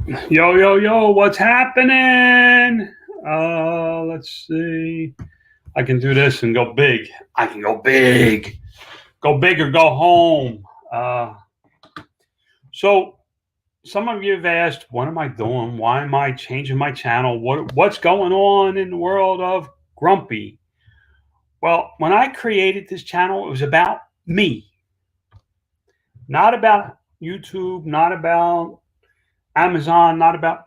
Yo, yo, yo, what's happening? Let's see. I can do this and go big. I can go big. Go big or go home. So some of you have asked, what am I doing? Why am I changing my channel? What's going on in the world of Grumpy? Well, when I created this channel, it was about me. Not about YouTube, not about Amazon, not about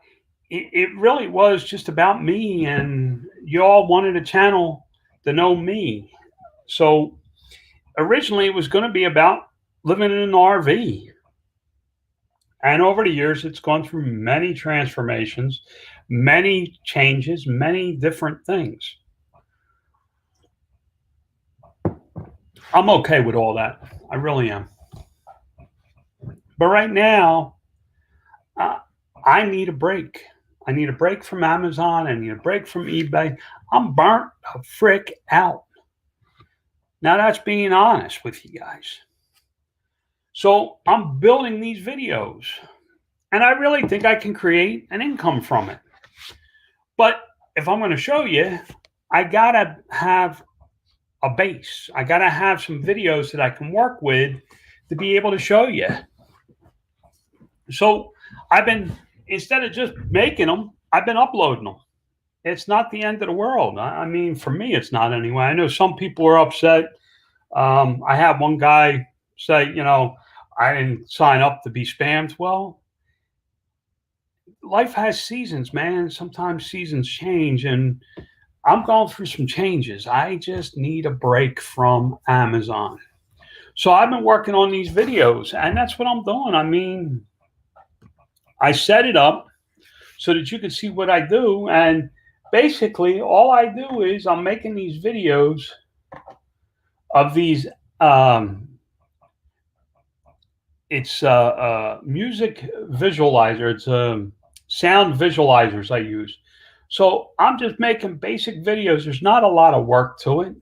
it really was just about me, and you all wanted a channel to know me. So originally it was going to be about living in an RV. And over the years, it's gone through many transformations, many changes, many different things. I'm okay with all that. I really am. But right now, I need a break. I need a break from Amazon. I need a break from eBay. I'm burnt the frick out. Now, that's being honest with you guys. So I'm building these videos, and I really think I can create an income from it. But if I'm going to show you, I got to have a base. I got to have some videos that I can work with to be able to show you. So I've been, instead of just making them, I've been uploading them. It's not the end of the world. I mean, for me, it's not anyway. I know some people are upset. I had one guy say, I didn't sign up to be spammed. Well, life has seasons, man. Sometimes seasons change, and I'm going through some changes. I just need a break from Amazon. So I've been working on these videos, and that's what I'm doing. I mean, I set it up so that you can see what I do. And basically, all I do is I'm making these videos of these. It's music visualizer. It's sound visualizers I use. So I'm just making basic videos. There's not a lot of work to it.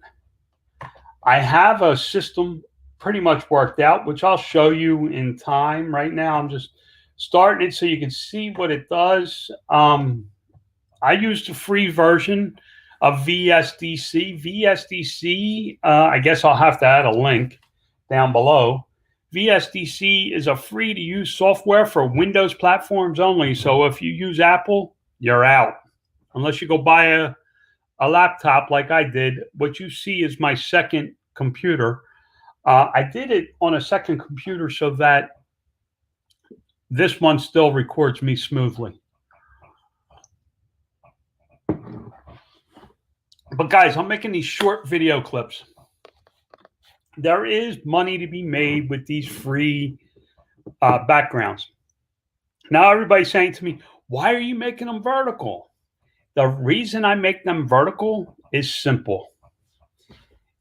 I have a system pretty much worked out, which I'll show you in time. Right now, I'm just starting it so you can see what it does. I used the free version of VSDC. VSDC, I guess I'll have to add a link down below. VSDC is a free to use software for Windows platforms only. So if you use Apple, you're out. Unless you go buy a laptop like I did. What you see is my second computer. I did it on a second computer so that this one still records me smoothly. But guys, I'm making these short video clips. There is money to be made with these free backgrounds. Now everybody's saying to me, why are you making them vertical? The reason I make them vertical is simple.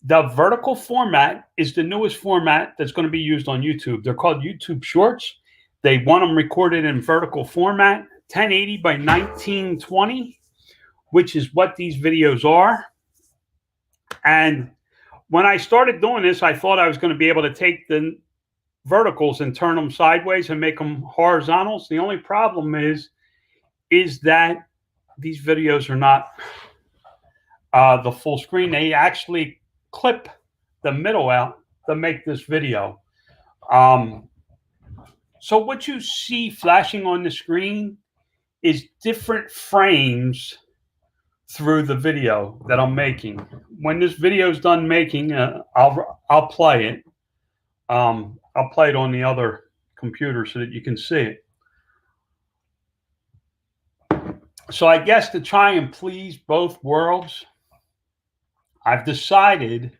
The vertical format is the newest format that's going to be used on YouTube. They're called YouTube Shorts. They want them recorded in vertical format, 1080 by 1920, which is what these videos are. And when I started doing this, I thought I was going to be able to take the verticals and turn them sideways and make them horizontals. The only problem is that these videos are not the full screen. They actually clip the middle out to make this video. So what you see flashing on the screen is different frames through the video that I'm making. When this video is done making, I'll play it. I'll play it on the other computer so that you can see it. So I guess to try and please both worlds, I've decided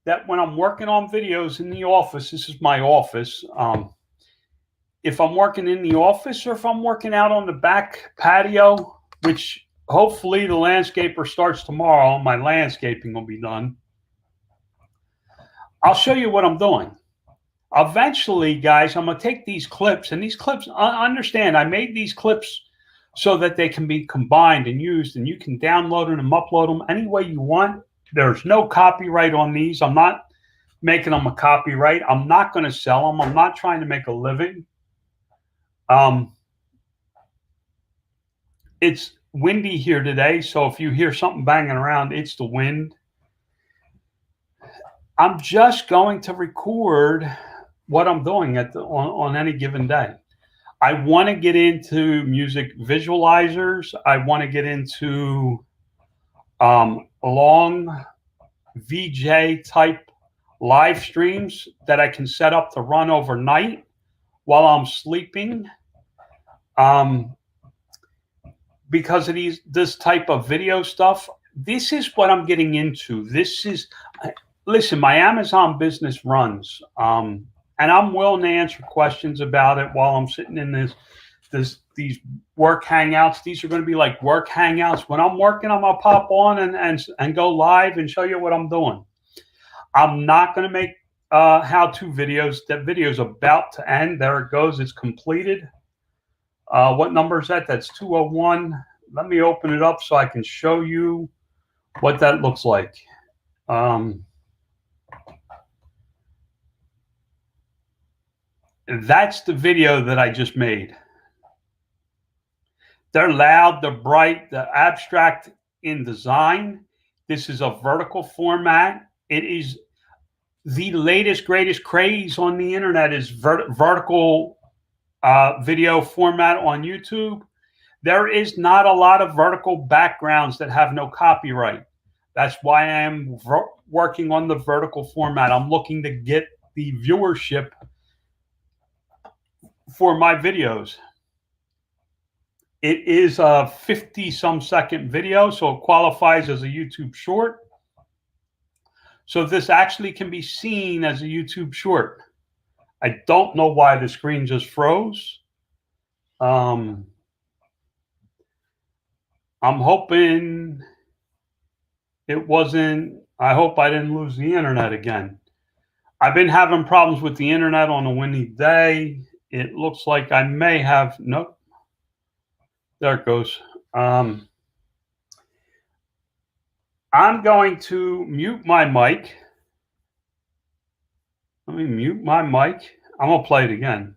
that when I'm working on videos in the office, this is my office. If I'm working in the office or if I'm working out on the back patio, which hopefully the landscaper starts tomorrow, my landscaping will be done. I'll show you what I'm doing. Eventually, guys, I'm going to take these clips, and these clips, understand, I made these clips so that they can be combined and used, and you can download them and upload them any way you want. There's no copyright on these. I'm not making them a copyright. I'm not going to sell them. I'm not trying to make a living. It's windy here today, so if you hear something banging around, it's the wind. I'm just going to record what I'm doing on any given day. I want to get into music visualizers. I want to get into long VJ type live streams that I can set up to run overnight while I'm sleeping. Because of this type of video stuff, this is what I'm getting into. Listen, my Amazon business runs, and I'm willing to answer questions about it while I'm sitting in these work hangouts. These are going to be like work hangouts. When I'm working, I'm gonna pop on and go live and show you what I'm doing. I'm not going to make how-to videos. That video is about to end. There it goes. It's completed. What number is that? That's 201. Let me open it up so I can show you what that looks like. That's the video that I just made. They're loud, they're bright, they're abstract in design. This is a vertical format. It is the latest, greatest craze on the internet is vertical video format on YouTube. There is not a lot of vertical backgrounds that have no copyright. That's why I am working on the vertical format. I'm looking to get the viewership for my videos. It is a 50-some second video, so it qualifies as a YouTube short. So this actually can be seen as a YouTube short. I don't know why the screen just froze. I'm hoping it wasn't, I hope I didn't lose the internet again. I've been having problems with the internet on a windy day. It looks like I may have, nope. There it goes. I'm going to mute my mic. Let me mute my mic. I'm going to play it again.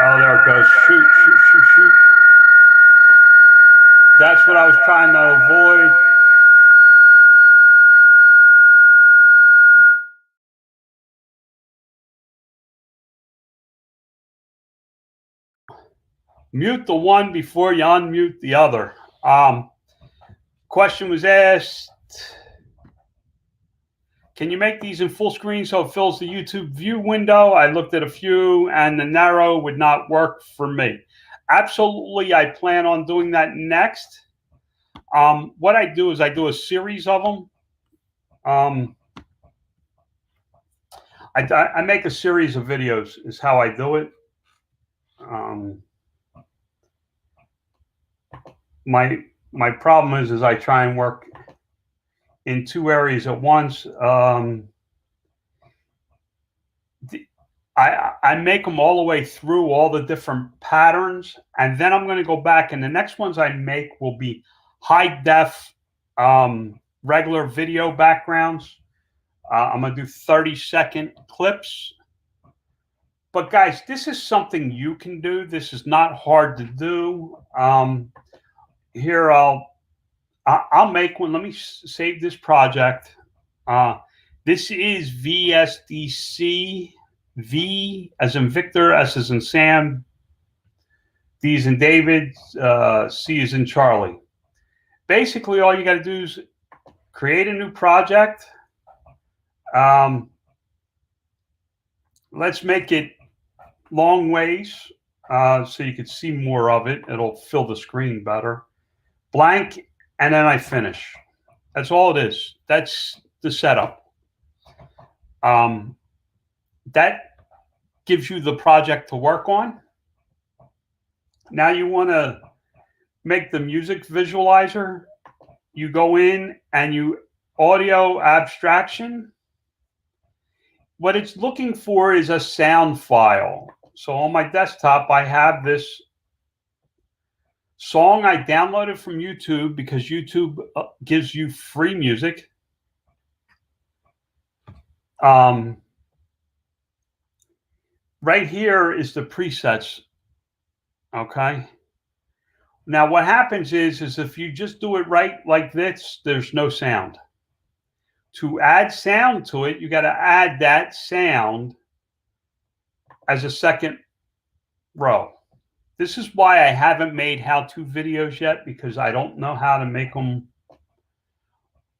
Oh, there it goes. Shoot, shoot, shoot, shoot. That's what I was trying to avoid. Mute the one before you unmute the other. Question was asked, can you make these in full screen so it fills the YouTube view window? I looked at a few and the narrow would not work for me. Absolutely, I plan on doing that next. What I do is I do a series of them. I make a series of videos is how I do it. My problem is I try and work in two areas at once. I make them all the way through all the different patterns, and then I'm going to go back, and the next ones I make will be high def regular video backgrounds. I'm going to do 30-second clips. But guys, this is something you can do. This is not hard to do. Here, I'll make one. Let me save this project. This is VSDC. V as in Victor, S as in Sam, D as in David, C as in Charlie. Basically, all you got to do is create a new project. Let's make it long ways so you can see more of it. It'll fill the screen better. Blank, and then I finish. That's all it is. That's the setup. That gives you the project to work on. Now you want to make the music visualizer. You go in and you audio abstraction. What it's looking for is a sound file. So on my desktop, I have this song I downloaded from YouTube because YouTube gives you free music. Right here is the presets. Okay. Now what happens is if you just do it right like this, there's no sound. To add sound to it, you got to add that sound as a second row. This is why I haven't made how-to videos yet, because I don't know how to make them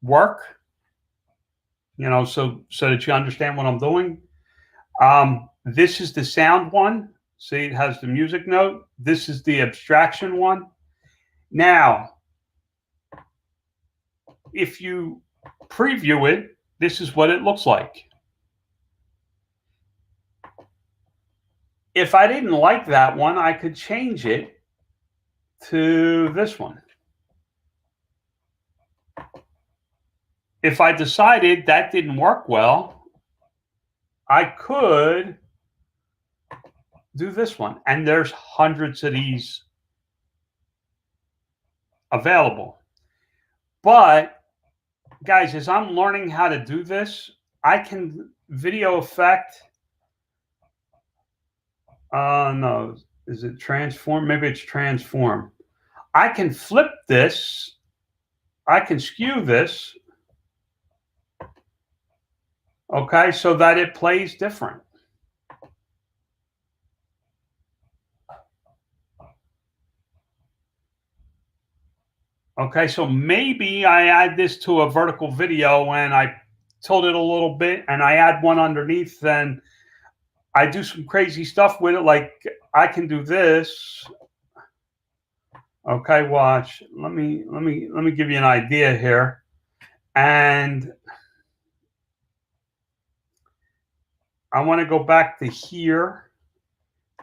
work, you know, so that you understand what I'm doing. This is the sound one. See, it has the music note. This is the abstraction one. Now, if you preview it, this is what it looks like. If I didn't like that one, I could change it to this one. If I decided that didn't work well, I could do this one. And there's hundreds of these available. But guys, as I'm learning how to do this, I can video effect. No, is it transform? Maybe it's transform. I can flip this. I can skew this. Okay, so that it plays different. Okay, so maybe I add this to a vertical video and I tilt it a little bit and I add one underneath, then I do some crazy stuff with it. Like I can do this. Okay, watch. Let me give you an idea here. And I want to go back to here.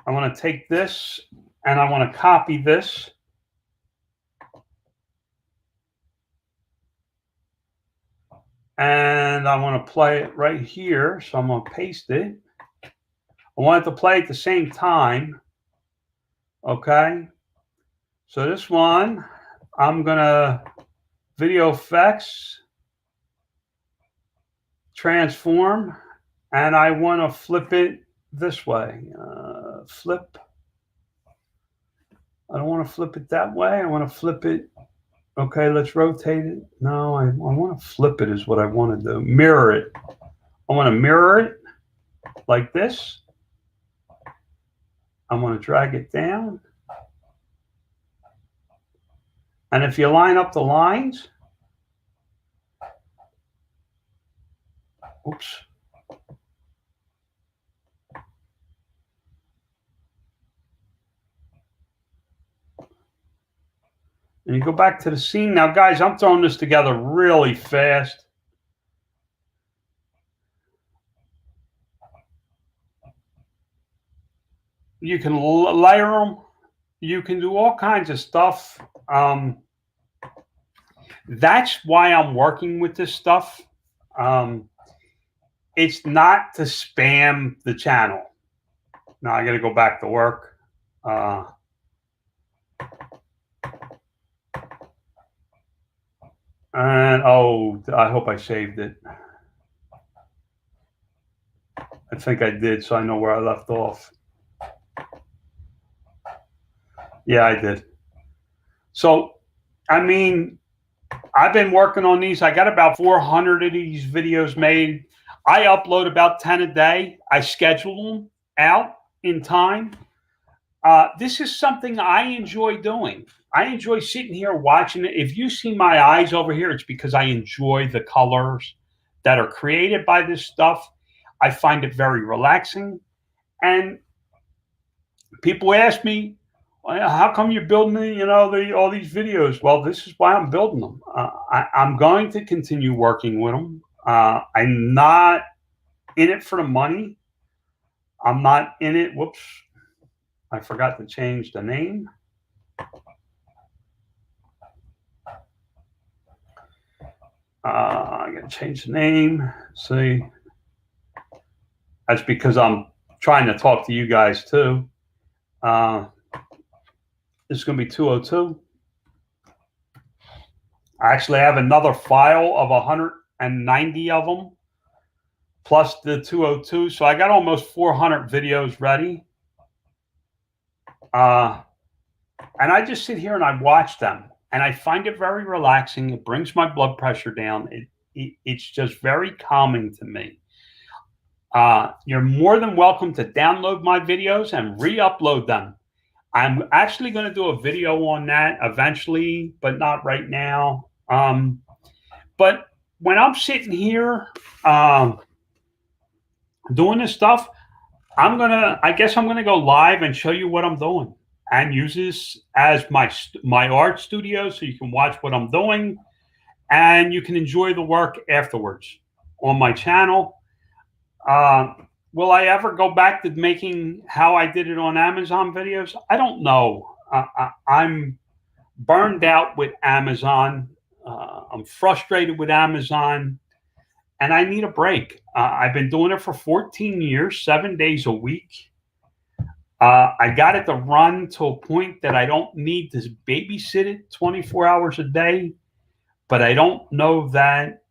I want to take this and I want to copy this. And I want to play it right here. So I'm going to paste it. I want it to play at the same time. Okay. So this one, I'm going to video effects, transform, and I want to flip it this way. Flip. I don't want to flip it that way. I want to flip it. Okay, let's rotate it. No, I want to flip it is what I want to do. Mirror it. I want to mirror it like this. I'm going to drag it down. And if you line up the lines, oops. And you go back to the scene. Now, guys, I'm throwing this together really fast. You can layer them. You can do all kinds of stuff. That's why I'm working with this stuff. It's not to spam the channel. Now I got to go back to work. And oh, I hope I saved it. I think I did, so I know where I left off. Yeah, I did. So, I mean, I've been working on these. I got about 400 of these videos made. I upload about 10 a day. I schedule them out in time. This is something I enjoy doing. I enjoy sitting here watching it. If you see my eyes over here, it's because I enjoy the colors that are created by this stuff. I find it very relaxing. And people ask me, "Well, how come you're building, all these videos?" Well, this is why I'm building them. I'm going to continue working with them. I'm not in it for the money. I'm not in it. Whoops. I forgot to change the name. I got to change the name. See, that's because I'm trying to talk to you guys too. This is going to be 202. I actually have another file of 190 of them, plus the 202. So I got almost 400 videos ready. And I just sit here and I watch them. And I find it very relaxing. It brings my blood pressure down. It's just very calming to me. You're more than welcome to download my videos and re-upload them. I'm actually going to do a video on that eventually, but not right now. But when I'm sitting here doing this stuff, I guess I'm gonna go live and show you what I'm doing and use this as my art studio, so you can watch what I'm doing and you can enjoy the work afterwards on my channel. Will I ever go back to making how I did it on Amazon videos? I don't know. I'm burned out with Amazon. I'm frustrated with Amazon, and I need a break. I've been doing it for 14 years, 7 days a week. I got it to run to a point that I don't need to babysit it 24 hours a day, but I don't know that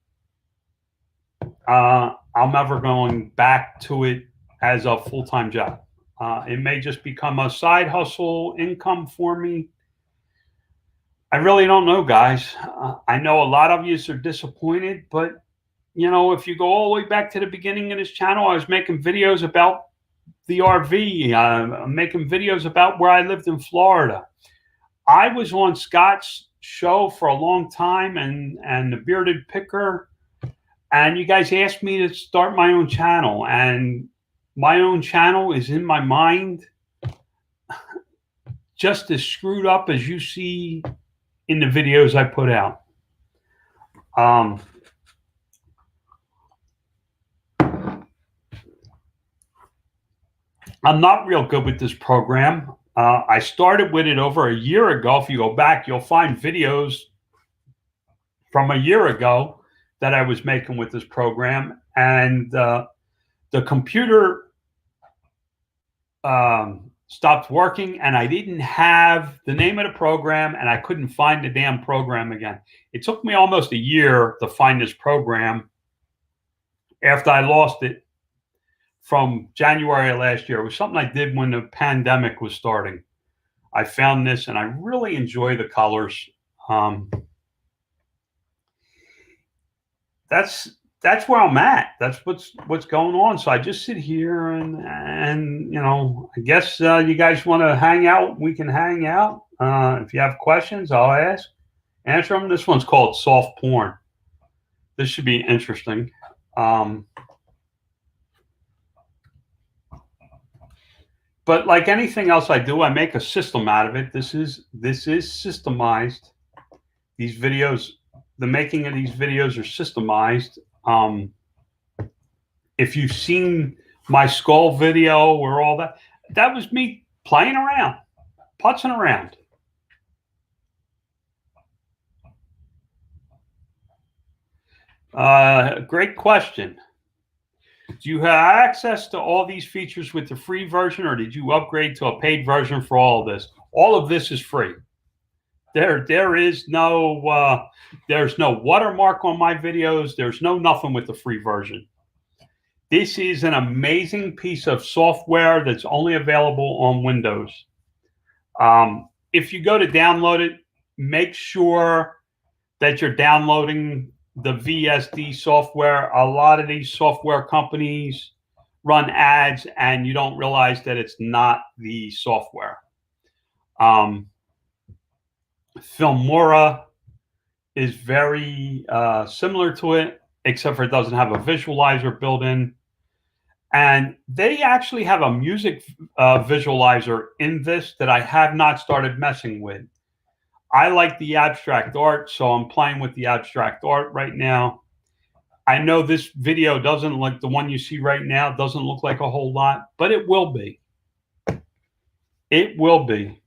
I'm ever going back to it as a full-time job. It may just become a side hustle income for me. I really don't know, guys. I know a lot of you are disappointed, but if you go all the way back to the beginning of this channel, I was making videos about the RV. I'm making videos about where I lived in Florida. I was on Scott's show for a long time and the Bearded Picker. And you guys asked me to start my own channel. And my own channel is in my mind just as screwed up as you see in the videos I put out. I'm not real good with this program. I started with it over a year ago. If you go back, you'll find videos from a year ago that I was making with this program. And the computer stopped working, and I didn't have the name of the program, and I couldn't find the damn program again. It took me almost a year to find this program after I lost it from January of last year. It was something I did when the pandemic was starting. I found this, and I really enjoy the colors. That's where I'm at. That's what's going on. So I just sit here and I guess you guys want to hang out. We can hang out. If you have questions, I'll answer them. This one's called soft porn. This should be interesting. But like anything else I do, I make a system out of it. This is systemized. These videos, the making of these videos are systemized. If you've seen my skull video or all that was me playing around, putzing around. Great question. Do you have access to all these features with the free version, or did you upgrade to a paid version for all of this? All of this is free. There is no there's no watermark on my videos. There's no nothing with the free version. This is an amazing piece of software that's only available on Windows. If you go to download it, make sure that you're downloading the VSD software. A lot of these software companies run ads and you don't realize that it's not the software. Filmora is very similar to it, except for it doesn't have a visualizer built in. And they actually have a music visualizer in this that I have not started messing with. I like the abstract art, so I'm playing with the abstract art right now. I know this video doesn't look, the one you see right now doesn't look like a whole lot, but it will be. It will be.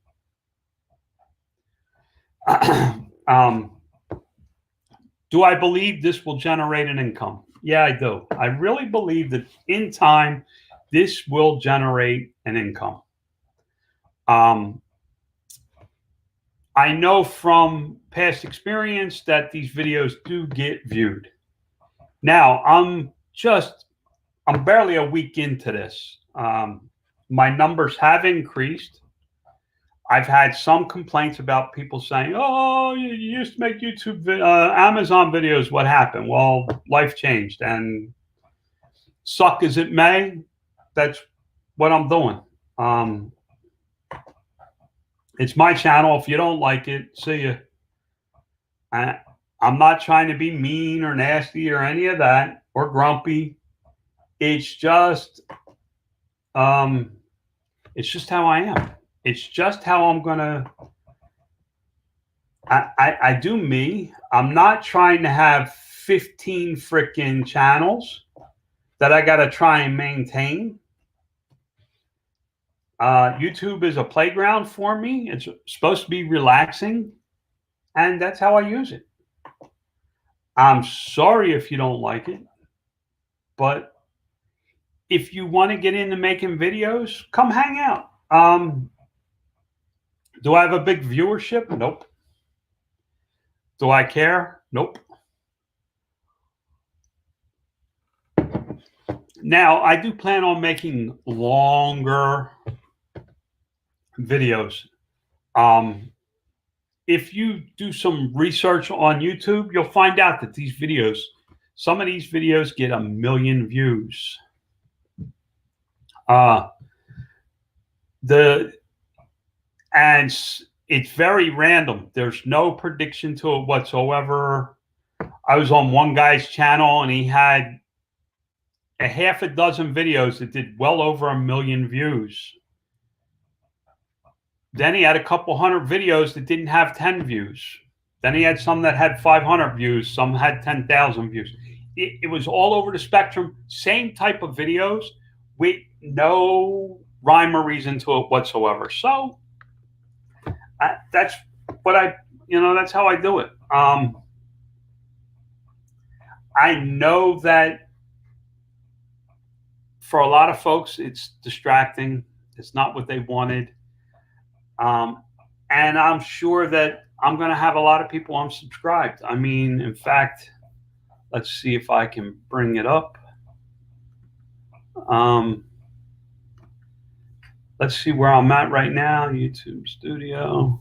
Do I believe this will generate an income? Yeah, I do. I really believe that in time, this will generate an income. I know from past experience that these videos do get viewed. Now, I'm barely a week into this. My numbers have increased. I've had some complaints about people saying, oh, you used to make YouTube, Amazon videos. What happened? Well, life changed. And suck as it may, that's what I'm doing. It's my channel. If you don't like it, see ya. I'm not trying to be mean or nasty or any of that or grumpy. It's just how I am. It's just how I'm gonna. I do me. I'm not trying to have 15 freaking channels that I gotta try and maintain. YouTube is a playground for me. It's supposed to be relaxing, and that's how I use it. I'm sorry if you don't like it, but if you want to get into making videos, come hang out. Do I have a big viewership? Nope. Do I care? Nope. Now, I do plan on making longer videos. If you do some research on YouTube, you'll find out that these videos, some of these videos get 1 million views. And it's very random. There's no prediction to it whatsoever. I was on one guy's channel and he had a half a dozen videos that did well over 1 million views. Then he had a couple hundred videos that didn't have 10 views. Then he had some that had 500 views. Some had 10,000 views. It was all over the spectrum. Same type of videos with no rhyme or reason to it whatsoever. So that's what that's how I do it. I know that for a lot of folks, it's distracting. It's not what they wanted. And I'm sure that I'm going to have a lot of people unsubscribed. I mean, in fact, let's see if I can bring it up. Let's see where I'm at right now. YouTube Studio.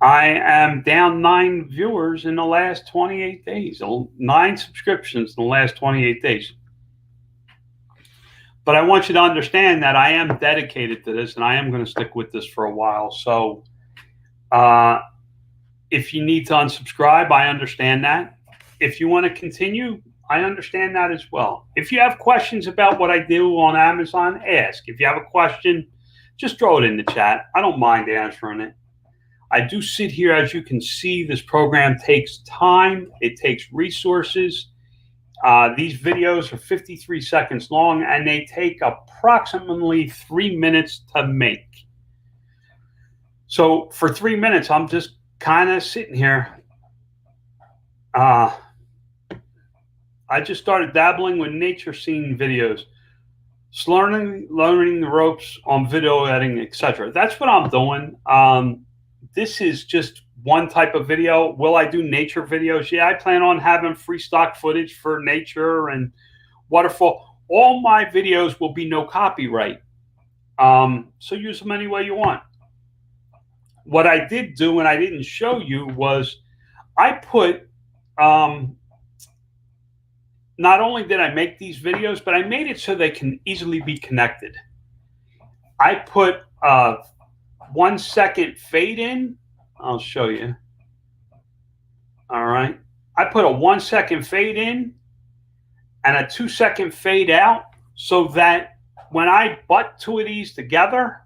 I am down 9 viewers in the last 28 days. 9 subscriptions in the last 28 days. But I want you to understand that I am dedicated to this and I am going to stick with this for a while. So if you need to unsubscribe, I understand that. If you want to continue, I understand that as well. If you have questions about what I do on Amazon, ask. If you have a question, just throw it in the chat. I don't mind answering it. I do sit here, as you can see, this program takes time. It takes resources. These videos are 53 seconds long, and they take approximately 3 minutes to make. So for 3 minutes, I'm just kind of sitting here. I just started dabbling with nature scene videos, learning the ropes on video editing, etc. That's what I'm doing. This is just one type of video. Will I do nature videos? Yeah, I plan on having free stock footage for nature and waterfall. All my videos will be no copyright. So use them any way you want. What I did do, and I didn't show you, was I put, not only did I make these videos, but I made it so they can easily be connected. I put 1 second fade in. I'll show you. All right. I put a 1 second fade in and a 2 second fade out, so that when I butt two of these together,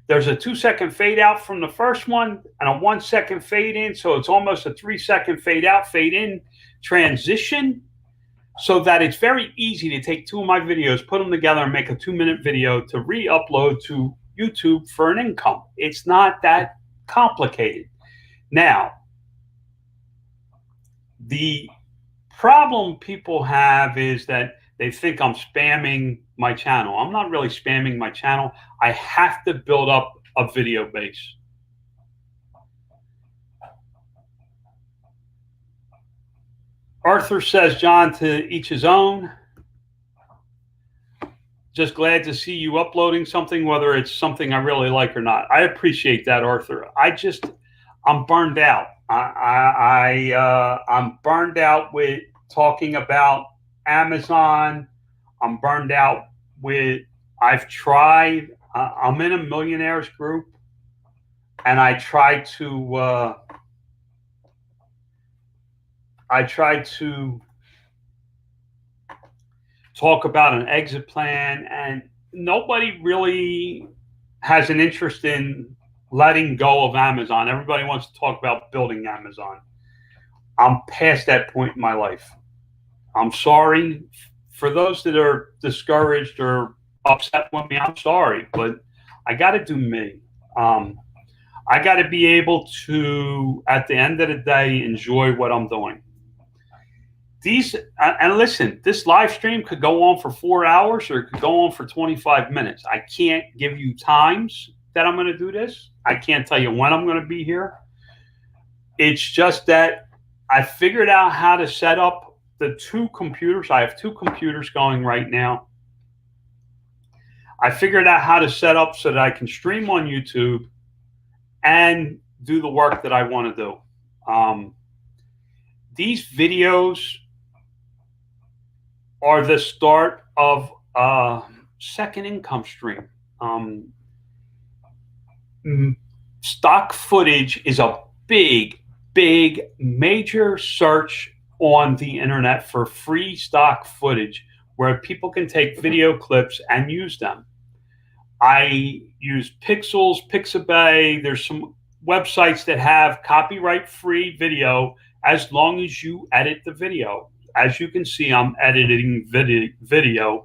there's a 2 second fade out from the first one and a 1 second fade in. So it's almost a 3 second fade out, fade in transition, so that it's very easy to take two of my videos, put them together, and make a 2-minute video to re-upload to YouTube for an income. It's not that complicated. Now, the problem people have is that they think I'm spamming my channel. I'm not really spamming my channel. I have to build up a video base. Arthur says, John, to each his own. Just glad to see you uploading something, whether it's something I really like or not. I appreciate that, Arthur. I'm burned out. I'm burned out with talking about Amazon. I'm burned out with, I've tried, I'm in a millionaires group, and I try to talk about an exit plan, and nobody really has an interest in letting go of Amazon. Everybody wants to talk about building Amazon. I'm past that point in my life. I'm sorry for those that are discouraged or upset with me. I'm sorry, but I got to do me. I got to be able to, at the end of the day, enjoy what I'm doing. And listen, this live stream could go on for 4 hours or it could go on for 25 minutes. I can't give you times that I'm going to do this. I can't tell you when I'm going to be here. It's just that I figured out how to set up the two computers. I have two computers going right now. I figured out how to set up so that I can stream on YouTube and do the work that I want to do. These videos are the start of a second income stream. Stock footage is a big, major search on the internet for free stock footage where people can take video clips and use them. I use Pixels, Pixabay. There's some websites that have copyright-free video as long as you edit the video. As you can see, I'm editing video.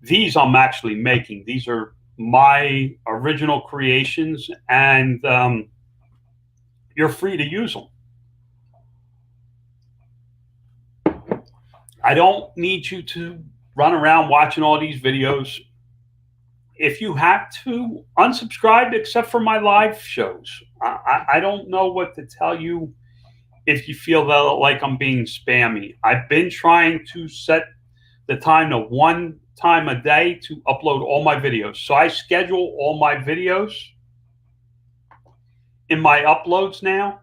These I'm actually making. These are my original creations, and you're free to use them. I don't need you to run around watching all these videos. If you have to, unsubscribe except for my live shows. I don't know what to tell you if you feel that, like I'm being spammy. I've been trying to set the time to 1 time a day to upload all my videos. So I schedule all my videos in my uploads now,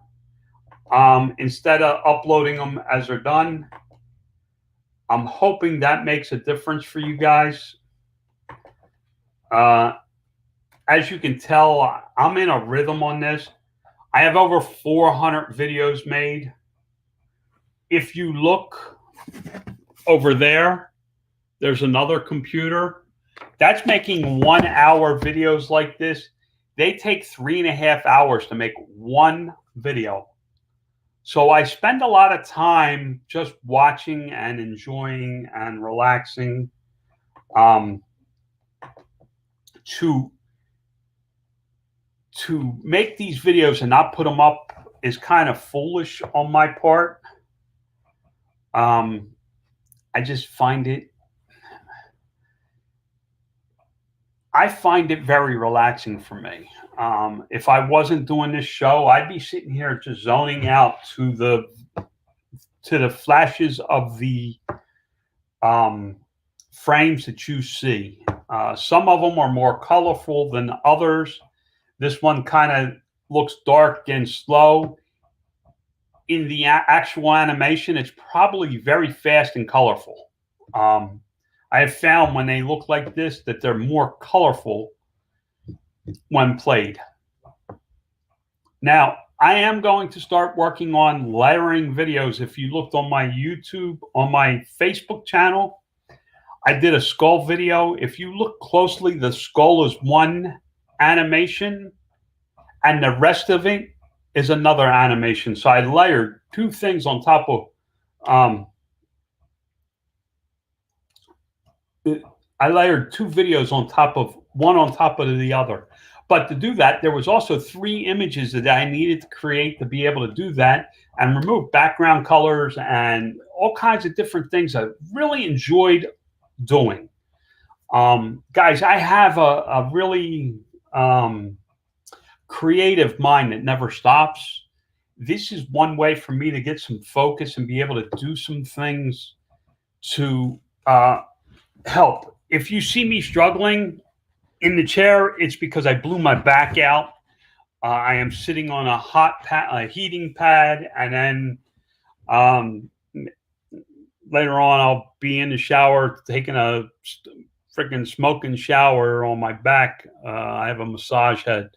instead of uploading them as they're done. I'm hoping that makes a difference for you guys. As you can tell, I'm in a rhythm on this. I have over 400 videos made. If you look over there, there's another computer that's making 1 hour videos like this. They take 3.5 hours to make one video. So I spend a lot of time just watching and enjoying and relaxing. To make these videos and not put them up is kind of foolish on my part. I just find it, I find it very relaxing for me. If I wasn't doing this show, I'd be sitting here just zoning out to the flashes of the frames that you see. Some of them are more colorful than others. This one kind of looks dark and slow. In the actual animation, it's probably very fast and colorful. I have found when they look like this that they're more colorful when played. Now, I am going to start working on layering videos. If you looked on my YouTube, on my Facebook channel, I did a skull video. If you look closely, the skull is one animation and the rest of it is another animation. So I layered two things on top of, I layered two videos on top of one on top of the other. But to do that, there was also 3 images that I needed to create to be able to do that and remove background colors and all kinds of different things I really enjoyed doing. Guys, I have a really creative mind that never stops. This is one way for me to get some focus and be able to do some things to help. If you see me struggling in the chair, it's because I blew my back out. I am sitting on a heating pad, and then later on I'll be in the shower taking a freaking smoking shower on my back. I have a massage head.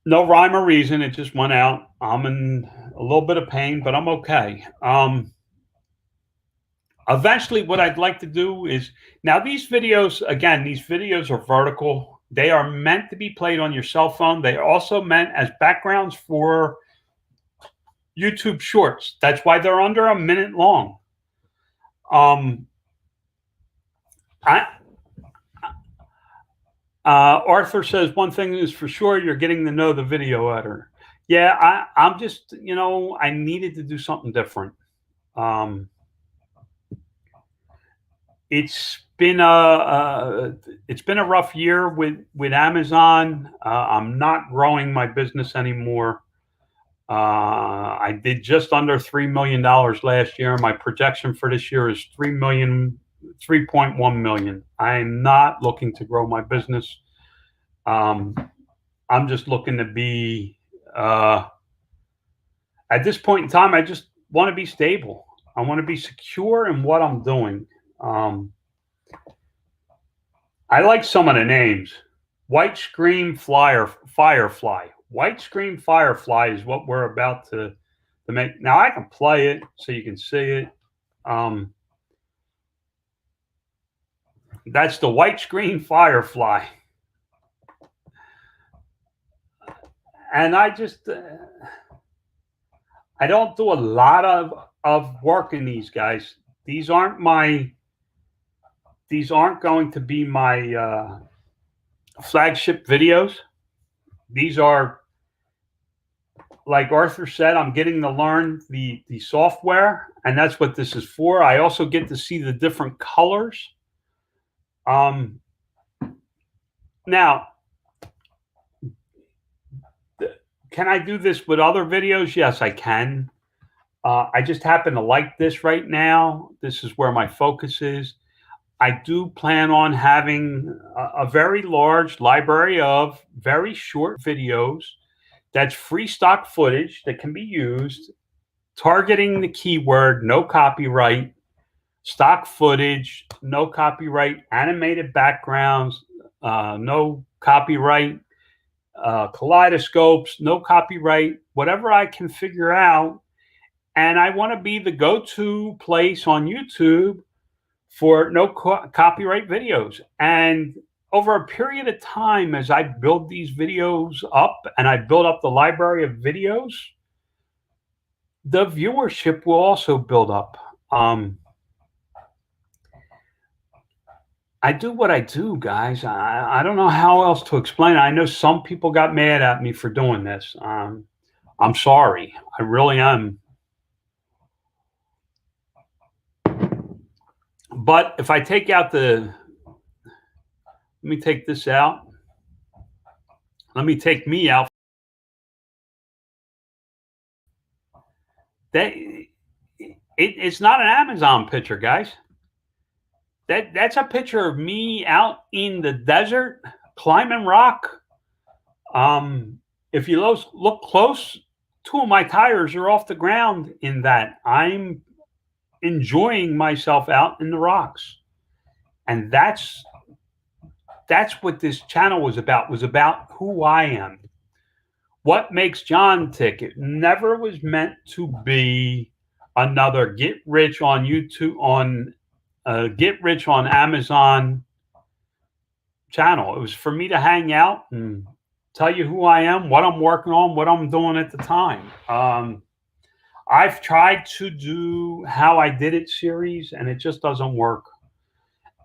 No rhyme or reason. It just went out. I'm in a little bit of pain, but I'm okay. Eventually, what I'd like to do is, now these videos, again, these videos are vertical. They are meant to be played on your cell phone. They are also meant as backgrounds for YouTube Shorts. That's why they're under a minute long. Arthur says, one thing is for sure, you're getting to know the video editor. Yeah, I'm just, I needed to do something different. It's been a rough year with Amazon. I'm not growing my business anymore. I did just under $3 million last year. My projection for this year is 3.1 million. I'm not looking to grow my business. I'm just looking to be, at this point in time, I just want to be stable. I want to be secure in what I'm doing. I like some of the names. White Scream Firefly. White Scream Firefly is what we're about to make. Now I can play it so you can see it. That's the White Screen Firefly. And I just, I don't do a lot of work in these, guys. These aren't going to be my flagship videos. These are, like Arthur said, I'm getting to learn the software, and that's what this is for. I also get to see the different colors. Now, can I do this with other videos? Yes, I can. I just happen to like this right now. This is where my focus is. I do plan on having a very large library of very short videos that's free stock footage that can be used, targeting the keyword, no copyright, stock footage, no copyright, animated backgrounds, no copyright, kaleidoscopes, no copyright, whatever I can figure out. And I want to be the go-to place on YouTube for no copyright videos. And over a period of time, as I build these videos up and I build up the library of videos, the viewership will also build up. I do what I do, guys. I don't know how else to explain it. I know some people got mad at me for doing this. I'm sorry. I really am. But if I take out let me take this out. Let me take me out. It's not an Amazon picture, guys. That's a picture of me out in the desert climbing rock. If you look close, 2 of my tires are off the ground in that. I'm enjoying myself out in the rocks. And that's what this channel was about who I am. What makes John tick? It never was meant to be another get rich on YouTube, get rich on Amazon channel. It was for me to hang out and tell you who I am, what I'm working on, what I'm doing at the time. I've tried to do How I Did It series, and it just doesn't work.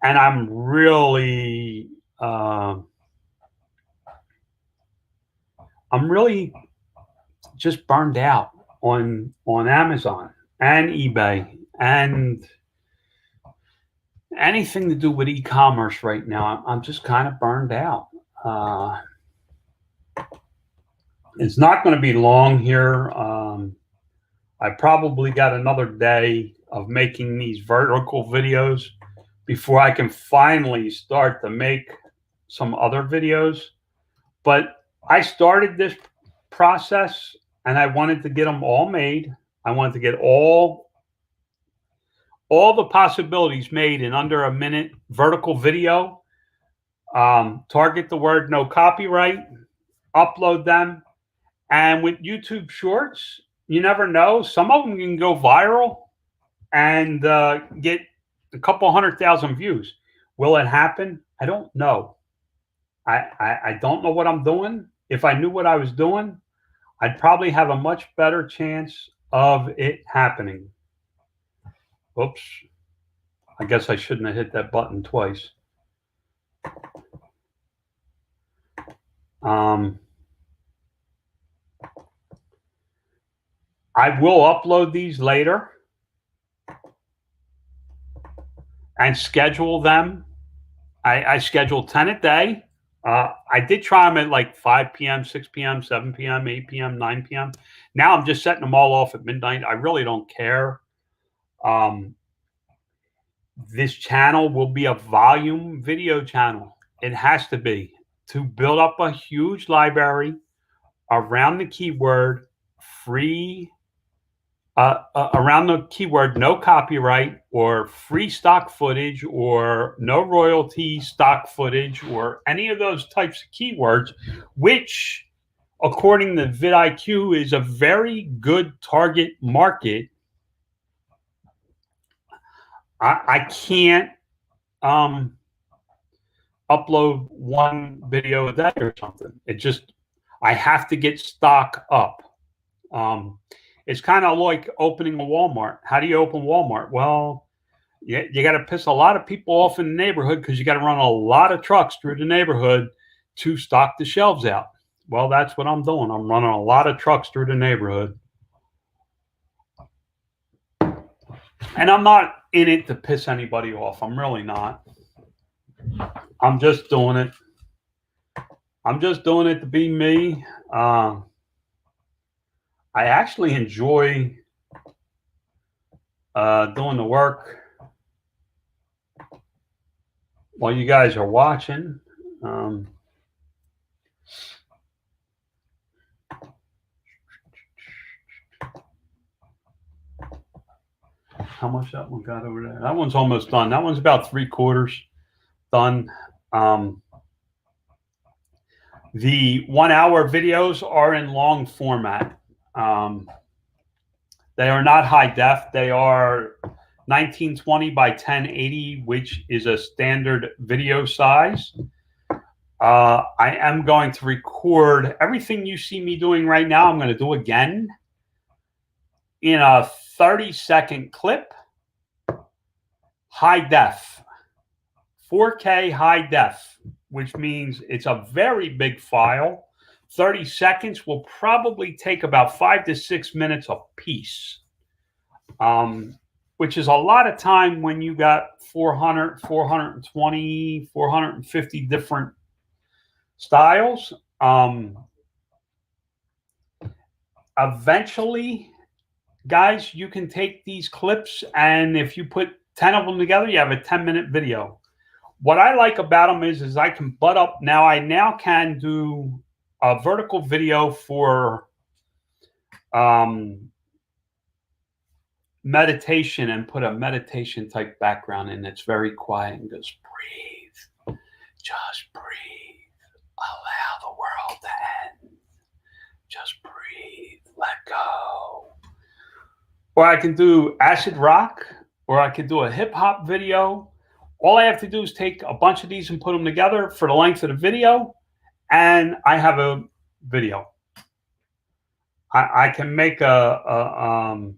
And I'm really just burned out on Amazon and eBay and anything to do with e-commerce right now. I'm just kind of burned out. It's not going to be long here. I probably got another day of making these vertical videos before I can finally start to make some other videos. But I started this process and I wanted to get them all made. I wanted to get all the possibilities made in under a minute vertical video. Target the word no copyright, upload them. And with YouTube Shorts, you never know. Some of them can go viral and get a couple 100,000 views. Will it happen? I don't know. I don't know what I'm doing. If I knew what I was doing, I'd probably have a much better chance of it happening. Oops. I guess I shouldn't have hit that button twice. I will upload these later and schedule them. I schedule 10 a day. I did try them at like 5 p.m., 6 p.m., 7 p.m., 8 p.m., 9 p.m. Now I'm just setting them all off at midnight. I really don't care. This channel will be a volume video channel. It has to be, to build up a huge library around the keyword free, around the keyword no copyright or free stock footage or no royalty stock footage or any of those types of keywords, which according to vidIQ is a very good target market. I can't upload one video a day or something. It just, I have to get stock up. It's kind of like opening a Walmart. How do you open Walmart? Well, you got to piss a lot of people off in the neighborhood because you got to run a lot of trucks through the neighborhood to stock the shelves out. Well, that's what I'm doing. I'm running a lot of trucks through the neighborhood. And I'm not in it to piss anybody off. I'm really not. I'm just doing it. I'm just doing it to be me. I actually enjoy doing the work while you guys are watching. How much that one got over there? That one's almost done. That one's about 3/4 done. The 1 hour videos are in long format. They are not high def. They are 1920 by 1080, which is a standard video size. I am going to record everything you see me doing right now. I'm going to do again in a 30-second clip, high def, 4K high def, which means it's a very big file. 30 seconds will probably take about 5 to 6 minutes a piece, which is a lot of time when you got 400, 420, 450 different styles. Eventually, guys, you can take these clips, and if you put 10 of them together, you have a 10-minute video. What I like about them is I can butt up. Now, I now can do a vertical video for meditation and put a meditation type background in that's very quiet and goes, breathe, just breathe, allow the world to end, just breathe, let go. Or I can do acid rock, or I could do a hip hop video. All I have to do is take a bunch of these and put them together for the length of the video, and I have a video. I can make a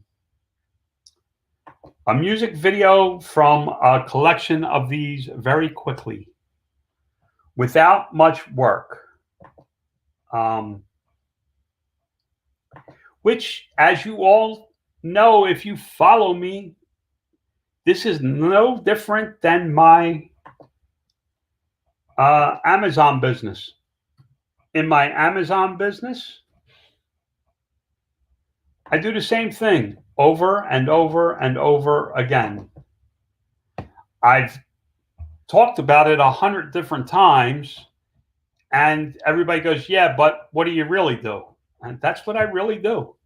music video from a collection of these very quickly without much work. Which, as you all know, if you follow me, this is no different than my Amazon business. In my Amazon business, I do the same thing over and over and over again. I've talked about it 100 different times, and everybody goes, yeah, but what do you really do? And that's what I really do.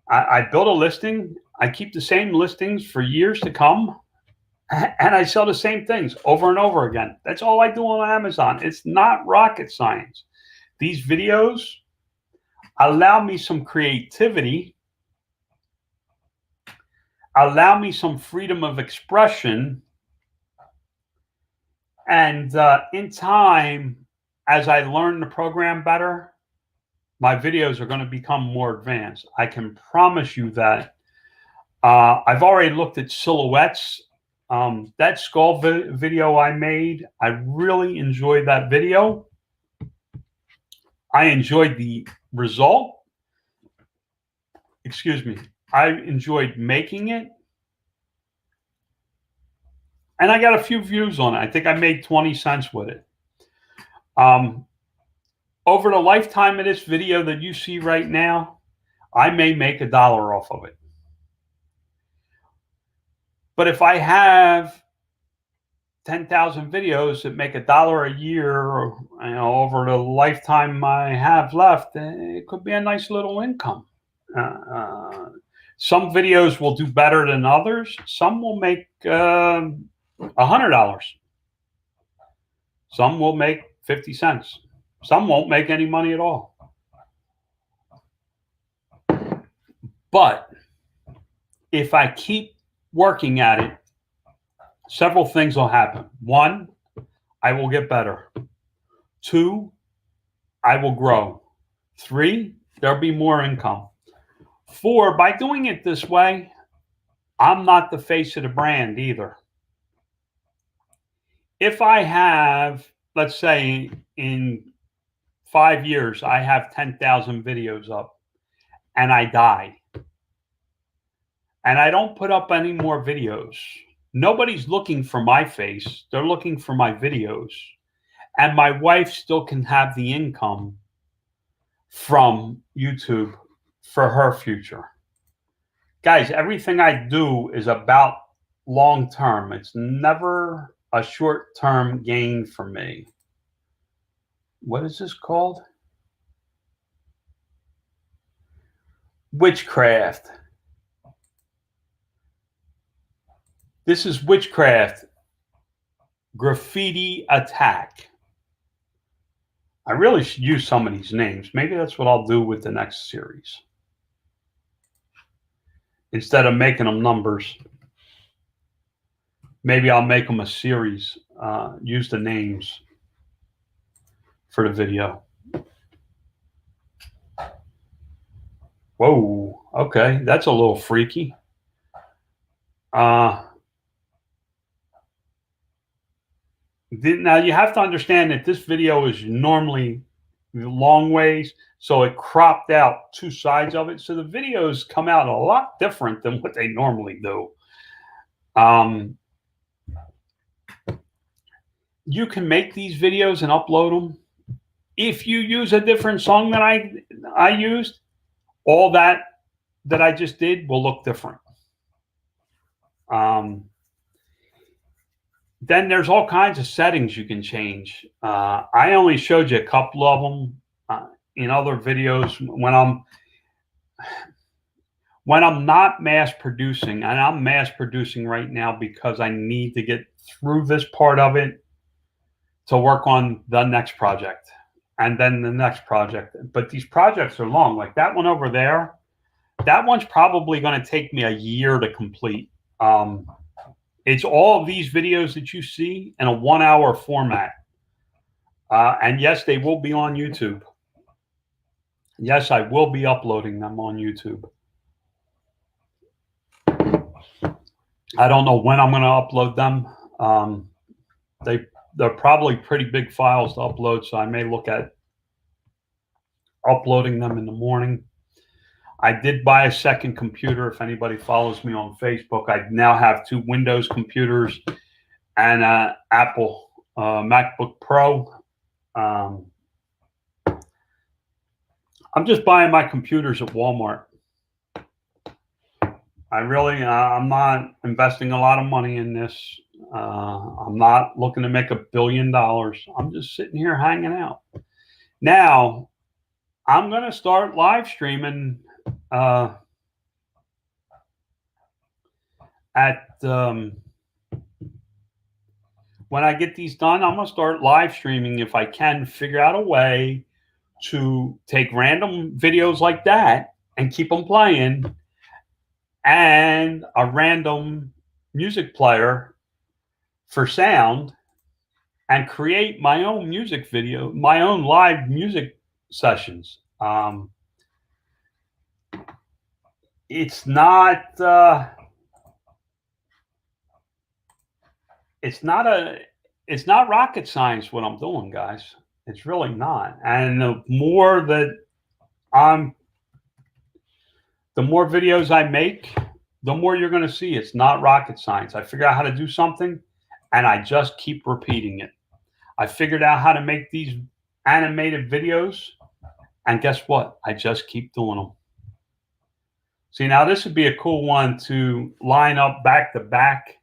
I build a listing. I keep the same listings for years to come, and I sell the same things over and over again. That's all I do on Amazon. It's not rocket science. These videos allow me some creativity, allow me some freedom of expression, and in time, as I learn the program better, my videos are going to become more advanced. I can promise you that. I've already looked at silhouettes. That skull video I made, I really enjoyed that video. I enjoyed the result. Excuse me. I enjoyed making it. And I got a few views on it. I think I made 20 cents with it. Over the lifetime of this video that you see right now, I may make $1 off of it. But if I have 10,000 videos that make $1 a year, or, over the lifetime I have left, it could be a nice little income. Some videos will do better than others. Some will make $100. Some will make 50 cents. Some won't make any money at all. But if I keep working at it, several things will happen. 1, I will get better. 2, I will grow. 3, there'll be more income. 4, by doing it this way, I'm not the face of the brand either. If I have, let's say in 5 years, I have 10,000 videos up and I die, and I don't put up any more videos, nobody's looking for my face. They're looking for my videos. And my wife still can have the income from YouTube for her future. Guys, everything I do is about long term. It's never a short term gain for me. What is this called? Witchcraft. This is witchcraft. Graffiti attack. I really should use some of these names. Maybe that's what I'll do with the next series. Instead of making them numbers, maybe I'll make them a series. Use the names for the video. Whoa, okay, that's a little freaky. Now you have to understand that this video is normally long ways. So it cropped out two sides of it. So the videos come out a lot different than what they normally do. You can make these videos and upload them. If you use a different song that I used, all that I just did will look different. Then there's all kinds of settings you can change. I only showed you a couple of them in other videos when I'm not mass producing, and I'm mass producing right now because I need to get through this part of it to work on the next project and then the next project. But these projects are long. Like that one over there, that one's probably going to take me a year to complete. It's all of these videos that you see in a 1 hour format. And yes, they will be on YouTube. Yes, I will be uploading them on YouTube. I don't know when I'm going to upload them. They're probably pretty big files to upload, so I may look at uploading them in the morning. I did buy a second computer. If anybody follows me on Facebook, I now have 2 Windows computers and an Apple MacBook Pro. I'm just buying my computers at Walmart. I'm not investing a lot of money in this. I'm not looking to make $1 billion. I'm just sitting here hanging out. Now, I'm going to start live streaming when I get these done. I'm going to start live streaming if I can figure out a way to take random videos like that and keep them playing, and a random music player for sound, and create my own music video, my own live music sessions. It's not rocket science what I'm doing, guys. It's really not. And the more videos I make, the more you're going to see it's not rocket science. I figure out how to do something and I just keep repeating it. I figured out how to make these animated videos, and guess what? I just keep doing them. See, now this would be a cool one to line up back to back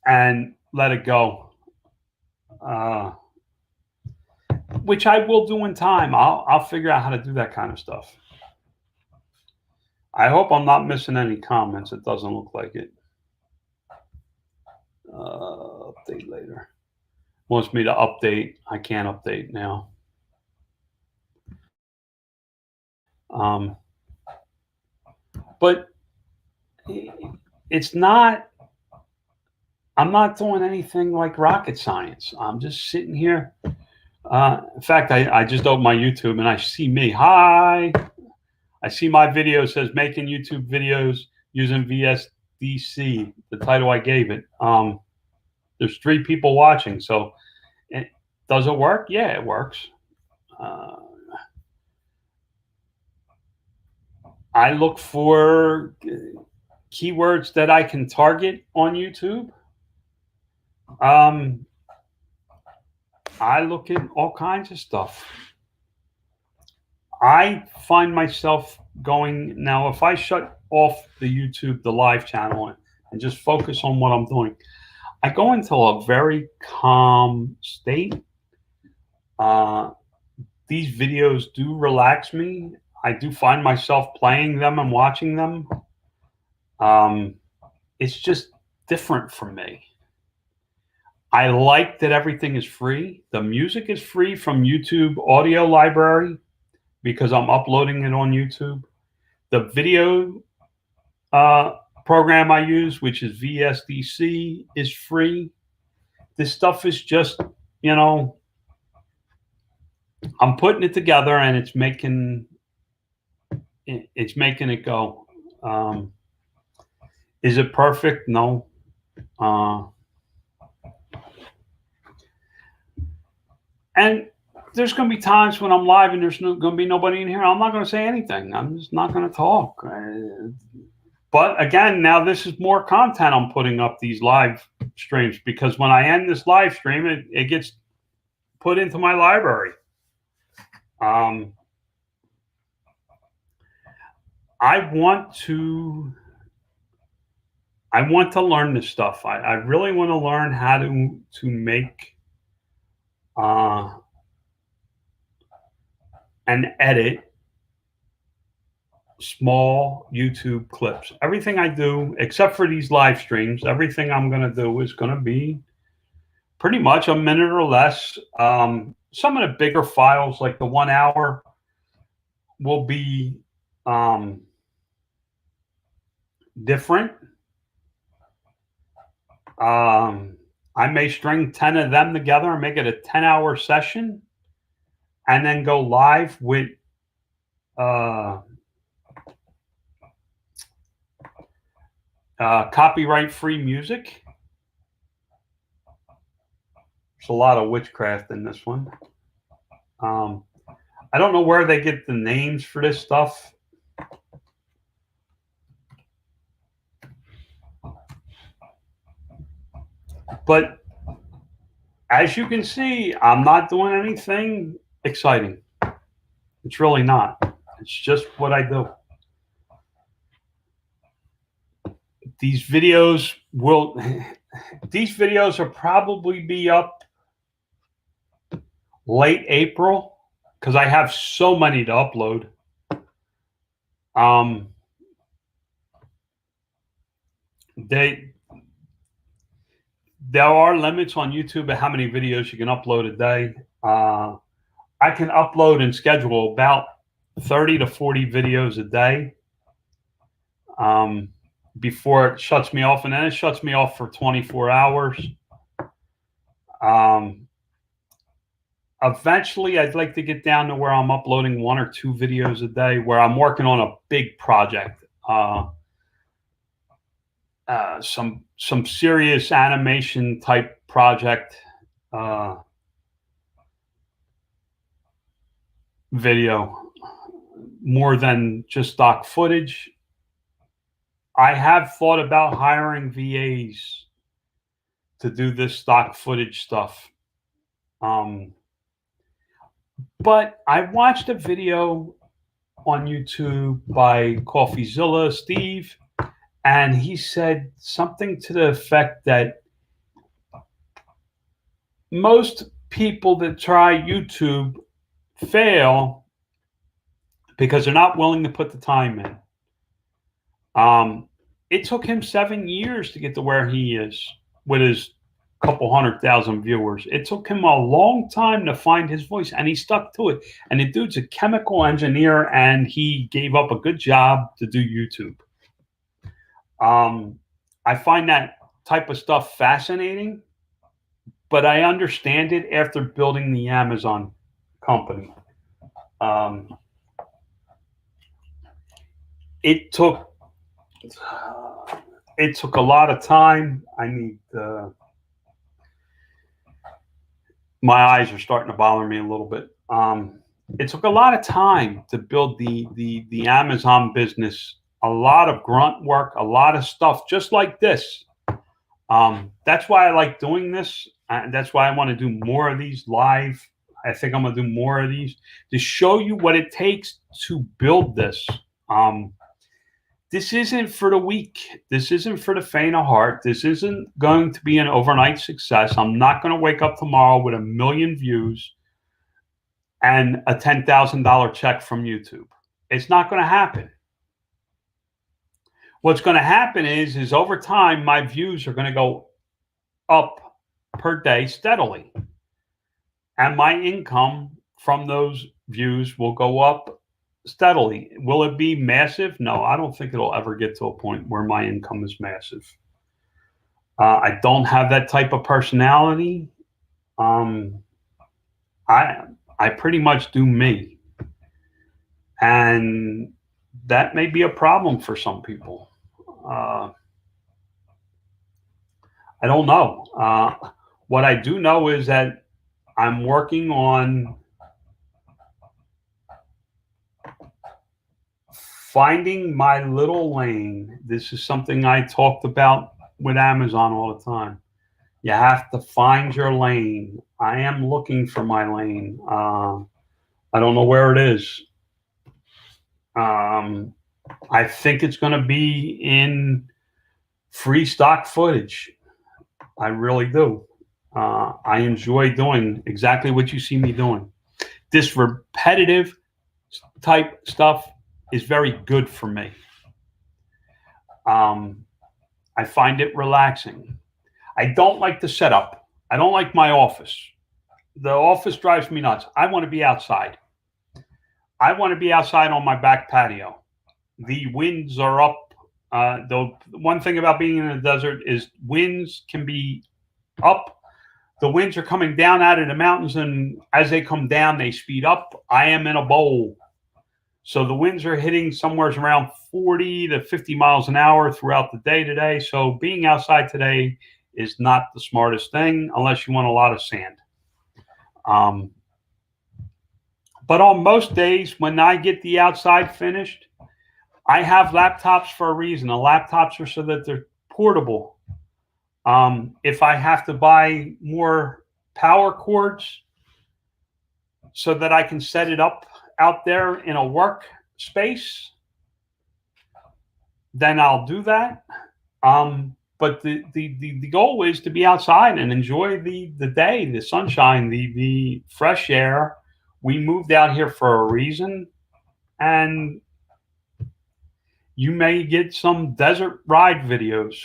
and let it go, which I will do in time. I'll figure out how to do that kind of stuff. I hope I'm not missing any comments. It doesn't look like it. Update later. Wants me to update. I can't update now. But it's not, I'm not doing anything like rocket science. I'm just sitting here. In fact, I just opened my YouTube and I see me. Hi. I see my video says making YouTube videos using VSDC, the title I gave it. There's 3 people watching. So does it work? Yeah, it works. I look for keywords that I can target on YouTube. I look at all kinds of stuff. I find myself going, now if I shut off the YouTube, the live channel, and just focus on what I'm doing, I go into a very calm state. These videos do relax me. I do find myself playing them and watching them. It's just different for me. I like that everything is free. The music is free from YouTube audio library because I'm uploading it on YouTube. The video program I use, which is VSDC, is free. This stuff is just, I'm putting it together and it's making it go. Is it perfect? No. And there's going to be times when I'm live and there's going to be nobody in here. I'm not going to say anything. I'm just not going to talk. But again, now this is more content I'm putting up these live streams, because when I end this live stream, it gets put into my library. I want to learn this stuff. I really want to learn how to make and edit small YouTube clips. Everything I do, except for these live streams, everything I'm going to do is going to be pretty much a minute or less. Some of the bigger files, like the 1 hour, will be different. I may string 10 of them together and make it a 10-hour session, and then go live with copyright-free music. There's a lot of witchcraft in this one. I don't know where they get the names for this stuff. But as you can see, I'm not doing anything exciting. It's really not. It's just what I do. These videos will probably be up late April, because I have so many to upload. There are limits on YouTube of how many videos you can upload a day. I can upload and schedule about 30 to 40 videos a day before it shuts me off, and then it shuts me off for 24 hours. Eventually, I'd like to get down to where I'm uploading 1 or 2 videos a day, where I'm working on a big project. Some serious animation type project video, more than just stock footage. I have thought about hiring VAs to do this stock footage stuff. But I watched a video on YouTube by CoffeeZilla Steve, and he said something to the effect that most people that try YouTube fail because they're not willing to put the time in. It took him 7 years to get to where he is with his couple 100,000 viewers. It took him a long time to find his voice, and he stuck to it. And the dude's a chemical engineer, and he gave up a good job to do YouTube. I find that type of stuff fascinating, but I understand it after building the Amazon company. It took a lot of time. I need my eyes are starting to bother me a little bit. It took a lot of time to build the Amazon business. A lot of grunt work, a lot of stuff just like this. That's why I like doing this. That's why I want to do more of these live. I think I'm going to do more of these to show you what it takes to build this. This isn't for the weak. This isn't for the faint of heart. This isn't going to be an overnight success. I'm not going to wake up tomorrow with 1 million views and a $10,000 check from YouTube. It's not going to happen. What's going to happen is over time, my views are going to go up per day steadily. And my income from those views will go up steadily. Will it be massive? No, I don't think it'll ever get to a point where my income is massive. I don't have that type of personality. I pretty much do me. And that may be a problem for some people. I don't know. What I do know is that I'm working on finding my little lane. This is something I talked about with Amazon all the time. You have to find your lane. I am looking for my lane. I don't know where it is. I think it's going to be in free stock footage. I really do. I enjoy doing exactly what you see me doing. This repetitive type stuff is very good for me. I find it relaxing. I don't like the setup. I don't like my office. The office drives me nuts. I want to be outside. I want to be outside on my back patio. The winds are up. The one thing about being in the desert is winds can be up. The winds are coming down out of the mountains, and as they come down, they speed up. I am in a bowl. So the winds are hitting somewhere around 40 to 50 miles an hour throughout the day today. So being outside today is not the smartest thing unless you want a lot of sand. But on most days, when I get the outside finished, I have laptops for a reason. The laptops are so that they're portable. If I have to buy more power cords so that I can set it up out there in a work space, then I'll do that. But the goal is to be outside and enjoy the day, the sunshine, the fresh air. We moved out here for a reason, and you may get some desert ride videos.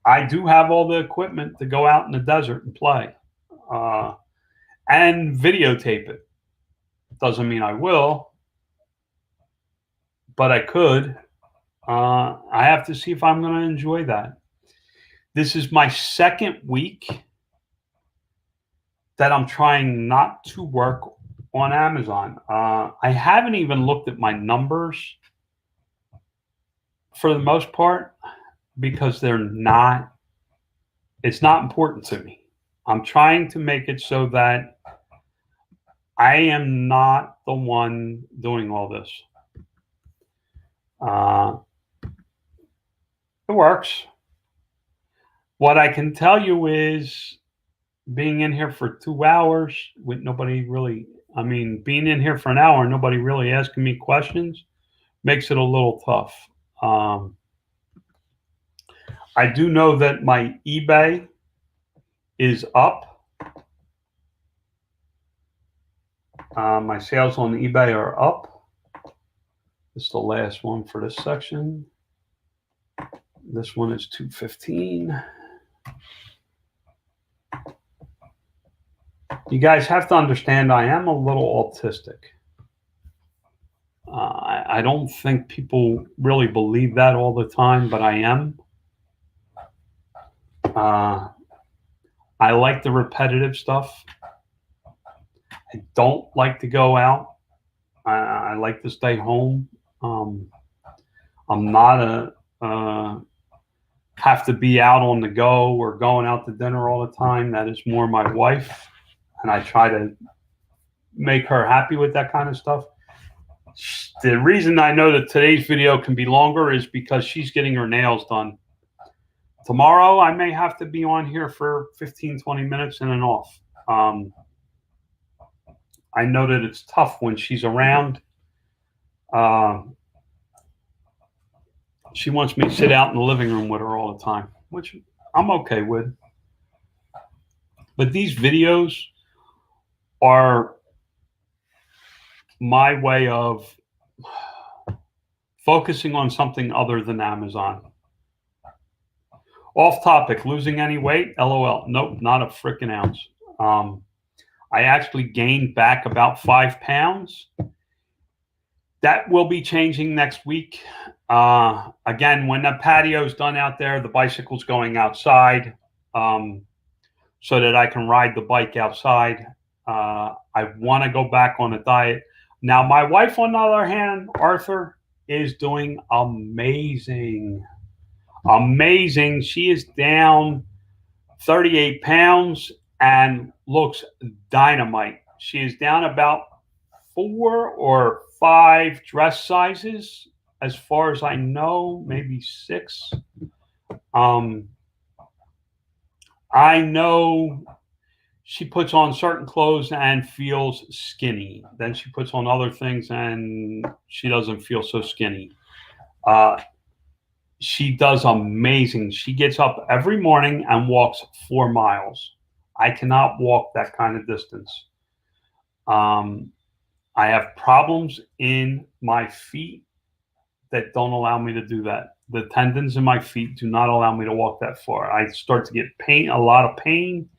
I do have all the equipment to go out in the desert and play and videotape it. Doesn't mean I will, but I could. I have to see if I'm going to enjoy that. This is my second week that I'm trying not to work on Amazon. I haven't even looked at my numbers for the most part because it's not important to me. I'm trying to make it so that I am not the one doing all this. It works. What I can tell you is being in here for 2 hours with nobody really, being in here for an hour and nobody really asking me questions makes it a little tough. I do know that my eBay is up. My sales on eBay are up. This is the last one for this section. This one is 215. You guys have to understand I am a little autistic. I don't think people really believe that all the time, but I am. I like the repetitive stuff. I don't like to go out. I like to stay home. I'm not have to be out on the go or going out to dinner all the time. That is more my wife, and I try to make her happy with that kind of stuff. The reason I know that today's video can be longer is because she's getting her nails done. Tomorrow, I may have to be on here for 15, 20 minutes and then off. I know that it's tough when she's around. She wants me to sit out in the living room with her all the time, which I'm okay with. But these videos are my way of focusing on something other than Amazon. Off topic, losing any weight? LOL. Nope, not a freaking ounce. I actually gained back about 5 pounds. That will be changing next week. Again, when the patio's done out there, the bicycle's going outside so that I can ride the bike outside. I want to go back on a diet. Now, my wife, on the other hand, Arthur, is doing amazing. Amazing. She is down 38 pounds and looks dynamite. She is down about 4 or 5 dress sizes, as far as I know, maybe 6. I know she puts on certain clothes and feels skinny. Then she puts on other things and she doesn't feel so skinny. She does amazing. She gets up every morning and walks 4 miles. I cannot walk that kind of distance. I have problems in my feet that don't allow me to do that. The tendons in my feet do not allow me to walk that far. I start to get pain, a lot of pain.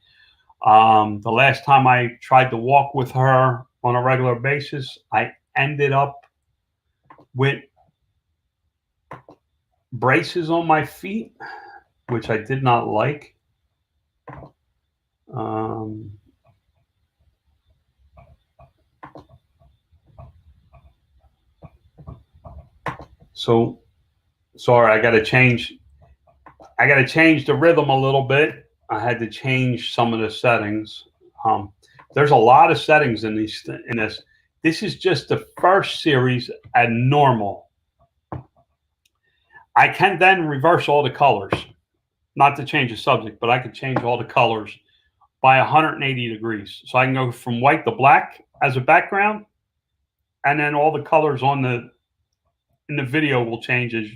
The last time I tried to walk with her on a regular basis, I ended up with braces on my feet, which I did not like. So sorry, I got to change the rhythm a little bit. I had to change some of the settings. There's a lot of settings in this. This is just the first series at normal. I can then reverse all the colors, not to change the subject, but I can change all the colors by 180 degrees. So I can go from white to black as a background, and then all the colors in the video will change as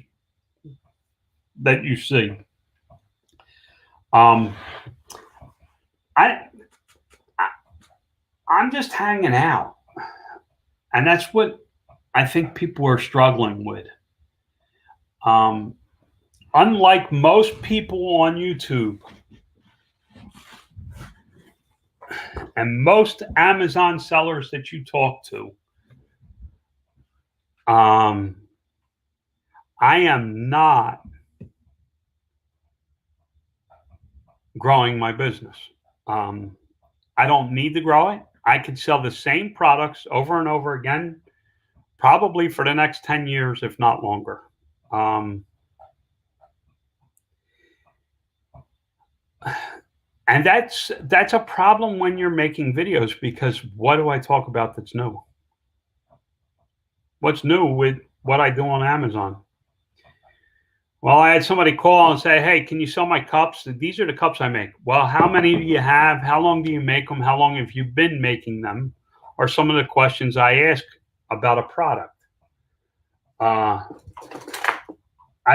that you see. I'm just hanging out, and that's what I think people are struggling with. Unlike most people on YouTube and most Amazon sellers that you talk to, I am not growing my business. I don't need to grow it. I could sell the same products over and over again, probably for the next 10 years, if not longer. And that's a problem when you're making videos, because what do I talk about that's new? What's new with what I do on Amazon? Well, I had somebody call and say, hey, can you sell my cups? These are the cups I make. Well, how many do you have? How long do you make them? How long have you been making them? Are some of the questions I ask about a product. I'd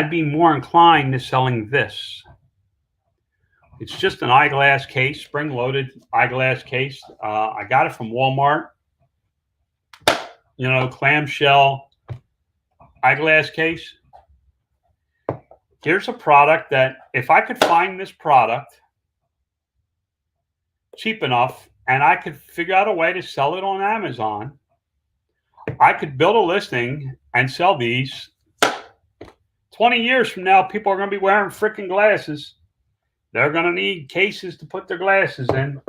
be more inclined to selling this. It's just an eyeglass case, spring-loaded eyeglass case. I got it from Walmart. You know, clamshell eyeglass case. Here's a product that if I could find this product cheap enough and I could figure out a way to sell it on Amazon, I could build a listing and sell these. 20 years from now, people are going to be wearing freaking glasses. They're going to need cases to put their glasses in,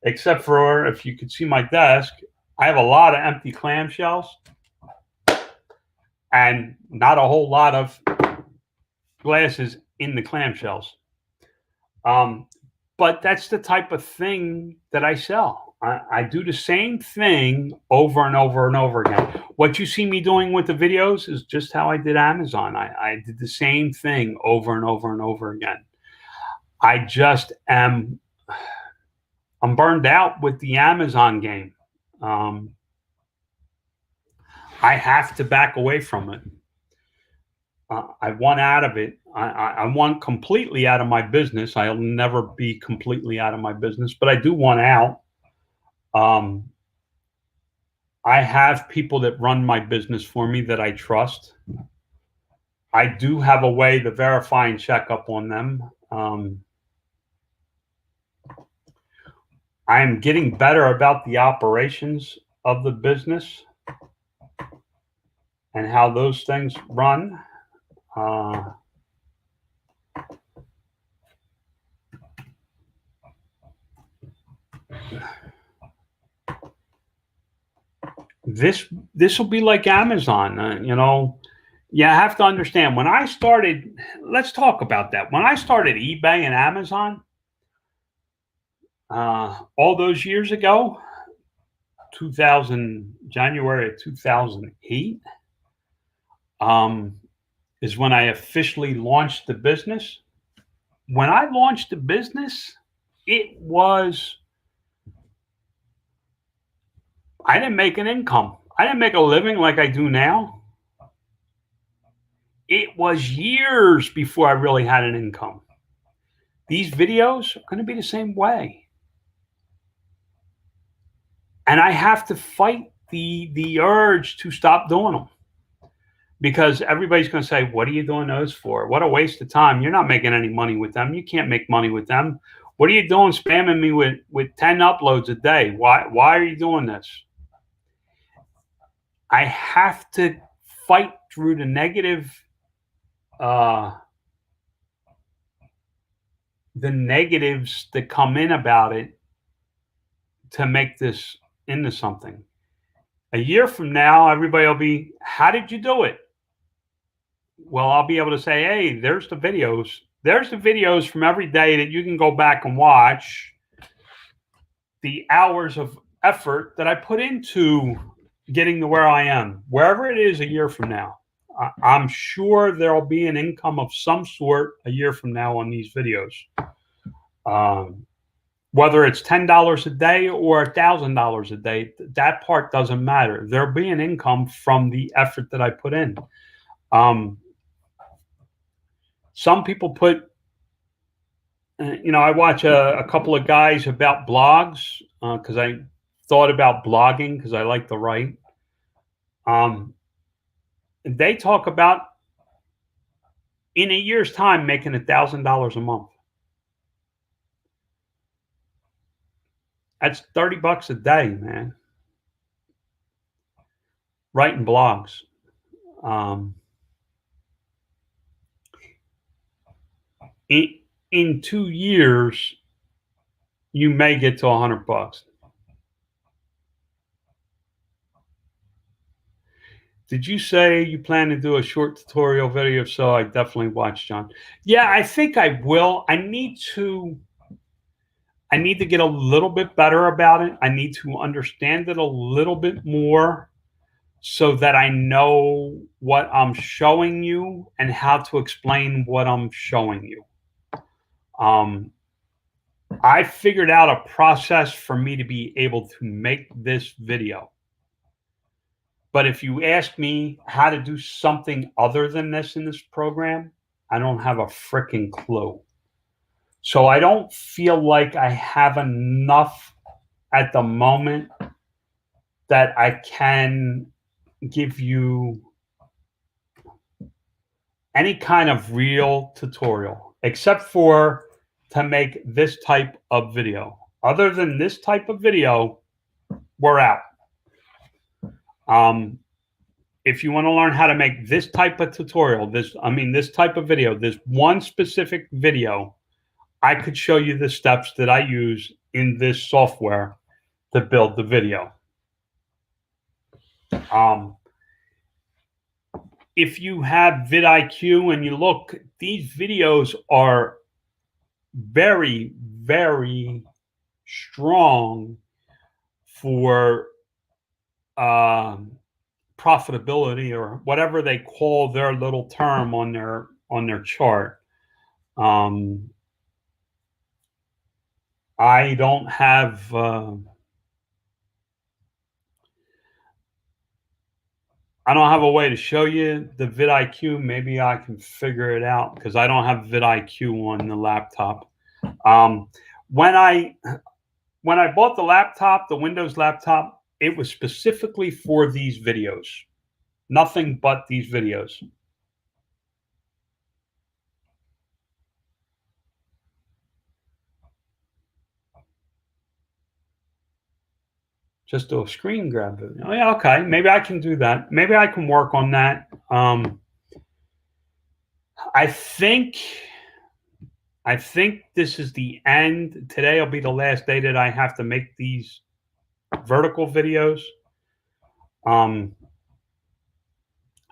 except for, if you could see my desk, I have a lot of empty clamshells and not a whole lot of glasses in the clamshells. But that's the type of thing that I sell. I do the same thing over and over and over again. What you see me doing with the videos is just how I did Amazon. I did the same thing over and over and over again. I'm burned out with the Amazon game. I have to back away from it. I want out of it. I want completely out of my business. I'll never be completely out of my business, but I do want out. I have people that run my business for me that I trust. I do have a way to verify and check up on them. I am getting better about the operations of the business and how those things run. This will be like Amazon. You know, you have to understand, when I started, let's talk about that. When I started eBay and Amazon, All those years ago, January of 2008, is when I officially launched the business. When I launched the business, I didn't make an income. I didn't make a living like I do now. It was years before I really had an income. These videos are going to be the same way. And I have to fight the urge to stop doing them, because everybody's going to say, what are you doing those for? What a waste of time. You're not making any money with them. You can't make money with them. What are you doing spamming me with 10 uploads a day? Why are you doing this? I have to fight through the negatives that come in about it to make this into something. A year from now, everybody will be, how did you do it? Well, I'll be able to say, hey, there's the videos. There's the videos from every day that you can go back and watch the hours of effort that I put into getting to where I am, wherever it is a year from now. I'm sure there'll be an income of some sort a year from now on these videos. Whether it's $10 a day or $1,000 a day, that part doesn't matter. There'll be an income from the effort that I put in. Some people put, I watch a couple of guys about blogs because I thought about blogging because I like to write. They talk about in a year's time making $1,000 a month. That's $30 a day, man. Writing blogs. In 2 years, you may get to $100. Did you say you plan to do a short tutorial video? If so, I definitely watch, John. Yeah, I think I will. I need to get a little bit better about it. I need to understand it a little bit more so that I know what I'm showing you and how to explain what I'm showing you. I figured out a process for me to be able to make this video. But if you ask me how to do something other than this in this program, I don't have a freaking clue. So I don't feel like I have enough at the moment that I can give you any kind of real tutorial, except for to make this type of video. Other than this type of video, we're out. If you want to learn how to make this type of tutorial, this type of video, this one specific video, I could show you the steps that I use in this software to build the video. If you have vidIQ and you look, these videos are very, very strong for profitability, or whatever they call their little term on their chart. I don't have a way to show you the vidIQ. Maybe I can figure it out because I don't have vidIQ on the laptop. When I bought the laptop, the Windows laptop, it was specifically for these videos. Nothing but these videos. Just do a screen grab. Oh, yeah, okay. Maybe I can do that. Maybe I can work on that. I think this is the end. Today will be the last day that I have to make these vertical videos. And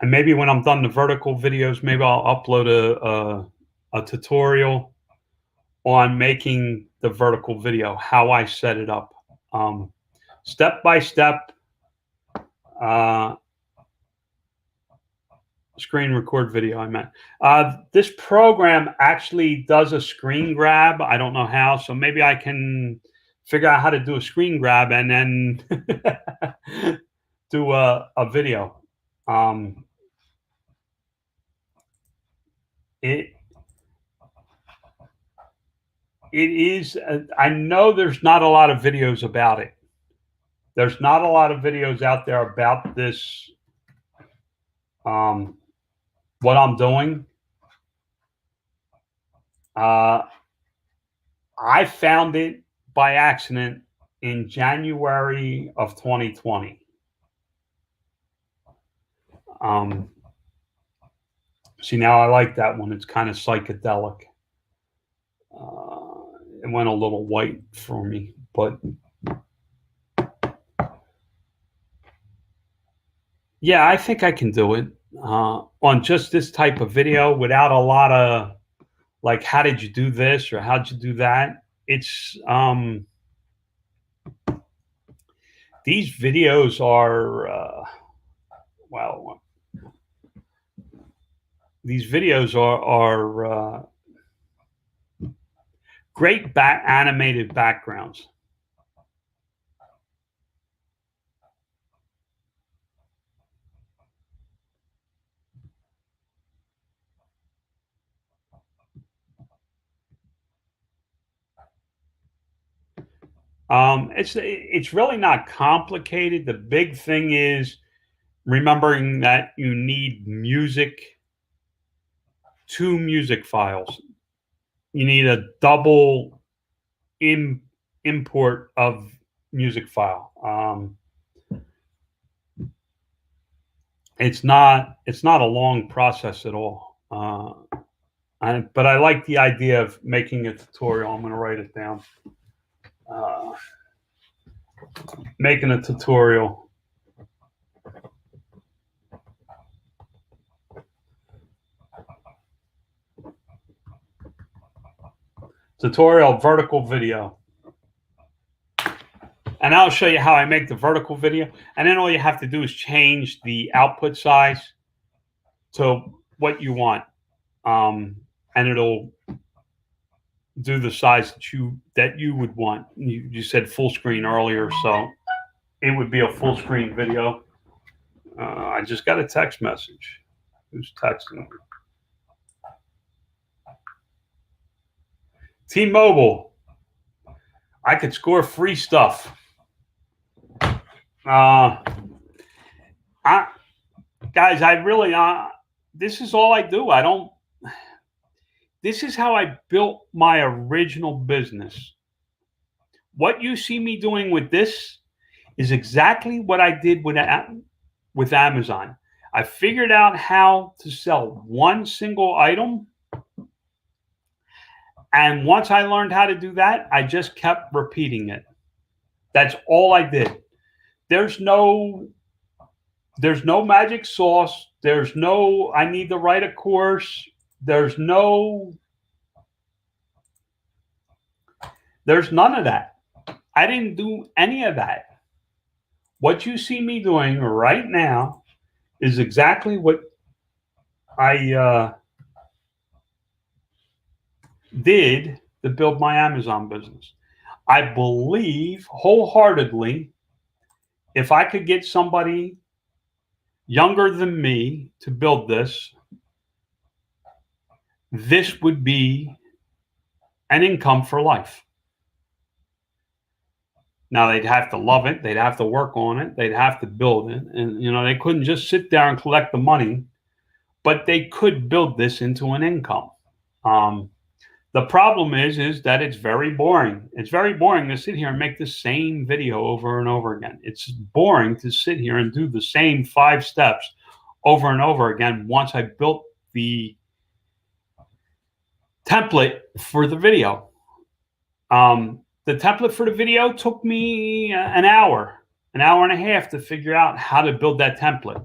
maybe when I'm done the vertical videos, maybe I'll upload a tutorial on making the vertical video, how I set it up. Step by step, screen record video, I meant. This program actually does a screen grab. I don't know how, so maybe I can figure out how to do a screen grab and then do a video. It is, I know there's not a lot of videos about it. There's not a lot of videos out there about this, what I'm doing. I found it by accident in January of 2020. See, now I like that one. It's kind of psychedelic. It went a little white for me, but yeah, I think I can do it on just this type of video without a lot of like, how did you do this or how'd you do that? It's these videos are well, these videos are great animated backgrounds. It's really not complicated. The big thing is remembering that you need two music files. You need a double import of music file. It's not a long process at all. But I like the idea of making a tutorial. I'm going to write it down. Making a tutorial. Tutorial vertical video. And I'll show you how I make the vertical video. And then all you have to do is change the output size to what you want. And it'll do the size that you would want. You said full screen earlier, so it would be a full screen video. I just got a text message. Who's texting me? T-Mobile. I could score free stuff. Guys, I really, this is all I do. This is how I built my original business. What you see me doing with this is exactly what I did with Amazon. I figured out how to sell one single item. And once I learned how to do that, I just kept repeating it. That's all I did. There's no magic sauce. There's no, I need to write a course. There's none of that. I didn't do any of that. What you see me doing right now is exactly what I did to build my Amazon business. I believe wholeheartedly, if I could get somebody younger than me to build this, this would be an income for life. Now, they'd have to love it. They'd have to work on it. They'd have to build it. And, they couldn't just sit there and collect the money, but they could build this into an income. The problem is that it's very boring. It's very boring to sit here and make the same video over and over again. It's boring to sit here and do the same 5 steps over and over again once I built the template for the video. The template for the video took me an hour and a half to figure out how to build that template.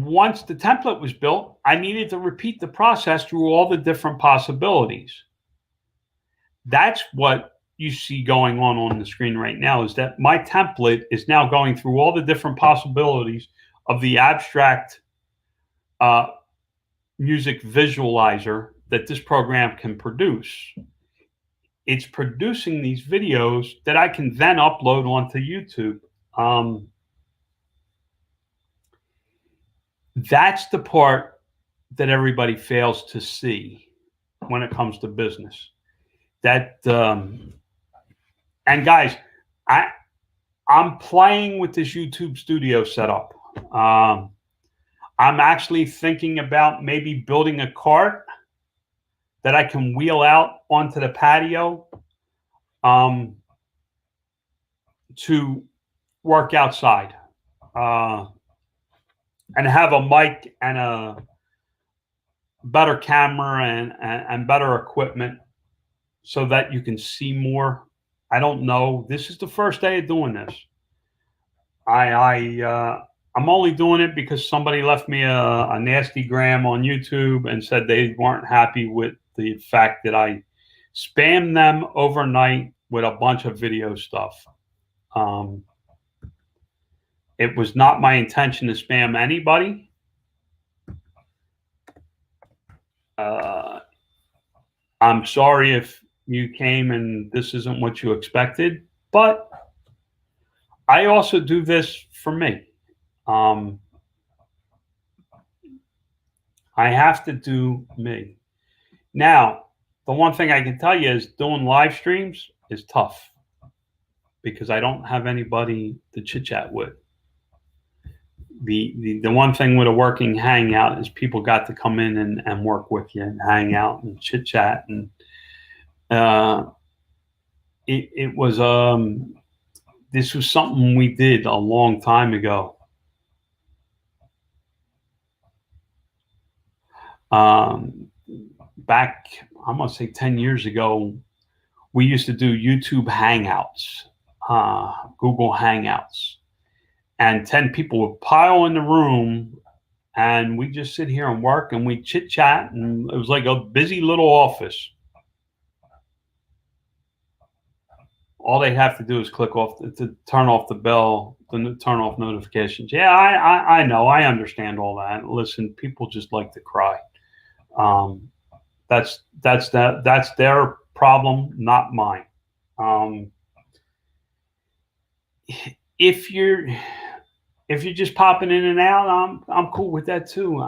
once the template was built, I needed to repeat the process through all the different possibilities. That's what you see going on the screen right now, is that my template is now going through all the different possibilities of the abstract music visualizer that this program can produce. It's producing these videos that I can then upload onto YouTube. That's the part that everybody fails to see when it comes to business. That and guys, I'm playing with this YouTube studio setup. I'm actually thinking about maybe building a cart that I can wheel out onto the patio to work outside and have a mic and a better camera and better equipment so that you can see more. I don't know. This is the first day of doing this. I'm only doing it because somebody left me a nasty gram on YouTube and said they weren't happy with the fact that I spammed them overnight with a bunch of video stuff. It was not my intention to spam anybody. I'm sorry if you came and this isn't what you expected, but I also do this for me. I have to do me. Now, the one thing I can tell you is doing live streams is tough because I don't have anybody to chit chat with. The one thing with a working hangout is people got to come in and work with you and hang out and chit chat. And it was this was something we did a long time ago. Back, I'm gonna say 10 years ago, we used to do YouTube Hangouts, Google Hangouts, and 10 people would pile in the room and we just sit here and work and we chit chat, and it was like a busy little office. All they have to do is click off to turn off the bell, to turn off notifications. Yeah, I know, I understand all that. Listen, people just like to cry. That's their problem, not mine. If you're just popping in and out, I'm cool with that too.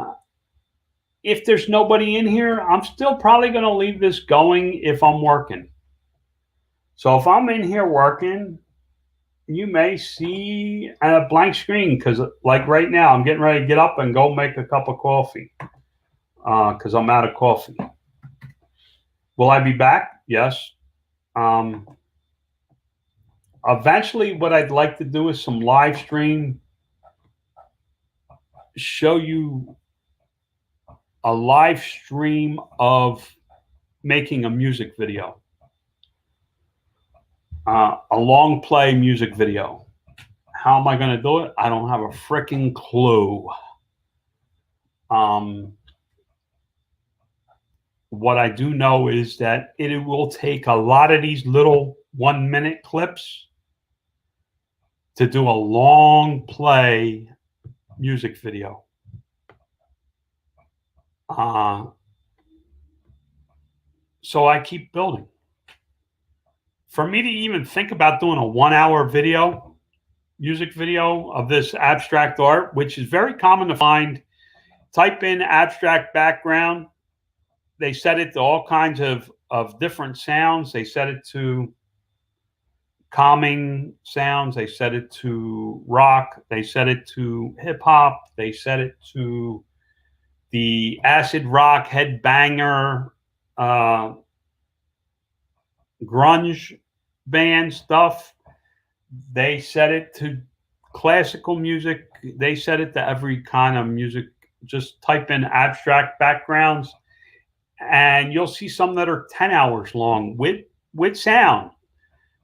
If there's nobody in here, I'm still probably going to leave this going if I'm working. So if I'm in here working, you may see a blank screen because, like right now, I'm getting ready to get up and go make a cup of coffee because I'm out of coffee. Will I be back? Yes. Eventually, what I'd like to do is some live stream, show you a live stream of making a music video. A long play music video. How am I going to do it? I don't have a freaking clue. What I do know is that it will take a lot of these little 1-minute clips to do a long play music video. So I keep building. For me to even think about doing a 1-hour video, music video of this abstract art, which is very common to find, type in abstract background. They set it to all kinds of different sounds. They set it to calming sounds. They set it to rock. They set it to hip hop. They set it to the acid rock headbanger, grunge band stuff. They set it to classical music. They set it to every kind of music. Just type in abstract backgrounds and you'll see some that are 10 hours long with sound.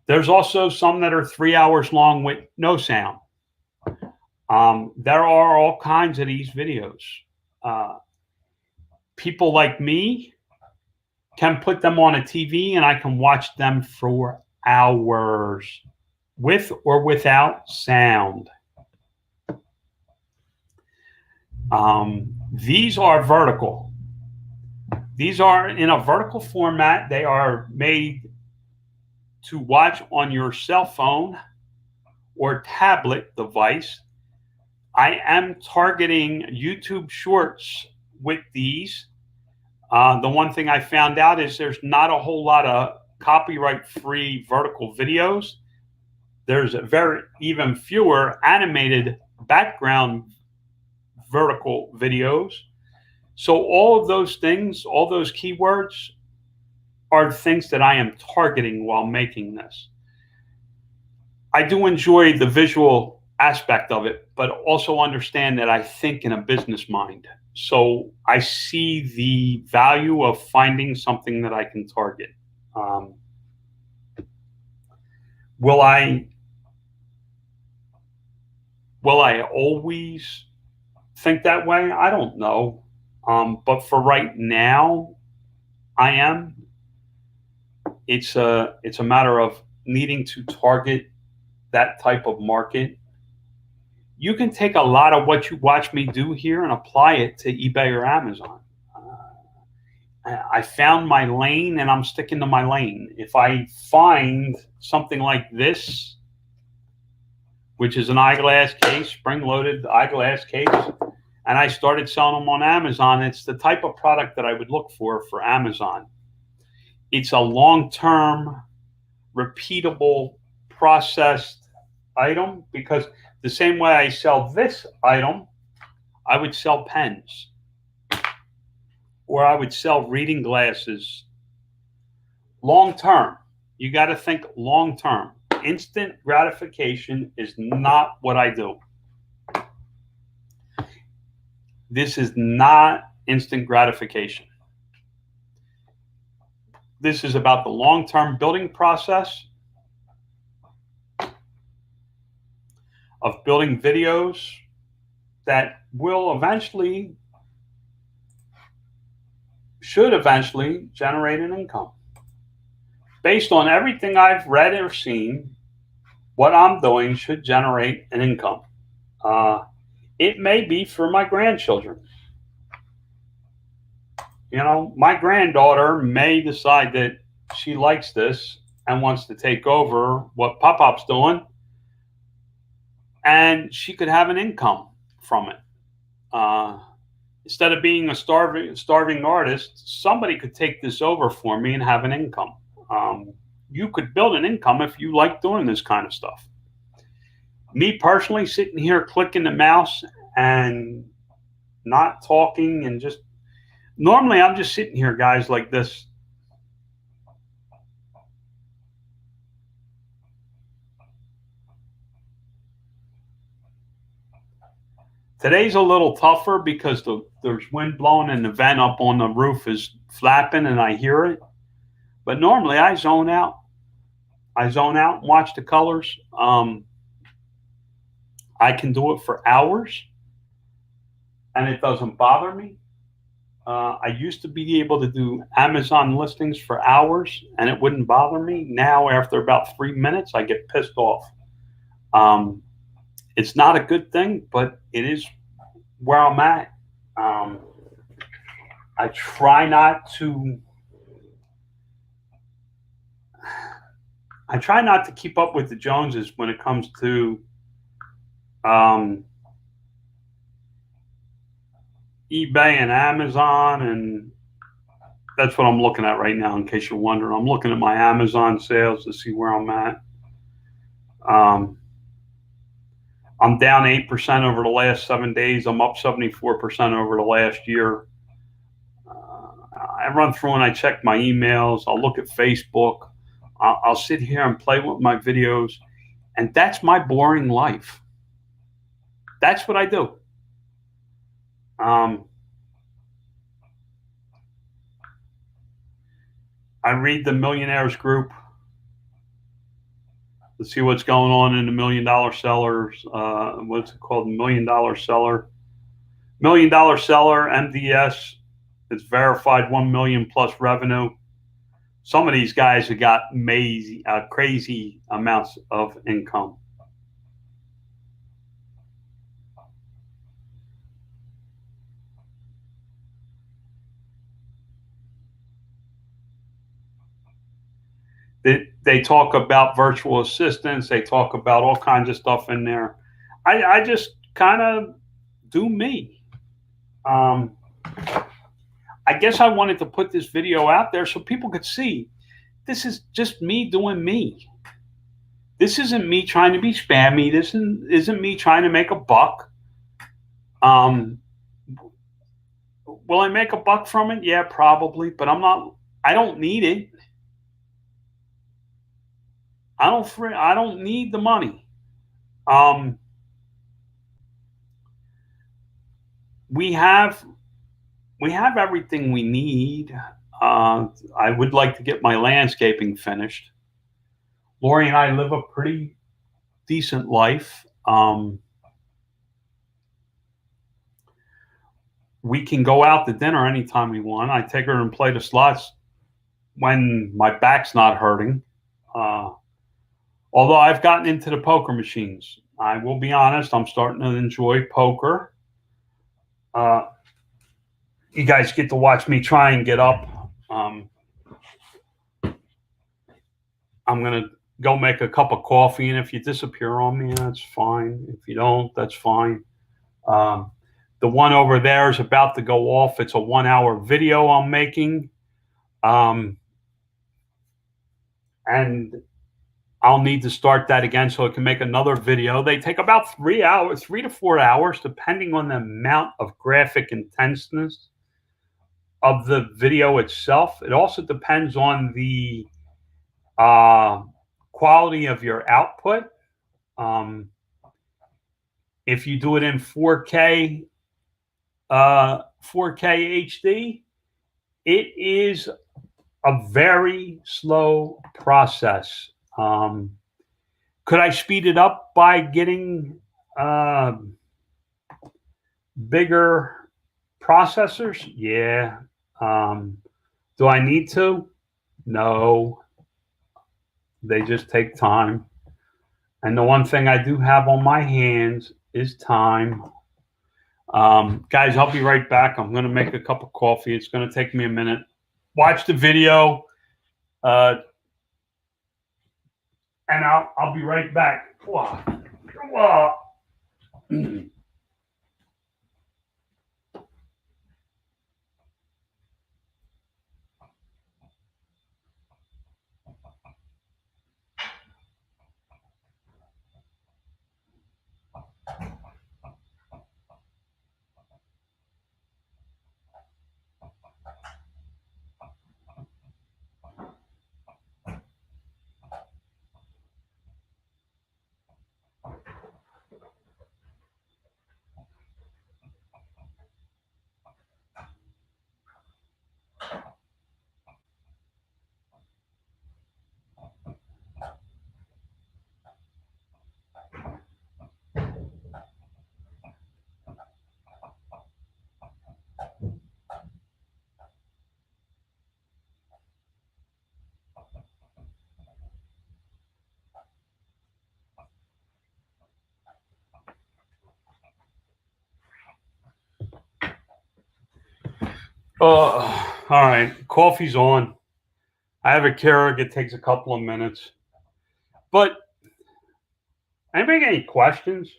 There's also some that are 3 hours long with no sound. There are all kinds of these videos. People like me can put them on a TV and I can watch them for hours with or without sound. These are vertical. These are in a vertical format. They are made to watch on your cell phone or tablet device. I am targeting YouTube Shorts with these. The one thing I found out is there's not a whole lot of copyright-free vertical videos. There's even fewer animated background vertical videos. So all of those things, all those keywords are things that I am targeting while making this. I do enjoy the visual aspect of it, but also understand that I think in a business mind. So I see the value of finding something that I can target. Will I always think that way? I don't know. But for right now, I am. It's a matter of needing to target that type of market. You can take a lot of what you watch me do here and apply it to eBay or Amazon. I found my lane and I'm sticking to my lane. If I find something like this, which is an eyeglass case, spring-loaded eyeglass case, and I started selling them on Amazon, it's the type of product that I would look for Amazon. It's a long-term, repeatable, processed item, because the same way I sell this item, I would sell pens, or I would sell reading glasses. Long-term. You got to think long-term. Instant gratification is not what I do. This is not instant gratification. This is about the long-term building process of building videos that should eventually generate an income. Based on everything I've read or seen, what I'm doing should generate an income. It may be for my grandchildren. You know, my granddaughter may decide that she likes this and wants to take over what Pop-Pop's doing, and she could have an income from it. Instead of being a starving artist, somebody could take this over for me and have an income. You could build an income if you like doing this kind of stuff. Me personally, sitting here clicking the mouse and not talking and just normally I'm just sitting here, guys, like this. Today's a little tougher because there's wind blowing and the vent up on the roof is flapping and I hear it. But normally I zone out. I zone out and watch the colors. I can do it for hours and it doesn't bother me. I used to be able to do Amazon listings for hours and it wouldn't bother me. Now, after about 3 minutes, I get pissed off. It's not a good thing, but it is where I'm at. I try not to keep up with the Joneses when it comes to eBay and Amazon, and that's what I'm looking at right now, in case you're wondering. I'm looking at my Amazon sales to see where I'm at. I'm down 8% over the last 7 days. I'm up 74% over the last year. I run through and I check my emails. I'll look at Facebook. I'll sit here and play with my videos. And that's my boring life. That's what I do. I read the Millionaires Group. Let's see what's going on in the $1 million sellers. What's it called? $1 million seller. $1 million seller, MDS. It's verified 1 million plus revenue. Some of these guys have got amazing, crazy amounts of income. They talk about virtual assistants. They talk about all kinds of stuff in there. I just kind of do me. I guess I wanted to put this video out there so people could see this is just me doing me. This isn't me trying to be spammy. This isn't me trying to make a buck. Will I make a buck from it? Yeah, probably, but I don't need it. I don't need the money. We have everything we need. I would like to get my landscaping finished. Lori and I live a pretty decent life. We can go out to dinner anytime we want. I take her and play the slots when my back's not hurting. Although I've gotten into the poker machines. I will be honest, I'm starting to enjoy poker. You guys get to watch me try and get up. I'm going to go make a cup of coffee, and if you disappear on me, that's fine. If you don't, that's fine. The one over there is about to go off. It's a 1-hour video I'm making. And I'll need to start that again so I can make another video. They take about 3 to 4 hours, depending on the amount of graphic intenseness of the video itself. It also depends on the quality of your output. If you do it in 4K HD, it is a very slow process. Could I speed it up by getting bigger processors? Yeah. Do I need to? No. They just take time. And the one thing I do have on my hands is time. Guys, I'll be right back. I'm going to make a cup of coffee. It's going to take me a minute. Watch the video. And I'll be right back. Whoa. All right. Coffee's on. I have a Keurig. It takes a couple of minutes. But anybody got any questions?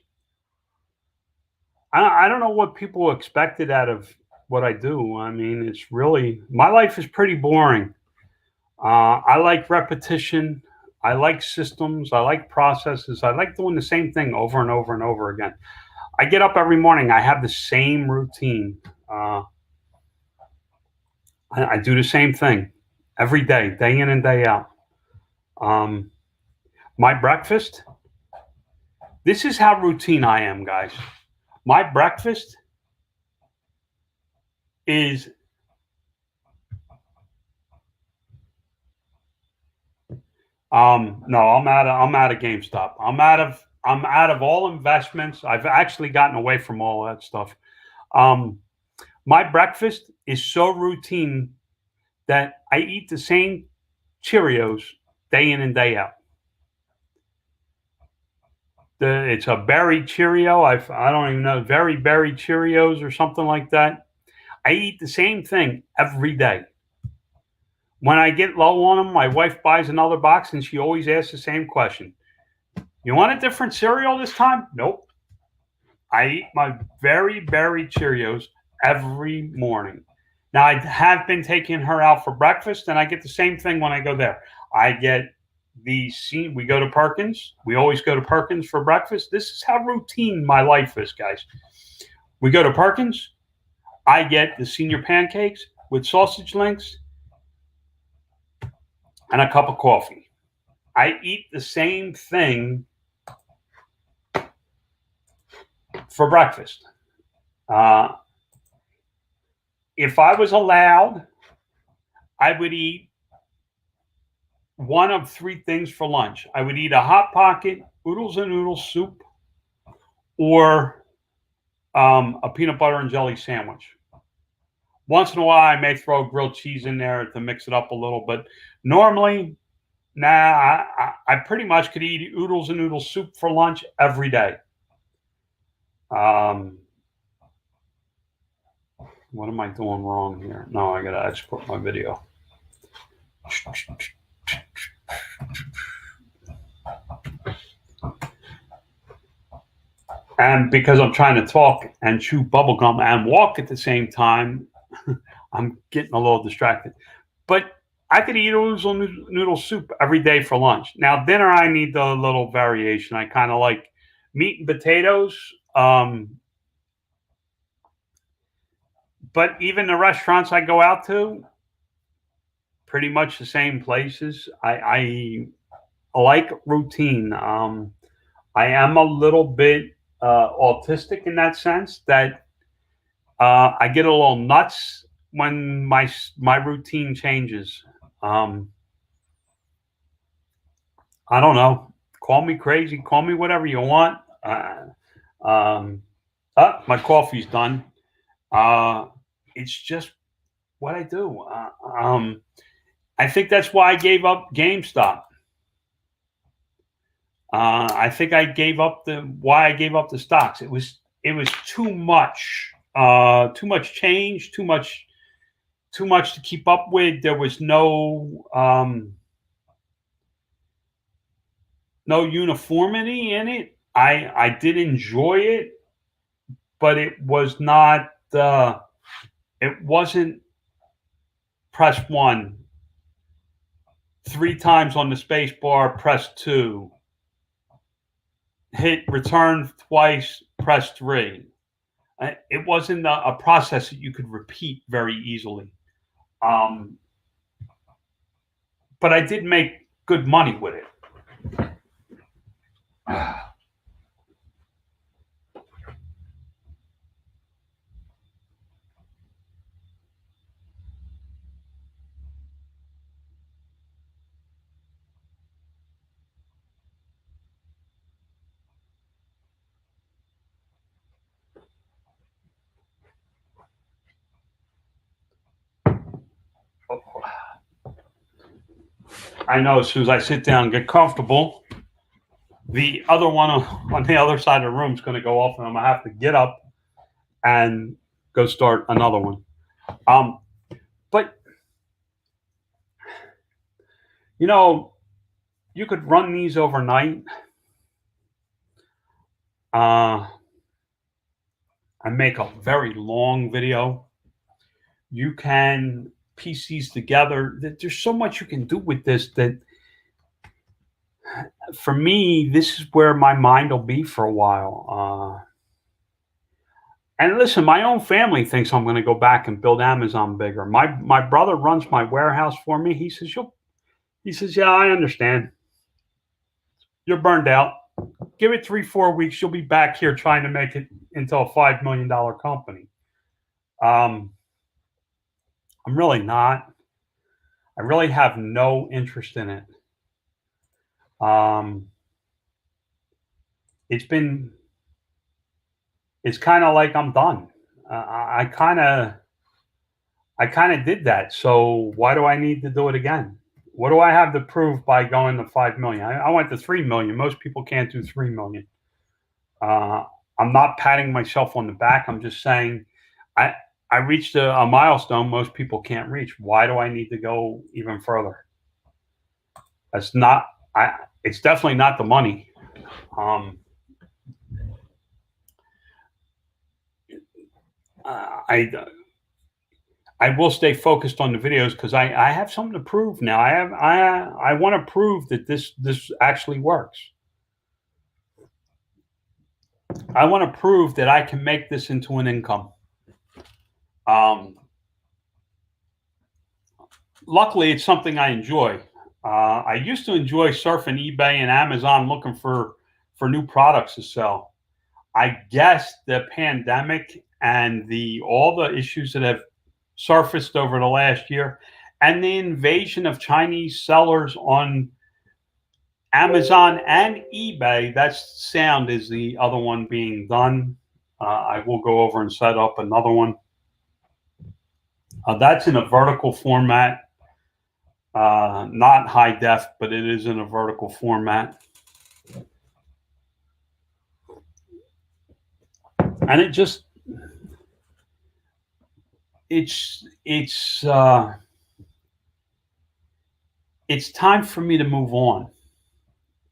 I don't know what people expected out of what I do. I mean, it's really, my life is pretty boring. I like repetition. I like systems. I like processes. I like doing the same thing over and over and over again. I get up every morning. I have the same routine. I do the same thing every day in and day out. My breakfast, this is how routine I am, guys. My breakfast is No, I'm out of GameStop. I'm out of all investments. I've actually gotten away from all that stuff. Um, my breakfast is so routine that I eat the same Cheerios day in and day out. It's a berry Cheerio. I don't even know, very berry Cheerios or something like that. I eat the same thing every day. When I get low on them, my wife buys another box and she always asks the same question. You want a different cereal this time? Nope. I eat my very berry Cheerios every morning. Now I have been taking her out for breakfast, and I get the same thing when I go there. I get we go to Perkins. We always go to Perkins for breakfast. This is how routine my life is, guys. We go to Perkins. I get the senior pancakes with sausage links and a cup of coffee. I eat the same thing for breakfast. Uh, if I was allowed, I would eat one of three things for lunch. I would eat a Hot Pocket, oodles and noodle soup, or a peanut butter and jelly sandwich. Once in a while, I may throw grilled cheese in there to mix it up a little, but normally, nah, I pretty much could eat oodles and noodle soup for lunch every day. What am I doing wrong here? No, I got to export my video. And because I'm trying to talk and chew bubblegum and walk at the same time, I'm getting a little distracted. But I could eat oodles and noodle soup every day for lunch. Now, dinner, I need a little variation. I kind of like meat and potatoes. But even the restaurants I go out to, pretty much the same places. I like routine. I am a little bit autistic in that sense that I get a little nuts when my routine changes. I don't know. Call me crazy. Call me whatever you want. My coffee's done. It's just what I do. I think that's why I gave up GameStop. I think I gave up why I gave up the stocks. It was too much change, too much to keep up with. There was no uniformity in it. I did enjoy it, but it was not. It wasn't press 1 3 times on the space bar, press 2. Hit return twice, press 3. It wasn't a process that you could repeat very easily. But I did make good money with it. I know as soon as I sit down and get comfortable, the other one on the other side of the room is going to go off, and I'm going to have to get up and go start another one. But you could run these overnight. And make a very long video. You can piece these together. There's so much you can do with this that, for me, this is where my mind will be for a while. And listen, my own family thinks I'm going to go back and build Amazon bigger. My brother runs my warehouse for me. He says, yeah, I understand. You're burned out. Give it 3-4 weeks. You'll be back here trying to make it into a $5 million company. I'm really not. I really have no interest in it. Um, it's kind of like I'm done. I kind of did that. So why do I need to do it again? What do I have to prove by going to 5 million? I went to 3 million. Most people can't do 3 million. Uh, I'm not patting myself on the back. I'm just saying I I reached a milestone most people can't reach. Why do I need to go even further? That's not I. It's definitely not the money. Um, I I will stay focused on the videos because I have something to prove now. I want to prove that this actually works. I want to prove that I can make this into an income. Um, Luckily, it's something I enjoy. I used to enjoy surfing eBay and Amazon looking for new products to sell. I guess the pandemic and the all the issues that have surfaced over the last year and the invasion of Chinese sellers on Amazon and eBay, that sound is the other one being done. I will go over and set up another one. That's in a vertical format, not high def, but it is in a vertical format. And it's time for me to move on.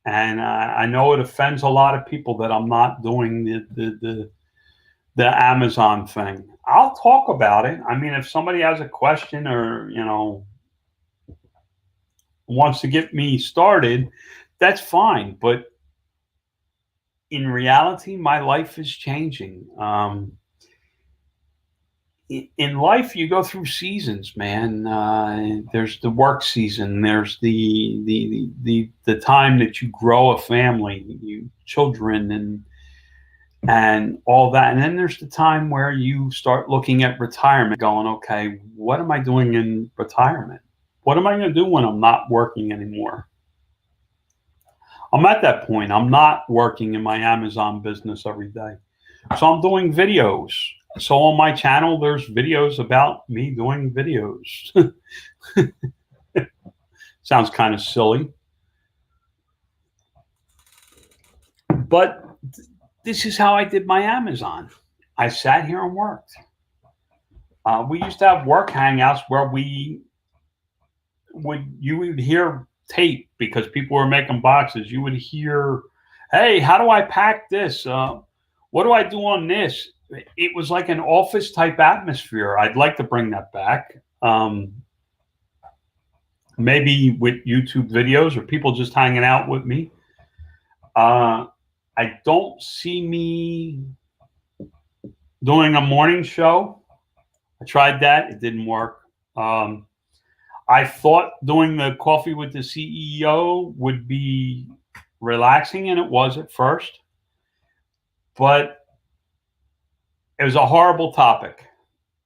And I know it offends a lot of people that I'm not doing the Amazon thing. I'll talk about it. I mean, if somebody has a question or wants to get me started, that's fine. But in reality, my life is changing. In life, you go through seasons, man. There's the work season. There's the time that you grow a family, you children, and all that. And then there's the time where you start looking at retirement, going, okay, what am I doing in retirement? What am I going to do when I'm not working anymore? I'm at that point. I'm not working in my Amazon business every day. So I'm doing videos. So on my channel, there's videos about me doing videos. Sounds kind of silly. But this is how I did my Amazon. I sat here and worked. We used to have work hangouts where you would hear tape because people were making boxes. You would hear, hey, how do I pack this? What do I do on this? It was like an office type atmosphere. I'd like to bring that back. Maybe with YouTube videos or people just hanging out with me. I don't see me doing a morning show. I tried that. It didn't work. I thought doing the coffee with the CEO would be relaxing, and it was at first. But it was a horrible topic.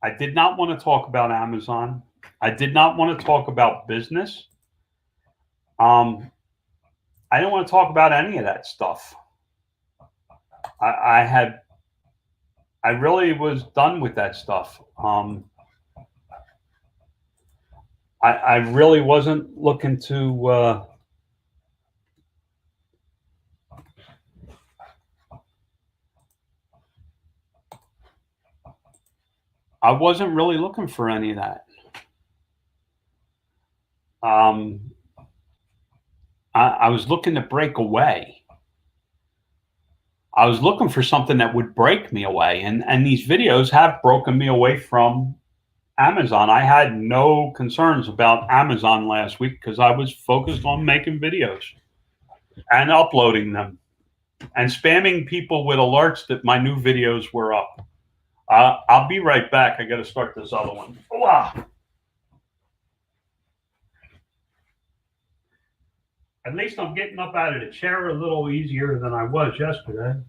I did not want to talk about Amazon. I did not want to talk about business. I didn't want to talk about any of that stuff. I really was done with that stuff. I really wasn't looking to. I wasn't really looking for any of that. I was looking to break away. I was looking for something that would break me away, and these videos have broken me away from Amazon. I had no concerns about Amazon last week because I was focused on making videos and uploading them and spamming people with alerts that my new videos were up. I'll be right back. I got to start this other one. Wow. At least I'm getting up out of the chair a little easier than I was yesterday.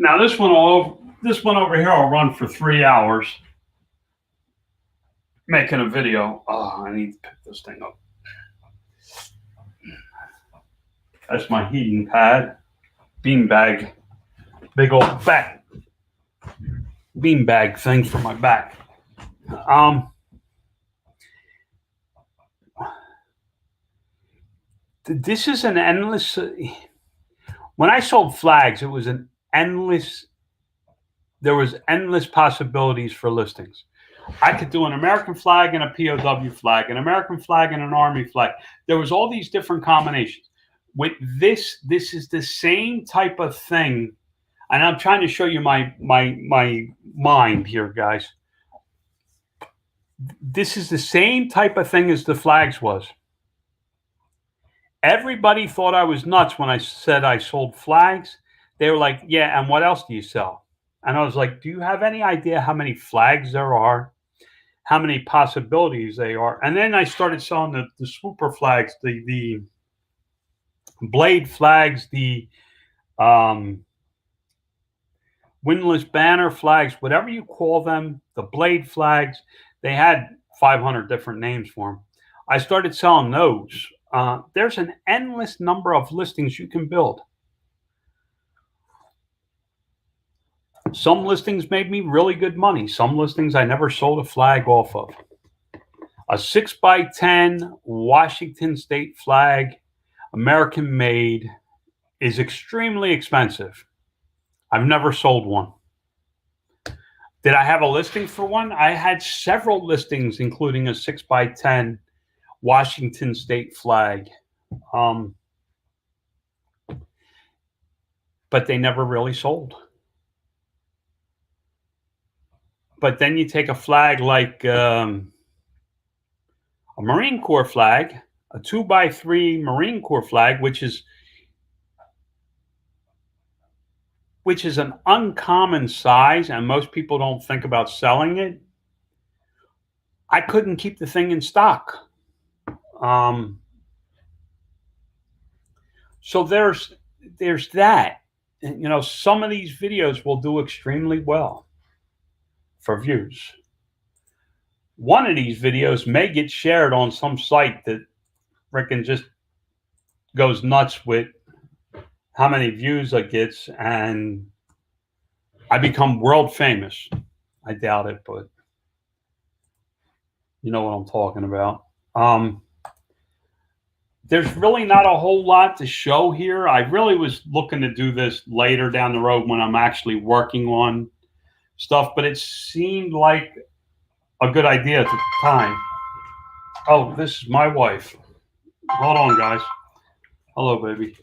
Now this one over here will run for 3 hours. Making a video. Oh, I need to pick this thing up. That's my heating pad, beanbag, big old back beanbag thing for my back. This is an endless. When I sold flags, it was an endless. There was endless possibilities for listings. I could do an American flag and a POW flag, an American flag and an Army flag. There was all these different combinations. With this is the same type of thing, and I'm trying to show you my mind here, guys. This is the same type of thing as the flags was. Everybody thought I was nuts when I said I sold flags. They were like, yeah, and what else do you sell? And I was like, do you have any idea how many flags there are? How many possibilities they are? And then I started selling the swooper flags, the blade flags, the windless banner flags, whatever you call them, the blade flags. They had 500 different names for them. I started selling those. There's an endless number of listings you can build. Some listings made me really good money. Some listings I never sold a flag off of. A 6x10 Washington State flag, American made, is extremely expensive. I've never sold one. Did I have a listing for one? I had several listings, including a 6x10 Washington State flag. But they never really sold. But then you take a flag like a Marine Corps flag, a 2x3 Marine Corps flag, which is an uncommon size, and most people don't think about selling it. I couldn't keep the thing in stock. So there's that. You know, some of these videos will do extremely well for views. One of these videos may get shared on some site that frickin' just goes nuts with how many views it gets, and I become world famous. I doubt it, but you know what I'm talking about. There's really not a whole lot to show here. I really was looking to do this later down the road when I'm actually working on stuff, but it seemed like a good idea at the time. Oh, this is my wife. Hold on, guys. Hello, baby.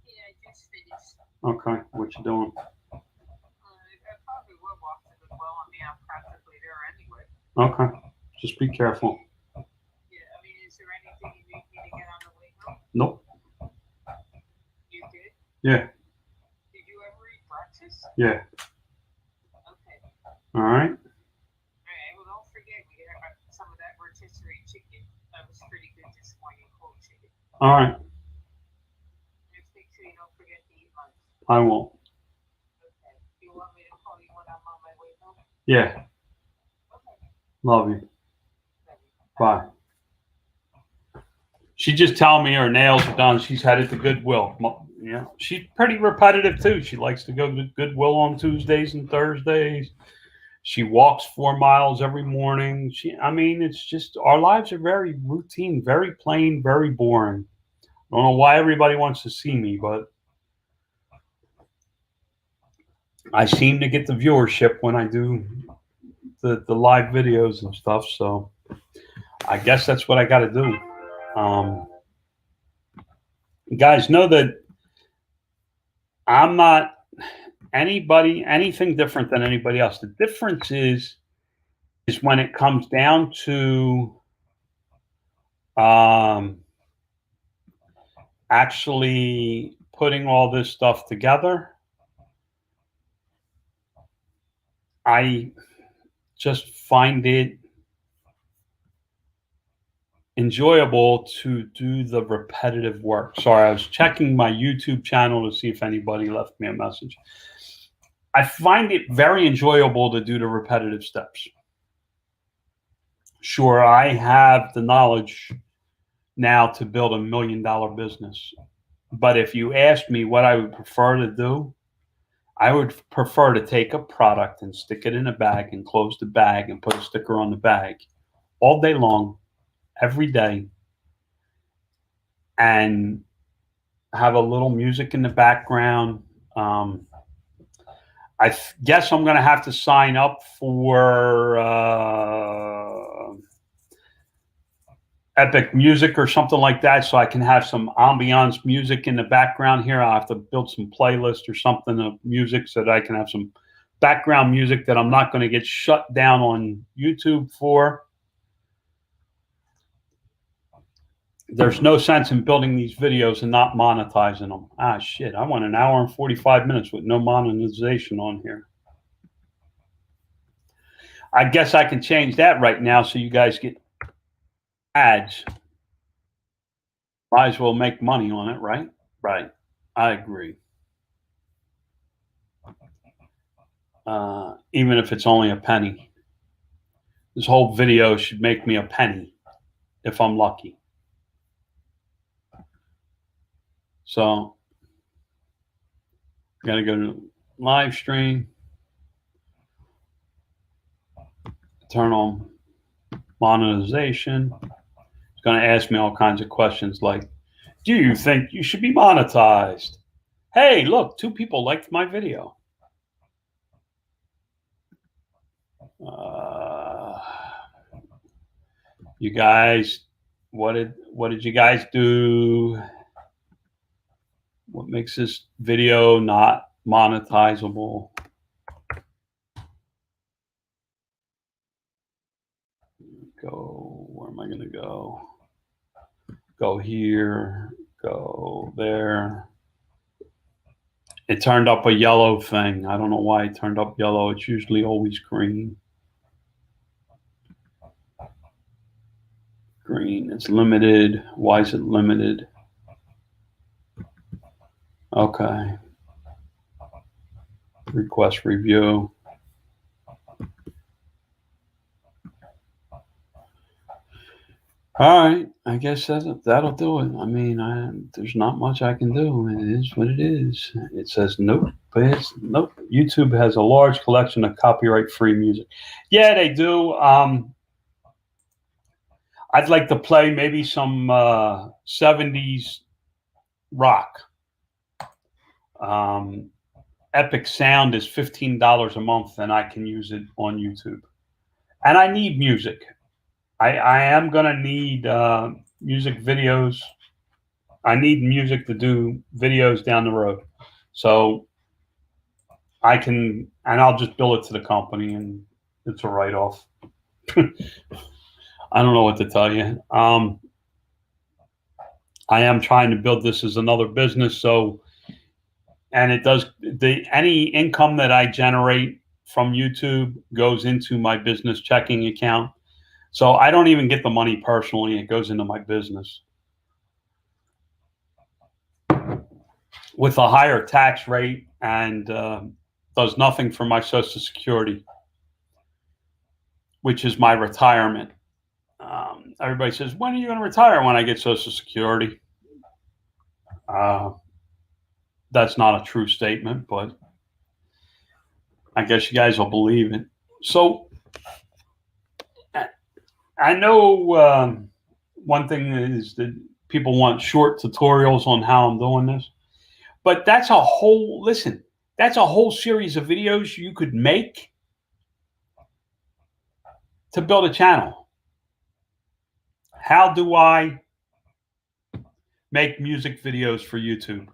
Yeah, I just finished. Okay, what you doing? I probably will walk to the well. I mean, I'm practically there anyway. Okay, just be careful. Yeah, I mean, is there anything you need me to get on the way home? Nope. You did? Yeah. Did you ever eat breakfast? Yeah. Okay. All right. Well, don't forget, we had some of that rotisserie chicken. That was pretty good this morning, cold chicken. All right. Just make sure you don't forget to eat lunch. I won't. Okay. You want me to call you when I'm on my way home? Yeah. Okay. Love you. Bye. She just telling me her nails are done. She's headed to Goodwill. Yeah, she's pretty repetitive too. She likes to go to Goodwill on Tuesdays and Thursdays. She walks 4 miles every morning. I mean, it's just, our lives are very routine, very plain, very boring. I don't know why everybody wants to see me, but I seem to get the viewership when I do the live videos and stuff. So I guess that's what I got to do. Guys, know that I'm not anything different than anybody else. The difference is when it comes down to actually putting all this stuff together. I just find it enjoyable to do the repetitive work. Sorry, I was checking my YouTube channel to see if anybody left me a message. I find it very enjoyable to do the repetitive steps. Sure, I have the knowledge now to build $1 million business. But if you asked me what I would prefer to do, I would prefer to take a product and stick it in a bag and close the bag and put a sticker on the bag all day long, every day, and have a little music in the background. I guess I'm going to have to sign up for Epic Music or something like that, so I can have some ambiance music in the background here. I'll have to build some playlist or something of music so that I can have some background music that I'm not going to get shut down on YouTube for. There's no sense in building these videos and not monetizing them. Ah, shit, I want 1 hour and 45 minutes with no monetization on here. I guess I can change that right now so you guys get ads. Might as well make money on it, right? Right. I agree. Even if it's only a penny. This whole video should make me a penny if I'm lucky. So, got to go to live stream. Turn on monetization. It's going to ask me all kinds of questions like, do you think you should be monetized? Hey, look, 2 people liked my video. You guys, what did you guys do? What makes this video not monetizable? Go, where am I going to go? Go here, go there. It turned up a yellow thing. I don't know why it turned up yellow. It's usually always green. Green, it's limited. Why is it limited? Okay. Request review. All right, I guess that'll do it. I mean, there's not much I can do. It is what it is. It says nope. Nope. YouTube has a large collection of copyright-free music. Yeah, they do. I'd like to play maybe some 70s rock. Epic Sound is $15 a month, and I can use it on YouTube. And I need music. I am going to need music videos. I need music to do videos down the road. So I can, and I'll just bill it to the company and it's a write-off. I don't know what to tell you. I am trying to build this as another business. So, and it does, any income that I generate from YouTube goes into my business checking account. So I don't even get the money personally. It goes into my business. With a higher tax rate and does nothing for my Social Security, which is my retirement. Everybody says, when are you going to retire? When I get Social Security. That's not a true statement, but I guess you guys will believe it. So I know one thing is that people want short tutorials on how I'm doing this, but that's a whole, listen, that's a whole series of videos you could make to build a channel. How do I make music videos for YouTube?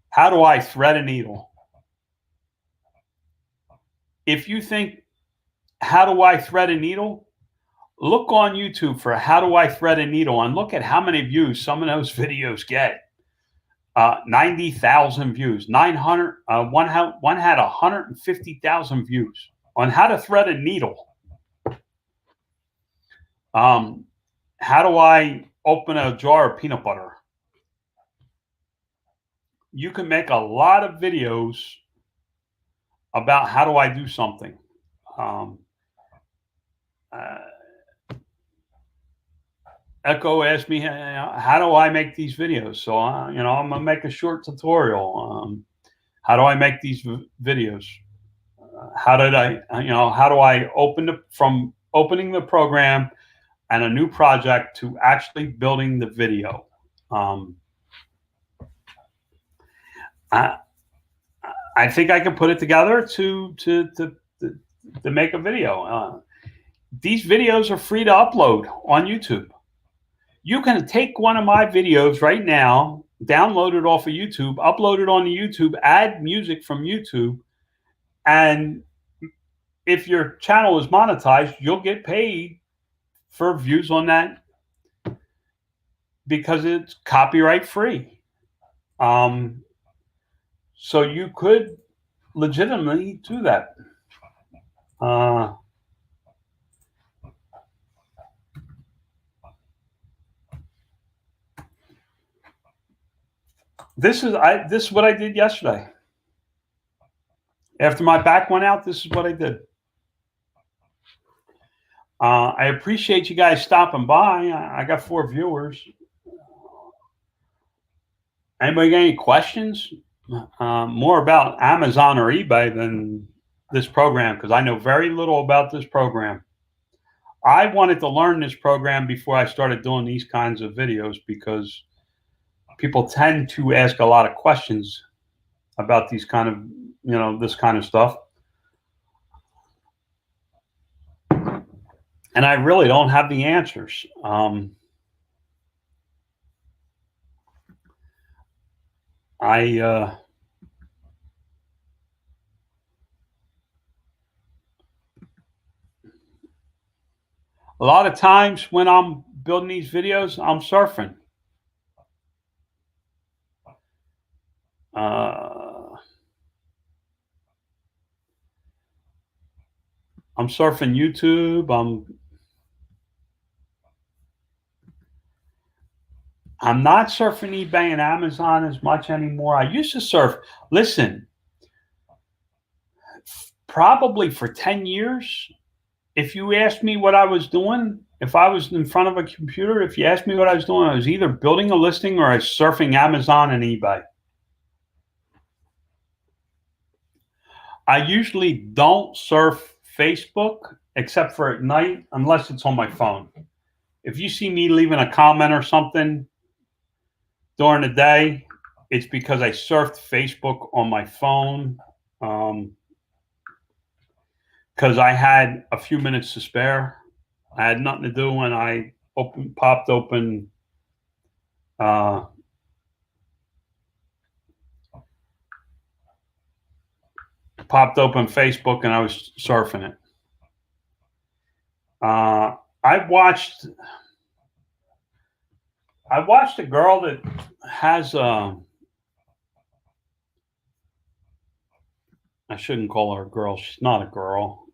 How do I thread a needle? If you think, how do I thread a needle? Look on YouTube for how do I thread a needle and look at how many views some of those videos get. 90,000 views. 900. One had 150,000 views on how to thread a needle. How do I open a jar of peanut butter? You can make a lot of videos about how do I do something. Um, uh, Echo asked me, how do I make these videos? So, I'm going to make a short tutorial. How do I make these videos? How do I from opening the program and a new project to actually building the video? I, I think I can put it together to make a video. These videos are free to upload on YouTube. You can take one of my videos right now, download it off of YouTube, upload it onto YouTube, add music from YouTube, and if your channel is monetized, you'll get paid for views on that because it's copyright free. So you could legitimately do that. This is what I did yesterday. After my back went out, this is what I did. I appreciate you guys stopping by. I got 4 viewers. Anybody got any questions? More about Amazon or eBay than this program, because I know very little about this program. I wanted to learn this program before I started doing these kinds of videos, because people tend to ask a lot of questions about these kind of, this kind of stuff. And I really don't have the answers. A lot of times when I'm building these videos, I'm surfing. I'm surfing YouTube. I'm not surfing eBay and Amazon as much anymore. I used to surf. Listen, probably for 10 years, if you asked me what I was doing, if I was in front of a computer, if you asked me what I was doing, I was either building a listing or I was surfing Amazon and eBay. I usually don't surf Facebook except for at night, unless it's on my phone. If you see me leaving a comment or something during the day, it's because I surfed Facebook on my phone, because I had a few minutes to spare. I had nothing to do when I popped open Facebook and I was surfing it. I watched a girl that has I shouldn't call her a girl. She's not a girl.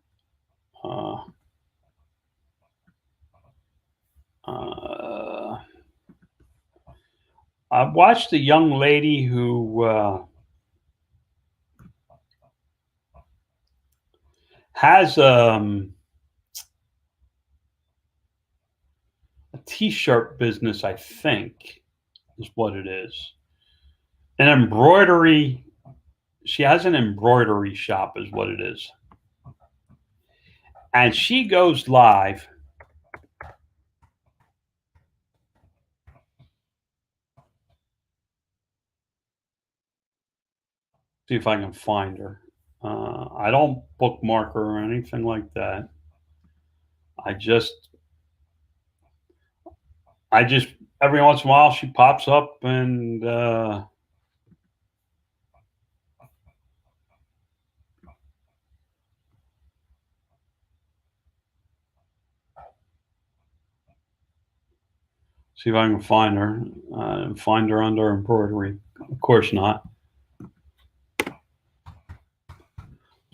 I watched a young lady who has a t-shirt business, I think is what it is. An embroidery. She has an embroidery shop is what it is. And she goes live. See if I can find her. I don't bookmark her or anything like that. I just every once in a while she pops up and see if I can find her. Find her under embroidery. Of course not.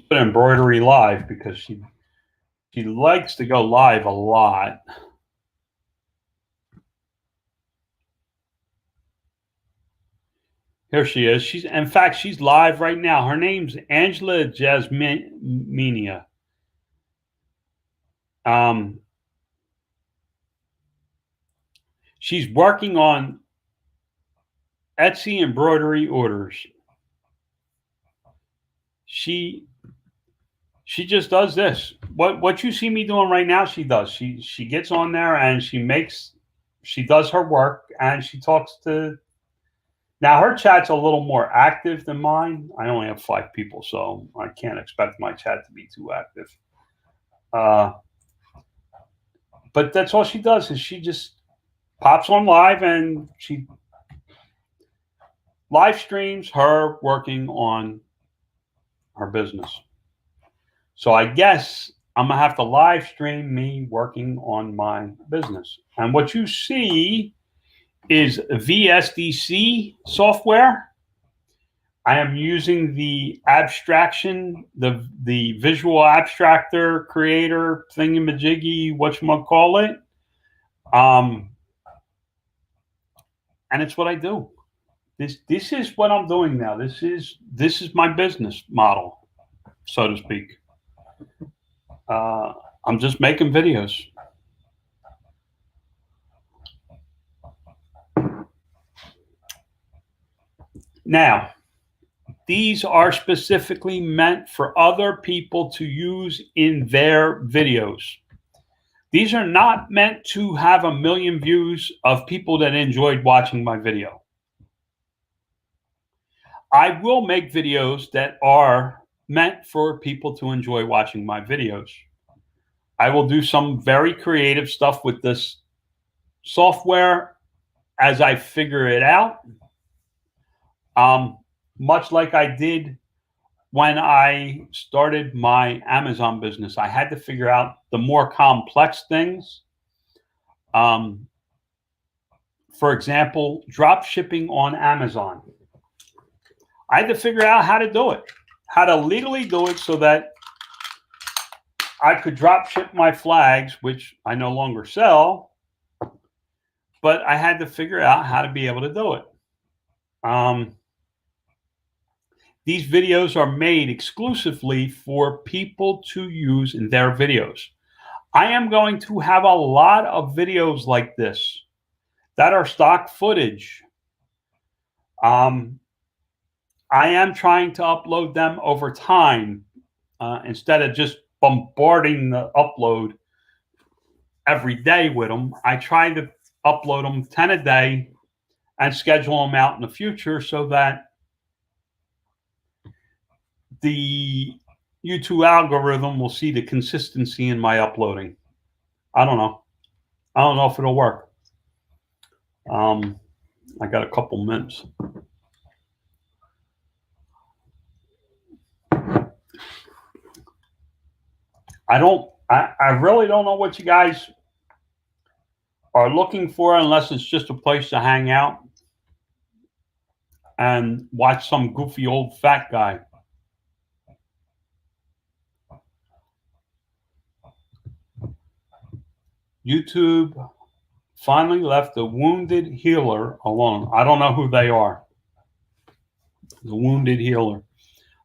Put embroidery live because she likes to go live a lot. Here she is. In fact, she's live right now. Her name's Angela Jasminia. She's working on Etsy embroidery orders. She just does this. What you see me doing right now, she does. She gets on there and she does her work and she talks to. Now her chat's a little more active than mine. I only have 5 people, so I can't expect my chat to be too active. But that's all she does is she just pops on live and she live streams her working on her business. So I guess I'm gonna have to live stream me working on my business. And what you see is VSDC software. I am using the abstraction, the visual abstractor creator thingamajiggy, whatchamacallit. And it's what I do. This is what I'm doing now. This is my business model, so to speak. I'm just making videos. Now, these are specifically meant for other people to use in their videos. These are not meant to have 1 million views of people that enjoyed watching my video. I will make videos that are meant for people to enjoy watching my videos. I will do some very creative stuff with this software as I figure it out. Much like I did when I started my Amazon business, I had to figure out the more complex things. For example, drop shipping on Amazon. I had to figure out how to do it, how to legally do it so that I could drop ship my flags, which I no longer sell, but I had to figure out how to be able to do it. These videos are made exclusively for people to use in their videos. I am going to have a lot of videos like this that are stock footage. I am trying to upload them over time instead of just bombarding the upload every day with them. I try to upload them 10 a day and schedule them out in the future so that the YouTube algorithm will see the consistency in my uploading. I don't know if it'll work. I got a couple minutes. I really don't know what you guys are looking for unless it's just a place to hang out and watch some goofy old fat guy. YouTube finally left the wounded healer alone. I don't know who they are. The wounded healer.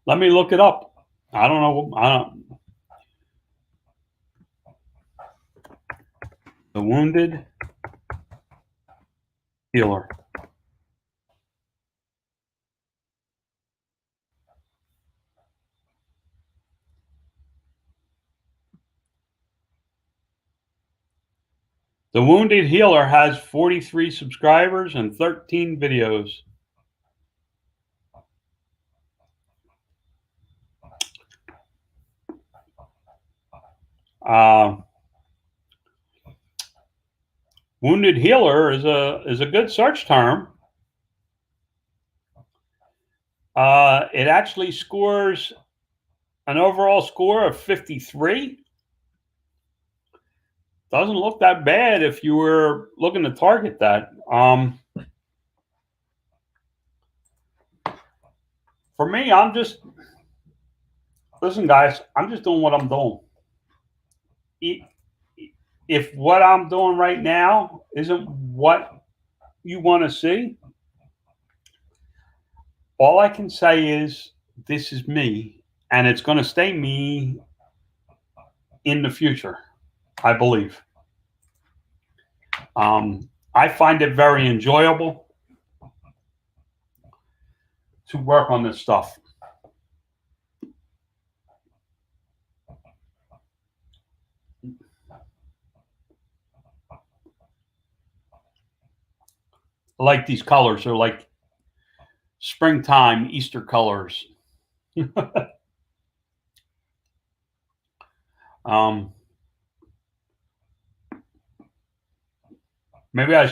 Let me look it up. I don't know. The wounded healer. The Wounded Healer has 43 subscribers and 13 videos. Wounded Healer is a good search term. It actually scores an overall score of 53. Doesn't look that bad if you were looking to target that. For me, listen, guys, I'm just doing what I'm doing. If what I'm doing right now isn't what you want to see, all I can say is this is me, and it's going to stay me in the future, I believe. I find it very enjoyable to work on this stuff. I like these colors. They're like springtime Easter colors. Maybe I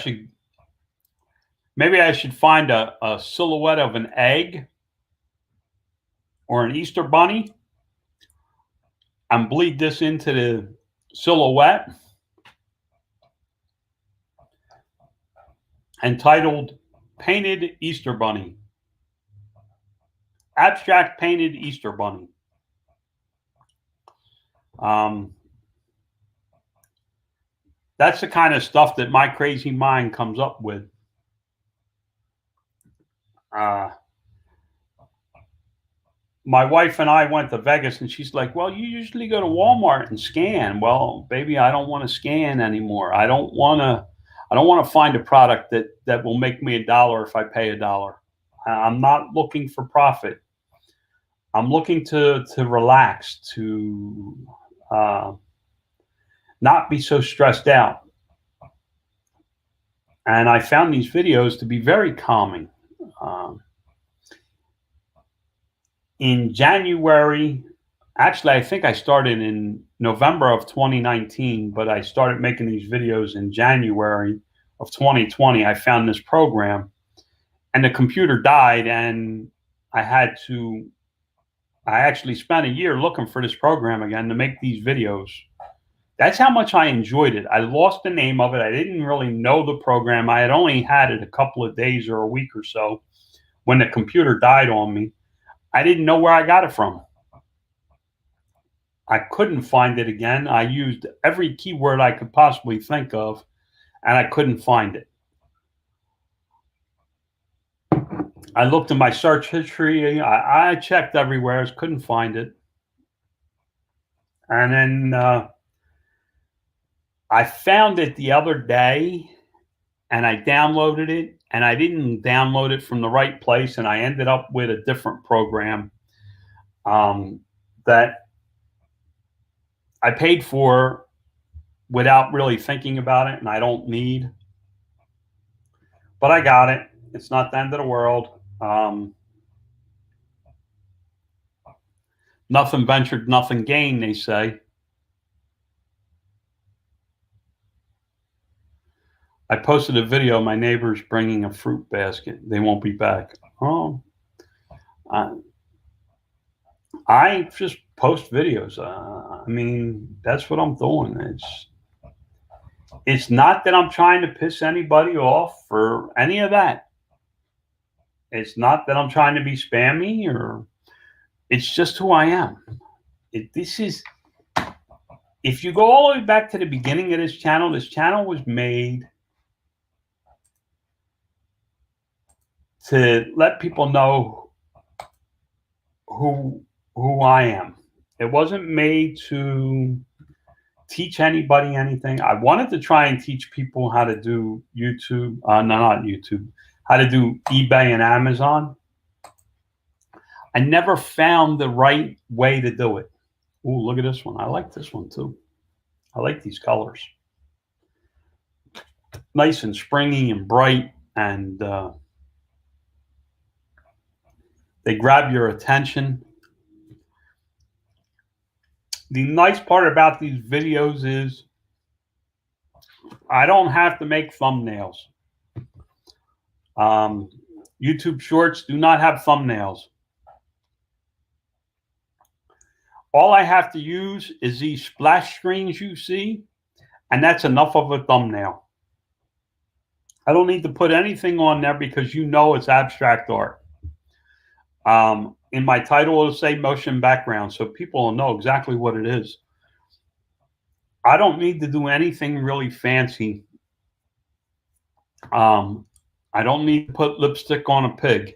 should find a silhouette of an egg or an Easter bunny and bleed this into the silhouette, entitled Painted Easter Bunny. Abstract painted Easter bunny. That's the kind of stuff that my crazy mind comes up with. My wife and I went to Vegas, and she's like, well, you usually go to Walmart and scan. Well, baby, I don't want to scan anymore. I don't want to find a product that will make me $1 if I pay $1. I'm not looking for profit. I'm looking to relax, to not be so stressed out. And I found these videos to be very calming. In January, actually, I think I started in November of 2019, but I started making these videos in January of 2020. I found this program, and the computer died, and I actually spent a year looking for this program again to make these videos. That's how much I enjoyed it. I lost the name of it. I didn't really know the program. I had only had it a couple of days or a week or so when the computer died on me. I didn't know where I got it from. I couldn't find it again. I used every keyword I could possibly think of, and I couldn't find it. I looked in my search history. I checked everywhere. I couldn't find it. And then I found it the other day, and I downloaded it, and I didn't download it from the right place, and I ended up with a different program that I paid for without really thinking about it, and I don't need. But I got it. It's not the end of the world. Nothing ventured, nothing gained, they say. I posted a video. My neighbor's bringing a fruit basket. They won't be back. Oh, I just post videos. I mean, that's what I'm doing. It's not that I'm trying to piss anybody off or any of that. It's not that I'm trying to be spammy, or it's just who I am. If you go all the way back to the beginning of this channel was made to let people know who I am. It wasn't made to teach anybody anything. I wanted to try and teach people how to do YouTube, not YouTube, how to do eBay and Amazon. I never found the right way to do it. Ooh, look at this one. I like this one too. I like these colors. Nice and springy and bright, and they grab your attention. The nice part about these videos is I don't have to make thumbnails. YouTube Shorts do not have thumbnails. All I have to use is these splash screens you see, and that's enough of a thumbnail. I don't need to put anything on there because you know it's abstract art. In my title, it'll say motion background, so people will know exactly what it is. I don't need to do anything really fancy. I don't need to put lipstick on a pig.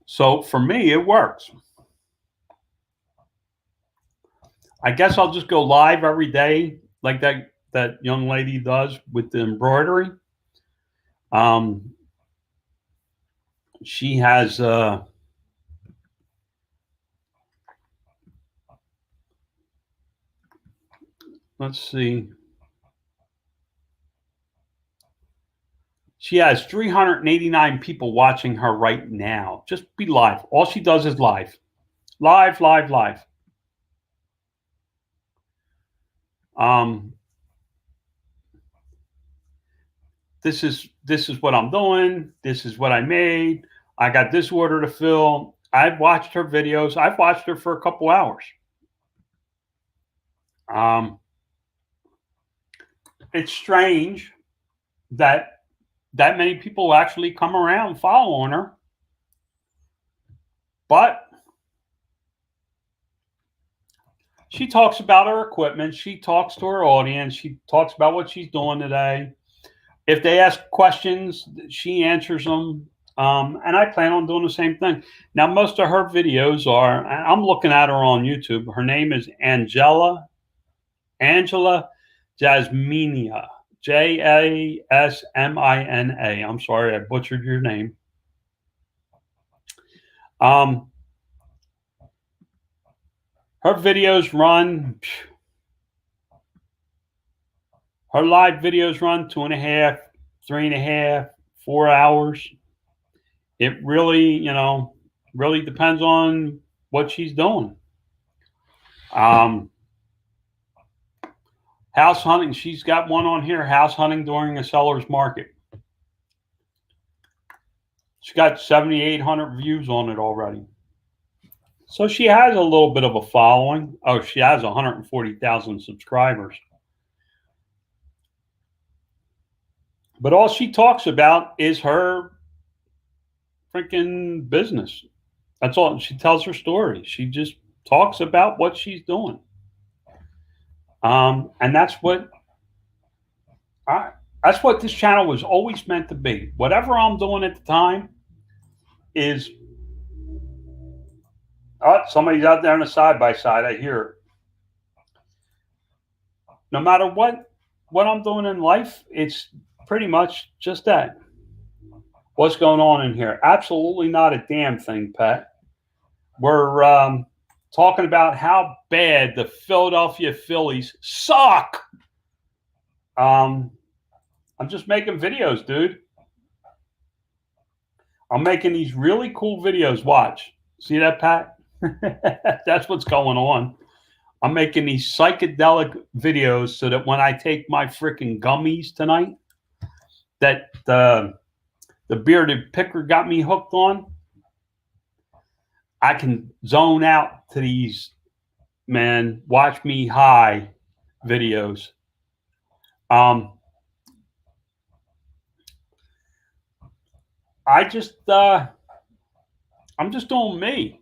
So for me, it works. I guess I'll just go live every day like that young lady does with the embroidery. She has let's see. She has 389 people watching her right now. Just be live. All she does is live. Live, live, live. This is what I'm doing. This is what I made. I got this order to fill. I've watched her videos. I've watched her for a couple hours. It's strange that many people actually come around following her. But she talks about her equipment. She talks to her audience. She talks about what she's doing today. If they ask questions, she answers them. And I plan on doing the same thing. Now, most of her videos are, I'm looking at her on YouTube. Her name is Angela Jasmina, Jasmina. I'm sorry, I butchered your name. Her videos run, her live videos run 2.5, 3.5, 4 hours. It really, really depends on what she's doing. House hunting, she's got one on here, house hunting during a seller's market. She's got 7,800 views on it already. So she has a little bit of a following. Oh, she has 140,000 subscribers. But all she talks about is her freaking business. That's all. She tells her story. She just talks about what she's doing. And that's what this channel was always meant to be. Whatever I'm doing at the time is, somebody's out there on the side-by-side. I hear it. No matter what I'm doing in life, it's pretty much just that. What's going on in here? Absolutely not a damn thing, Pat. We're talking about how bad the Philadelphia Phillies suck. I'm just making videos, dude. I'm making these really cool videos. Watch. See that, Pat? That's what's going on. I'm making these psychedelic videos so that when I take my freaking gummies tonight, that the bearded picker got me hooked on, I can zone out to these, man, watch me high videos. I'm just doing me.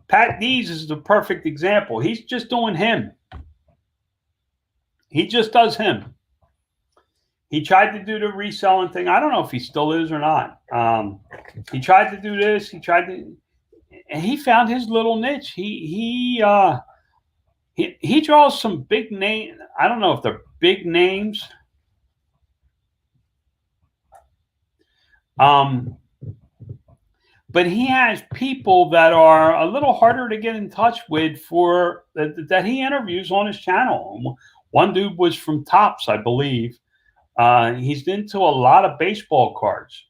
Pat Dees is the perfect example. He's just doing him. He just does him. He tried to do the reselling thing. I don't know if he still is or not. He tried to do this. And he found his little niche. He draws some big name. I don't know if they're big names. But he has people that are a little harder to get in touch with for that he interviews on his channel. One dude was from Topps, I believe. He's into a lot of baseball cards.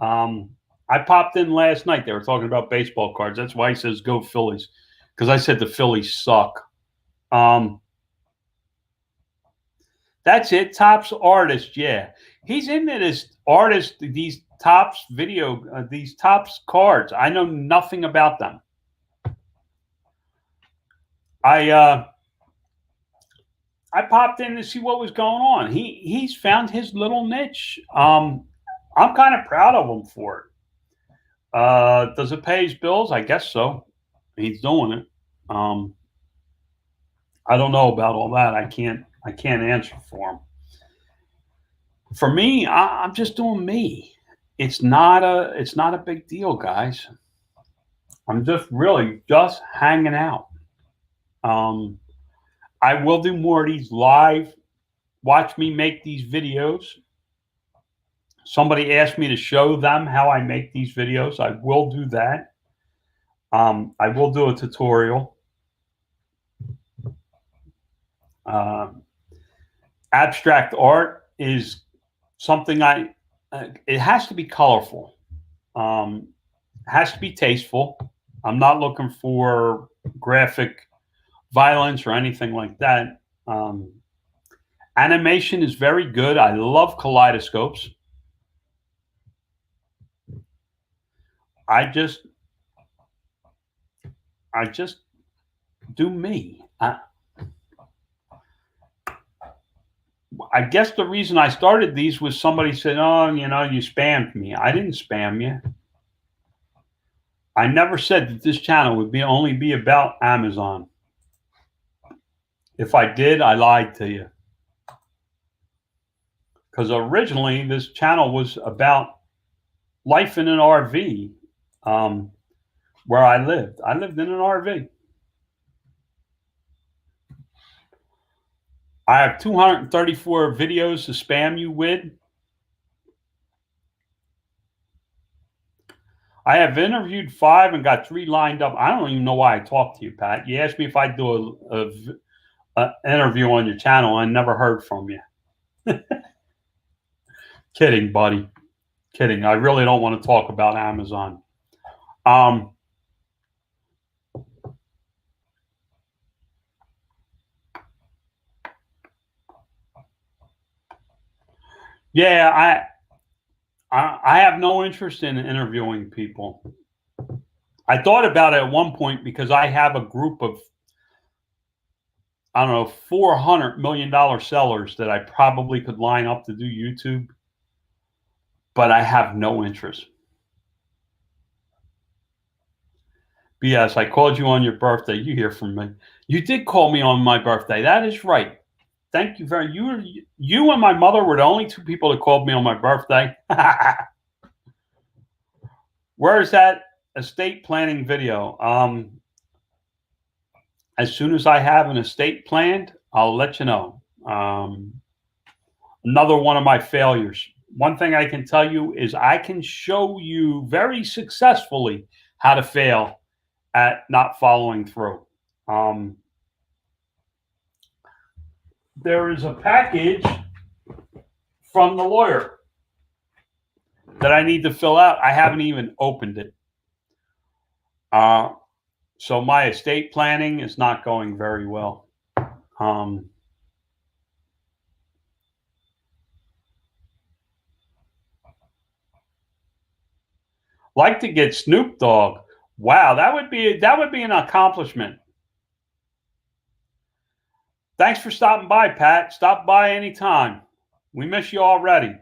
I popped in last night. They were talking about baseball cards. That's why he says go Phillies, because I said the Phillies suck. That's it. Topps artist, yeah. He's into this artist, these Topps these Topps cards. I know nothing about them. I popped in to see what was going on. He's found his little niche. I'm kind of proud of him for it. Does it pay his bills? I guess so. He's doing it. I don't know about all that. I can't answer for him. For me, I'm just doing me. it's not a big deal, guys. I'm just really just hanging out. I will do more of these live. Watch me make these videos. Somebody asked me to show them how I make these videos. I will do that. I will do a tutorial. Abstract art is something it has to be colorful. It has to be tasteful. I'm not looking for graphic violence or anything like that. Animation is very good. I love kaleidoscopes. I just do me. I guess the reason I started these was somebody said, "Oh, you spammed me." I didn't spam you. I never said that this channel would only be about Amazon. If I did, I lied to you. Because originally this channel was about life in an RV, where I lived. I lived in an RV. I have 234 videos to spam you with. I have interviewed 5 and got 3 lined up. I don't even know why I talked to you, Pat. You asked me if I'd do an interview on your channel. I never heard from you. Kidding, buddy. Kidding. I really don't want to talk about Amazon. Yeah, I have no interest in interviewing people. I thought about it at one point because I have a group of, I don't know, $400 million sellers that I probably could line up to do YouTube, but I have no interest. BS, I called you on your birthday. You hear from me. You did call me on my birthday. That is right. Thank you very much. You and my mother were the only 2 people that called me on my birthday. Where is that estate planning video? As soon as I have an estate planned, I'll let you know. Another one of my failures. One thing I can tell you is I can show you very successfully how to fail at not following through. There is a package from the lawyer that I need to fill out. I haven't even opened it. So my estate planning is not going very well. Like to get Snoop Dogg. Wow, that would be an accomplishment. Thanks for stopping by, Pat. Stop by anytime. We miss you already.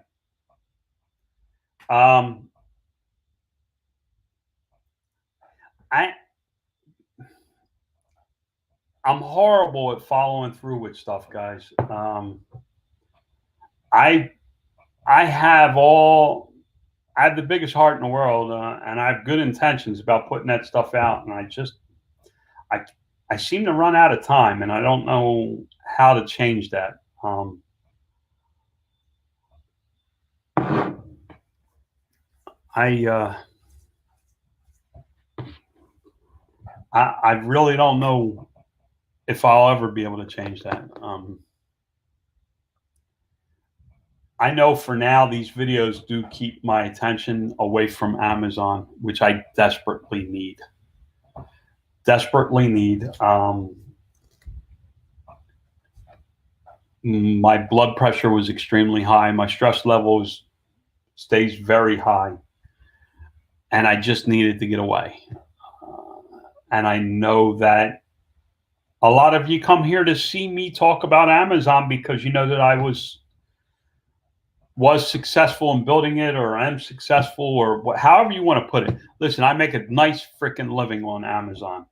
I'm horrible at following through with stuff, guys. I have the biggest heart in the world, and I have good intentions about putting that stuff out, and I seem to run out of time, and I don't know how to change that. I really don't know if I'll ever be able to change that. I know for now these videos do keep my attention away from Amazon, which I desperately need. My blood pressure was extremely high. My stress levels stays very high. And I just needed to get away. And I know that a lot of you come here to see me talk about Amazon because you know that I was successful in building it, or am successful, or however you want to put it. Listen, I make a nice freaking living on Amazon.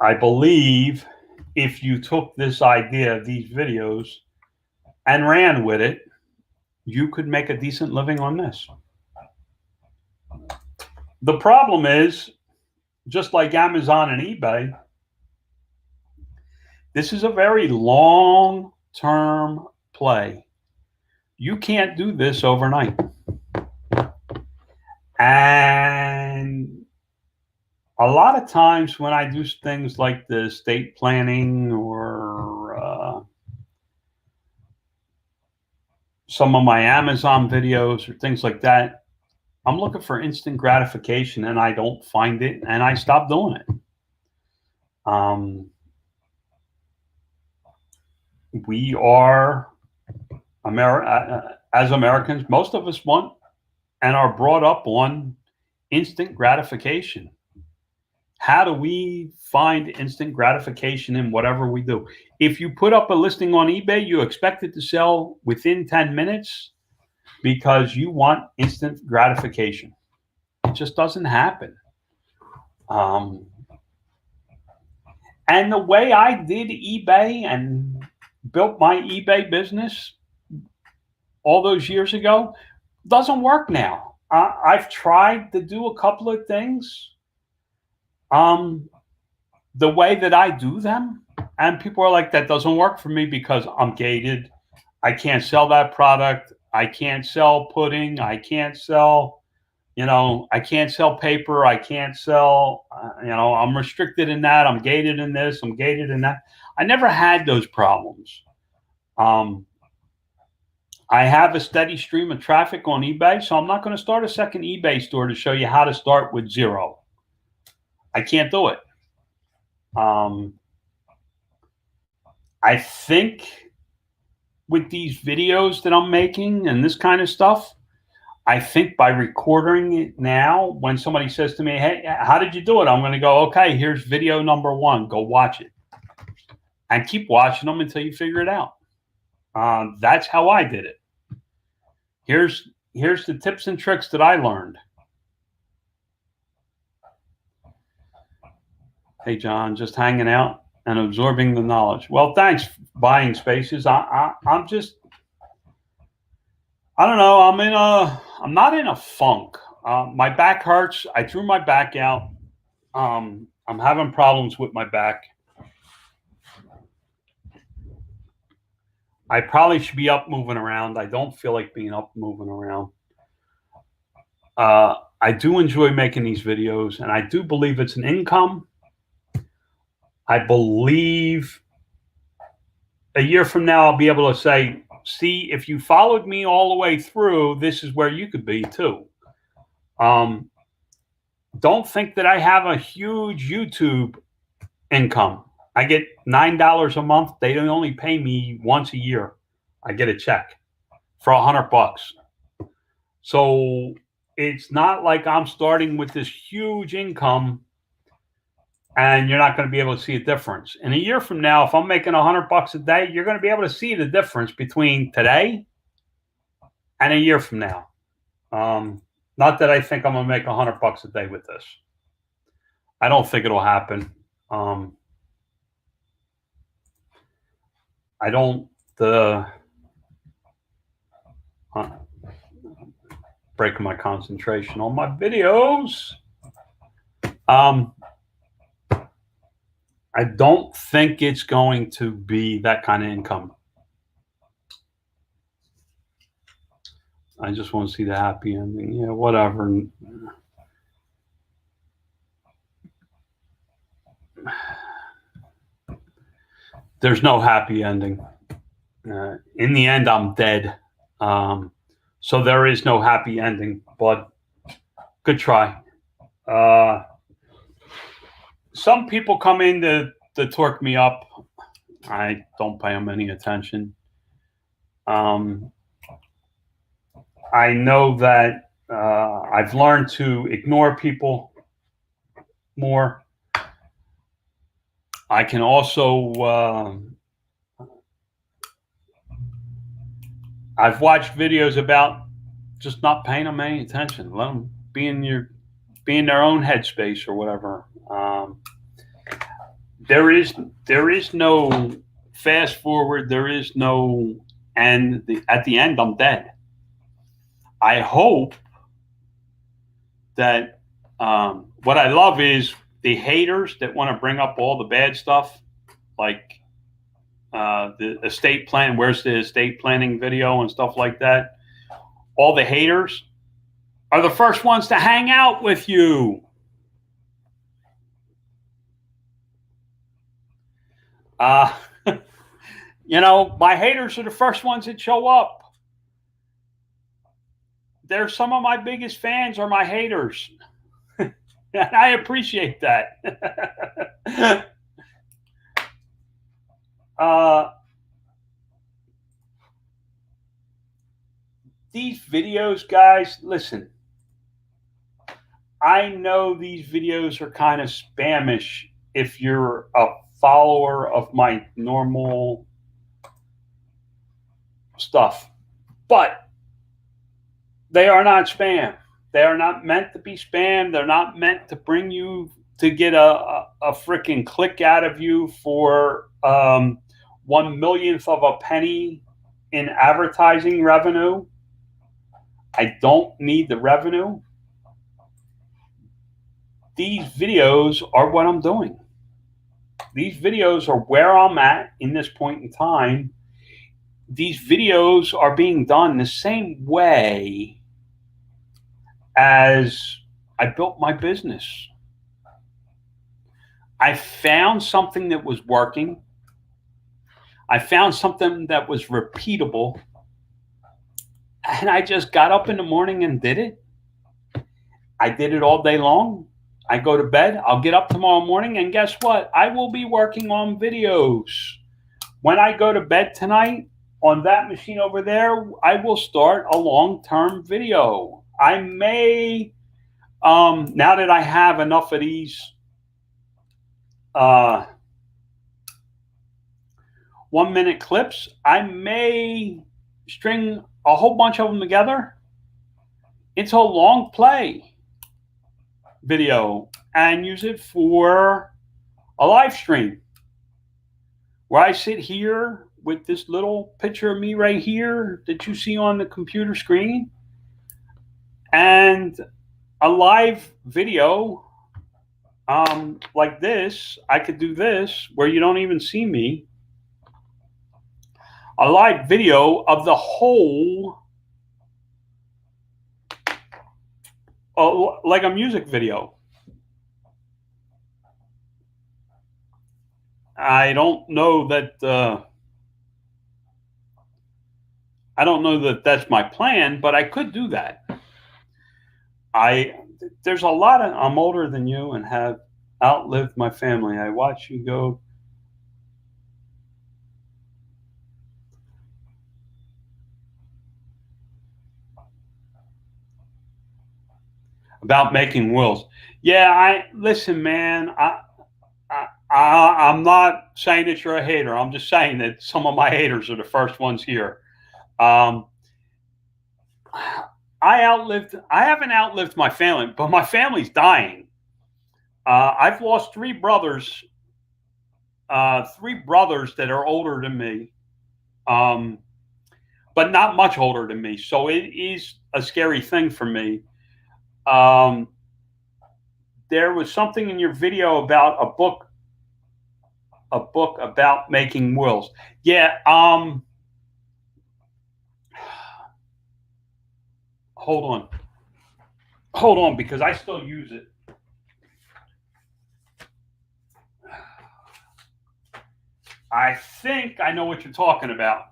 I believe if you took this idea, these videos, and ran with it, you could make a decent living on this. The problem is, just like Amazon and eBay, this is a very long-term play. You can't do this overnight. And a lot of times when I do things like the estate planning or some of my Amazon videos or things like that, I'm looking for instant gratification and I don't find it and I stop doing it. We are as Americans, most of us want and are brought up on instant gratification. How do we find instant gratification in whatever we do? If you put up a listing on eBay, you expect it to sell within 10 minutes because you want instant gratification. It just doesn't happen. And the way I did eBay and built my eBay business all those years ago doesn't work now. I've tried to do a couple of things the way that I do them, and people are like, that doesn't work for me because I'm gated. I can't sell that product. I can't sell pudding. I can't sell, I can't sell paper. I can't sell, I'm restricted in that. I'm gated in this. I'm gated in that. I never had those problems. I have a steady stream of traffic on eBay, so I'm not going to start a second eBay store to show you how to start with zero. I can't do it. I think with these videos that I'm making and this kind of stuff, I think by recording it now, when somebody says to me, hey, how did you do it? I'm going to go, okay, here's video number 1. Go watch it. And keep watching them until you figure it out. That's how I did it. Here's the tips and tricks that I learned. Hey, John, just hanging out and absorbing the knowledge. Well, thanks, Buying Spaces. I'm just, I don't know. I'm not in a funk. My back hurts. I threw my back out. I'm having problems with my back. I probably should be up moving around. I don't feel like being up moving around. I do enjoy making these videos, and I do believe it's an income. I believe a year from now, I'll be able to say, see, if you followed me all the way through, this is where you could be too. Don't think that I have a huge YouTube income. I get $9 a month. They don't only pay me once a year. I get a check for $100. So it's not like I'm starting with this huge income and you're not going to be able to see a difference. In a year from now, if I'm making $100 a day, you're going to be able to see the difference between today and a year from now. Not that I think I'm going to make $100 a day with this. I don't think it'll happen. I don't breaking my concentration on my videos. I don't think it's going to be that kind of income. I just want to see the happy ending. Yeah, whatever. There's no happy ending. In the end, I'm dead. So there is no happy ending, but good try. Some people come in to torque me up. I don't pay them any attention. I know that I've learned to ignore people more. I can also, I've watched videos about just not paying them any attention. Let them be in their own headspace or whatever. there is no fast forward. There is no end. At the end, I'm dead. I hope that what I love is the haters that want to bring up all the bad stuff, like the estate plan. Where's the estate planning video and stuff like that? All the haters are the first ones to hang out with you. You know, my haters are the first ones that show up. They're some of my biggest fans are my haters. And I appreciate that. These videos, guys, listen. I know these videos are kind of spamish if you're a follower of my normal stuff, but they are not spam. They are not meant to be spam. They're not meant to bring you to get a freaking click out of you for 1/1,000,000th of a penny in advertising revenue. I don't need the revenue. These videos are what I'm doing. These videos are where I'm at in this point in time. These videos are being done the same way as I built my business. I found something that was working. I found something that was repeatable. And I just got up in the morning and did it. I did it all day long. I go to bed. I'll get up tomorrow morning, and guess what? I will be working on videos. When I go to bed tonight, on that machine over there, I will start a long-term video. I may, now that I have enough of these 1-minute clips, I may string a whole bunch of them together into a long play video and use it for a live stream where I sit here with this little picture of me right here that you see on the computer screen and a live video like this. I could do this where you don't even see me. A live video of the whole, like a music video. I don't know that that's my plan, but I could do that. There's a lot of, I'm older than you and have outlived my family. I watch you go. About making wills. Yeah, listen, man. I'm not saying that you're a hater. I'm just saying that some of my haters are the first ones here. I haven't outlived my family, but my family's dying. I've lost three brothers that are older than me, but not much older than me. So it is a scary thing for me. There was something in your video about a book about making wills. Yeah. Hold on, because I still use it. I think I know what you're talking about.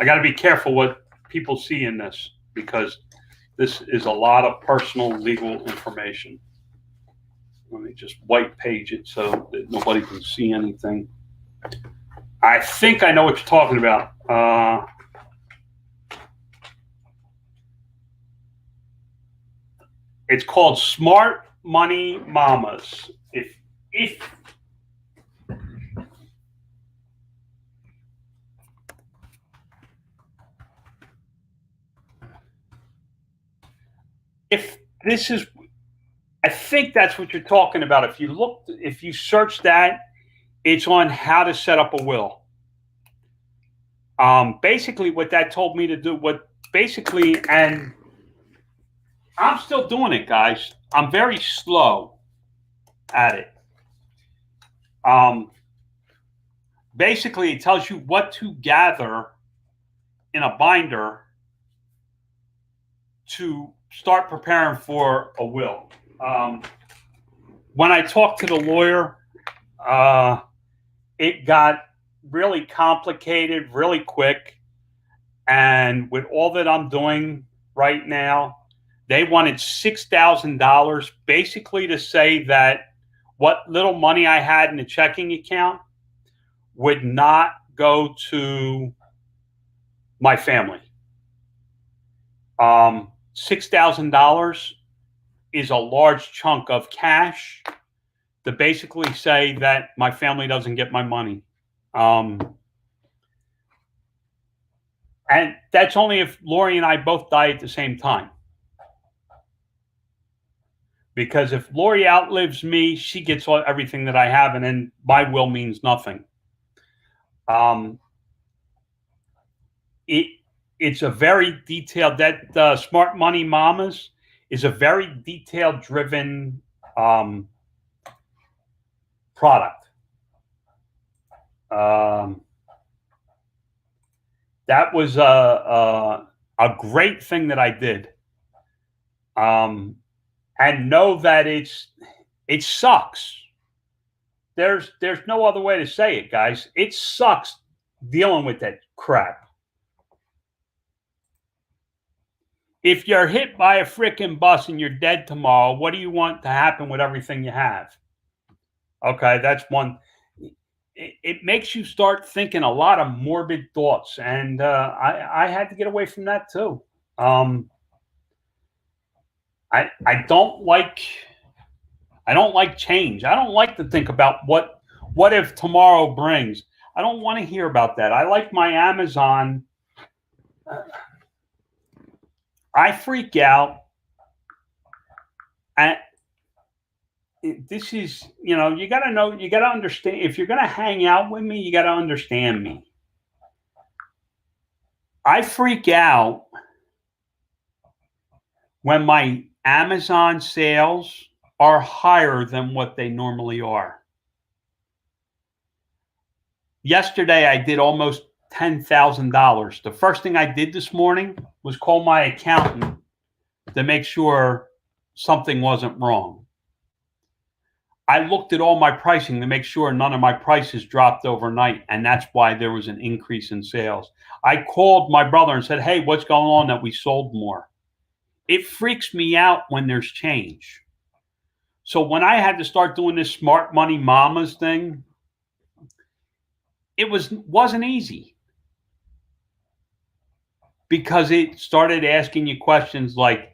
I got to be careful what people see in this because this is a lot of personal legal information. Let me just white page it so that nobody can see anything. I think I know what you're talking about. It's called Smart Money Mamas. If this is I think that's what you're talking about. If you search that, it's on how to set up a will. Basically, what that told me to do, and I'm still doing it, guys. I'm very slow at it. Basically, it tells you what to gather in a binder to start preparing for a will. When I talked to the lawyer, it got really complicated really quick. And with all that I'm doing right now, they wanted $6,000 basically to say that what little money I had in the checking account would not go to my family. $6,000 is a large chunk of cash to basically say that my family doesn't get my money. And that's only if Lori and I both die at the same time. Because if Lori outlives me, she gets everything that I have, and then my will means nothing. It's a very detailed, that Smart Money Mamas is a very detail driven product. That was a great thing that I did. And know that it sucks. There's no other way to say it, guys. It sucks dealing with that crap. If you're hit by a freaking bus and you're dead tomorrow, what do you want to happen with everything you have? Okay, that's one. It makes you start thinking a lot of morbid thoughts, and I had to get away from that too. I don't like change. I don't like to think about what if tomorrow brings. I don't want to hear about that. I like my Amazon. I freak out. And this is, you got to know, you got to understand. If you're going to hang out with me, you got to understand me. I freak out when my Amazon sales are higher than what they normally are. Yesterday, I did almost $10,000. The first thing I did this morning was call my accountant to make sure something wasn't wrong. I looked at all my pricing to make sure none of my prices dropped overnight, and that's why there was an increase in sales. I called my brother and said, hey, what's going on that we sold more? It freaks me out when there's change. So when I had to start doing this Smart Money Mamas thing, it wasn't easy. Because it started asking you questions like,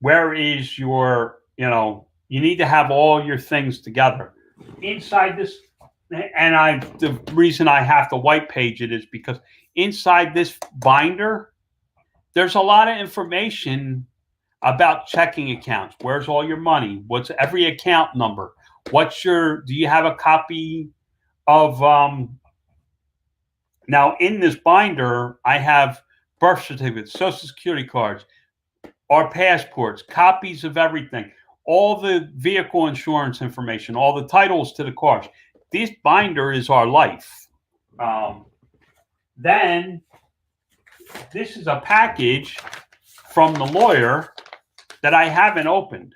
where is your, you need to have all your things together. Inside this, and the reason I have to white page it is because inside this binder, there's a lot of information about checking accounts. Where's all your money? What's every account number? Do you have a copy of, now in this binder, I have birth certificates, social security cards, our passports, copies of everything, all the vehicle insurance information, all the titles to the cars. This binder is our life. Then this is a package from the lawyer that I haven't opened.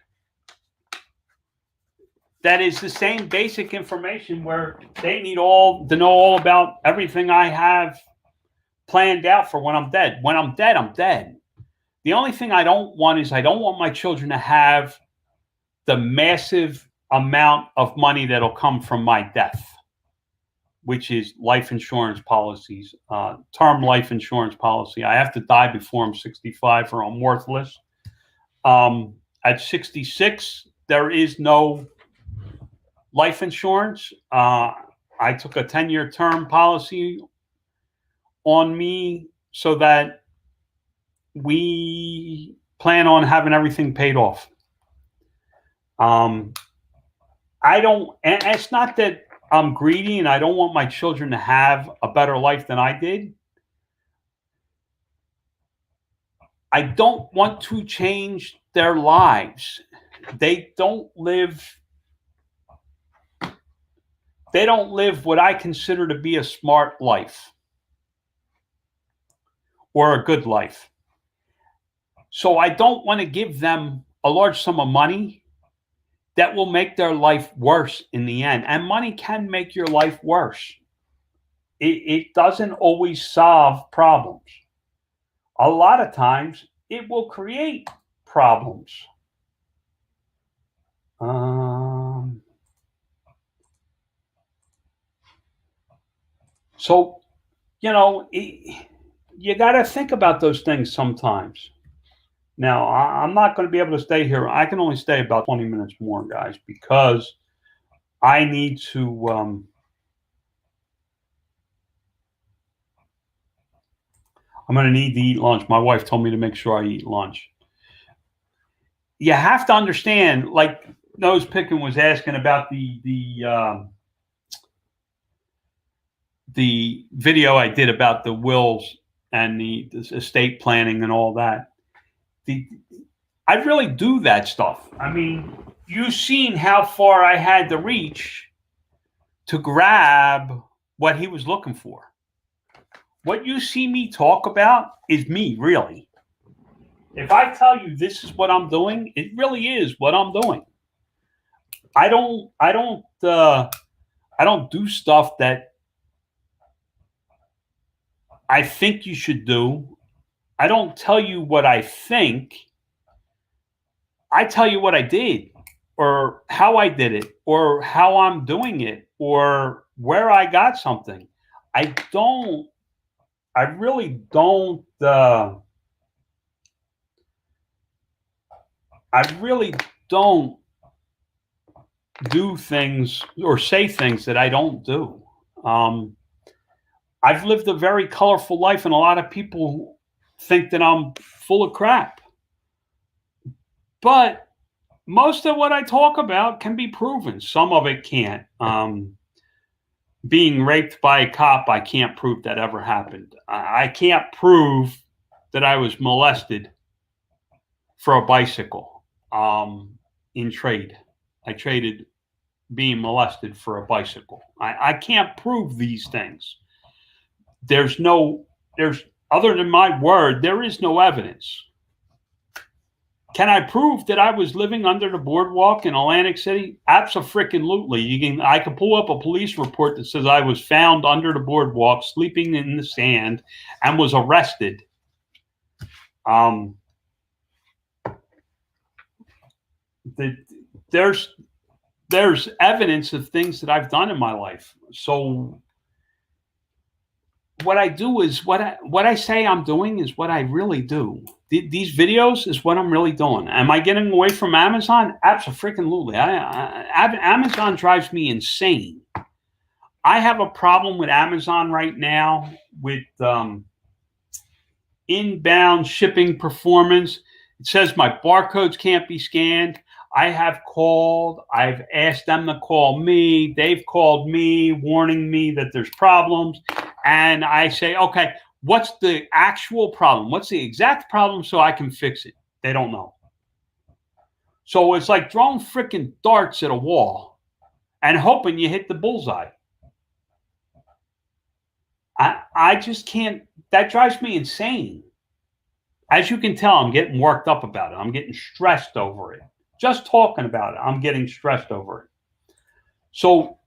That is the same basic information where they need to know all about everything I have planned out for when I'm dead. When I'm dead, I'm dead. The only thing I don't want is I don't want my children to have the massive amount of money that'll come from my death, which is life insurance policies, term life insurance policy. I have to die before I'm 65 or I'm worthless. At 66, there is no life insurance. I took a 10-year term policy on me so that we plan on having everything paid off. I don't, and it's not that I'm greedy and I don't want my children to have a better life than I did. I don't want to change their lives. They don't live what I consider to be a smart life or a good life. So I don't want to give them a large sum of money that will make their life worse in the end. And money can make your life worse. It doesn't always solve problems. A lot of times it will create problems. So, you got to think about those things sometimes. Now, I'm not going to be able to stay here. I can only stay about 20 minutes more, guys, because I need to. I'm going to need to eat lunch. My wife told me to make sure I eat lunch. You have to understand, like Nose Picking was asking about the video I did about the wills and the estate planning and all that. I really do that stuff. I mean, you've seen how far I had to reach to grab what he was looking for. What you see me talk about is me, really. If I tell you this is what I'm doing, it really is what I'm doing. I don't do stuff that I think you should do. I don't tell you what I think. I tell you what I did, or how I did it, or how I'm doing it, or where I got something. I really don't do things or say things that I don't do. I've lived a very colorful life, and a lot of people think that I'm full of crap. But most of what I talk about can be proven. Some of it can't. Being raped by a cop, I can't prove that ever happened. I can't prove that I was molested for a bicycle in trade. I traded being molested for a bicycle. I can't prove these things. There's other than my word, there is no evidence. Can I prove that I was living under the boardwalk in Atlantic City? Abso-freaking-lutely. I can pull up a police report that says I was found under the boardwalk, sleeping in the sand, and was arrested. There's evidence of things that I've done in my life. So what I do is what I say I'm doing is what I really do. These videos is what I'm really doing. Am I getting away from Amazon? Abso-freaking-lutely. Amazon drives me insane. I have a problem with Amazon right now with inbound shipping performance. It says my barcodes can't be scanned. I have called. I've asked them to call me. They've called me, warning me that there's problems. And I say, okay, what's the actual problem? What's the exact problem so I can fix it? They don't know. So it's like throwing freaking darts at a wall and hoping you hit the bullseye. I just can't. That drives me insane. As you can tell, I'm getting worked up about it. I'm getting stressed over it. Just talking about it, I'm getting stressed over it. So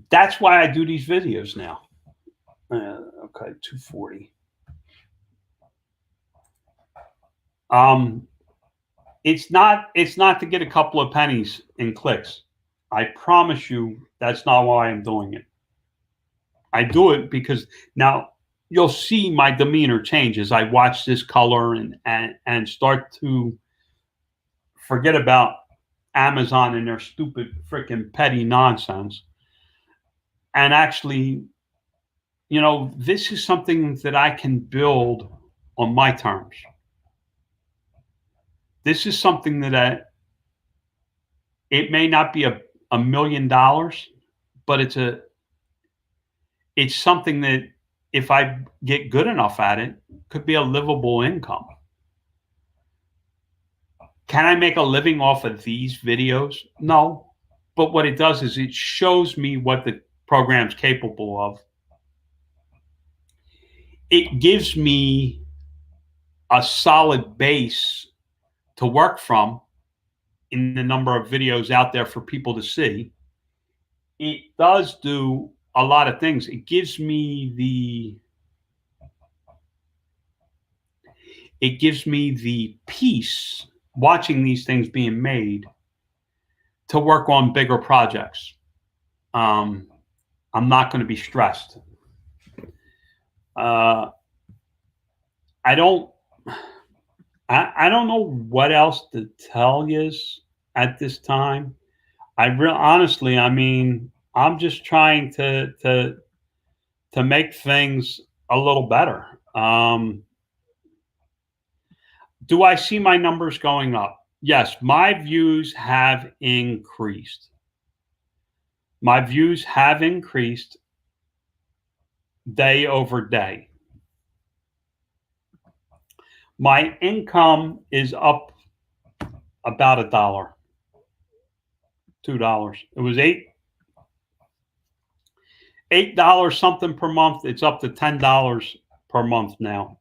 that's why I do these videos now. Okay, 240. It's not to get a couple of pennies in clicks. I promise you that's not why I'm doing it. I do it because now you'll see my demeanor change as I watch this color and start to forget about Amazon and their stupid freaking petty nonsense. And actually, this is something that I can build on my terms. this is something that it may not be $1 million, but it's something that if I get good enough at it, could be a livable income. Can I make a living off of these videos? No. But what it does is it shows me what the program's capable of. It gives me a solid base to work from in the number of videos out there for people to see. It does do a lot of things. It gives me the peace watching these things being made to work on bigger projects. I'm not going to be stressed. I don't know what else to tell you at this time. Honestly, I mean, I'm just trying to make things a little better. Do I see my numbers going up? Yes, my views have increased. My views have increased day over day. My income is up about $1, $2. It was $8 something per month. It's up to $10 per month now.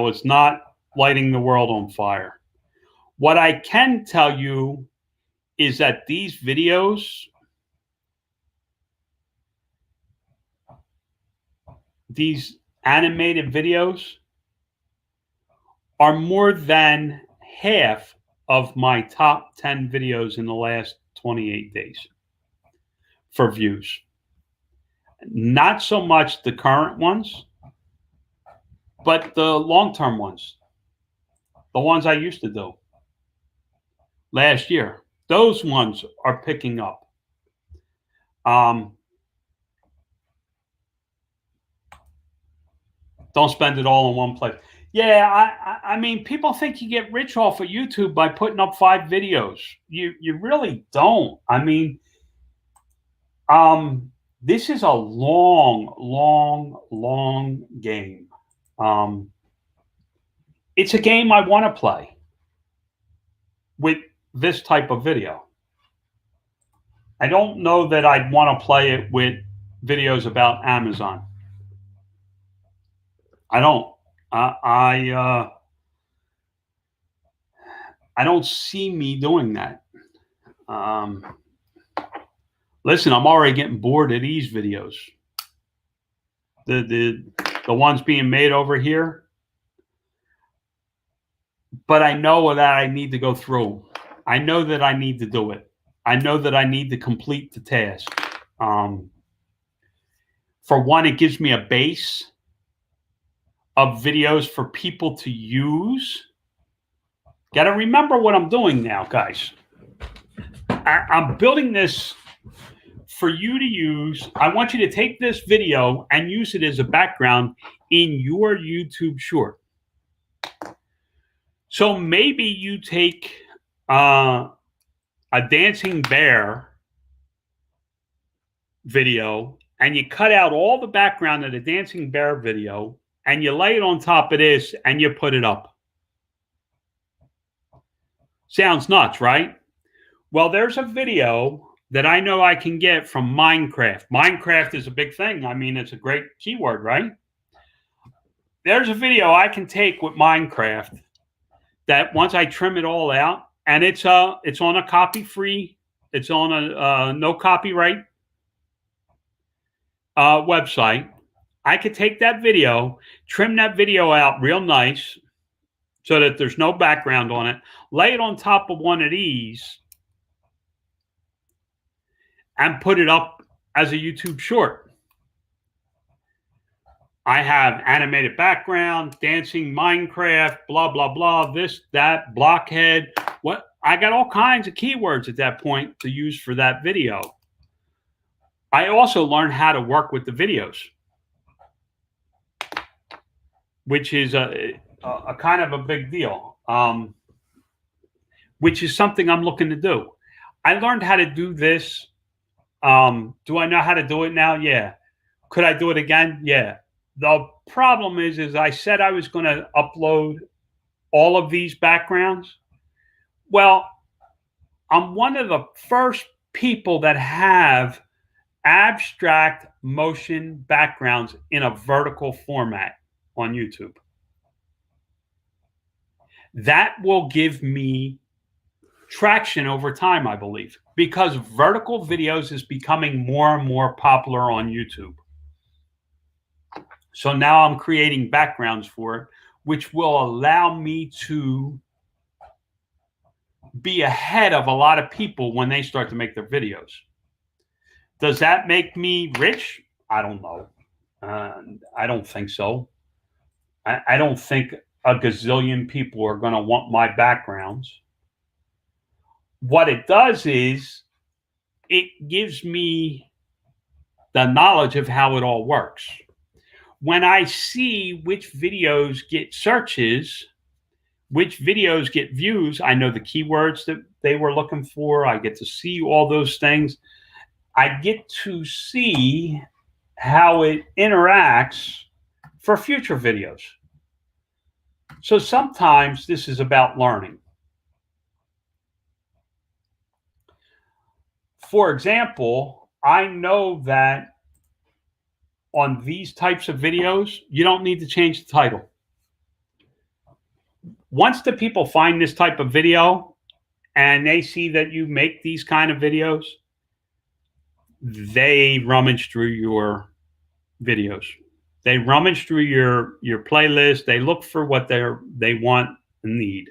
It's not lighting the world on fire. What I can tell you is that these videos, these animated videos, are more than half of my top 10 videos in the last 28 days for views. Not so much the current ones, but the long-term ones, the ones I used to do last year. Those ones are picking up. Don't spend it all in one place. Yeah, I mean, people think you get rich off of YouTube by putting up 5 videos. You really don't. I mean, this is a long, long, long game. It's a game I want to play with this type of video. I don't know that I'd want to play it with videos about Amazon. I don't. I don't see me doing that. Listen, I'm already getting bored of these videos. The ones being made over here. But I know that I need to go through. I know that I need to do it. I know that I need to complete the task. For one, it gives me a base of videos for people to use. Got to remember what I'm doing now, guys. I'm building this for you to use. I want you to take this video and use it as a background in your YouTube short. So maybe you take a dancing bear video and you cut out all the background of the dancing bear video and you lay it on top of this and you put it up. Sounds nuts, right? Well, there's a video that I know I can get from Minecraft. Minecraft is a big thing. I mean, it's a great keyword, right? There's a video I can take with Minecraft that once I trim it all out, and it's on a copy-free, it's on a no copyright website. I could take that video, trim that video out real nice so that there's no background on it, lay it on top of one of these, and put it up as a YouTube short. I have animated background, dancing Minecraft, blah, blah, blah, this, that, blockhead. What? I got all kinds of keywords at that point to use for that video. I also learned how to work with the videos. which is a kind of a big deal, which is something I'm looking to do. I learned how to do this. Do I know how to do it now? Yeah. Could I do it again? Yeah. The problem is I said I was going to upload all of these backgrounds. Well, I'm one of the first people that have abstract motion backgrounds in a vertical format on YouTube. That will give me traction over time, I believe, because vertical videos is becoming more and more popular on YouTube. So now I'm creating backgrounds for it, which will allow me to be ahead of a lot of people when they start to make their videos. Does that make me rich? I don't know. I don't think so. I don't think a gazillion people are going to want my backgrounds. What it does is it gives me the knowledge of how it all works. When I see which videos get searches, which videos get views, I know the keywords that they were looking for. I get to see all those things. I get to see how it interacts for future videos. So sometimes this is about learning. For example, I know that on these types of videos, you don't need to change the title. Once the people find this type of video and they see that you make these kind of videos, they rummage through your videos. They rummage through your playlist. They look for what they want and need.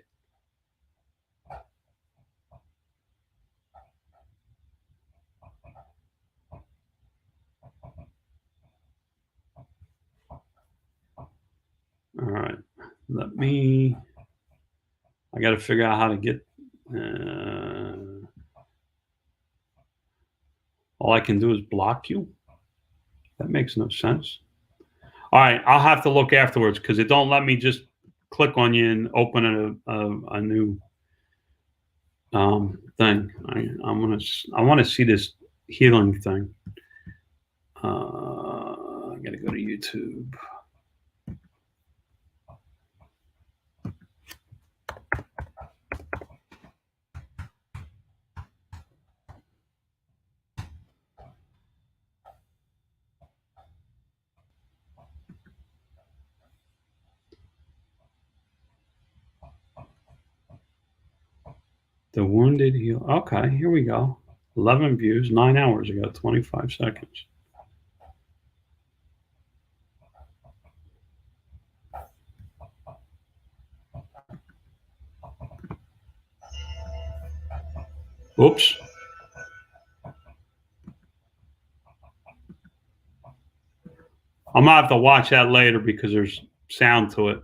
All right, I got to figure out how to get, all I can do is block you. That makes no sense. All right, I'll have to look afterwards because it don't let me just click on you and open a new thing. I want to see this healing thing. I got to go to YouTube. The Wounded Heal. Okay, here we go. 11 views, 9 hours ago, 25 seconds. Oops. I'm gonna have to watch that later because there's sound to it.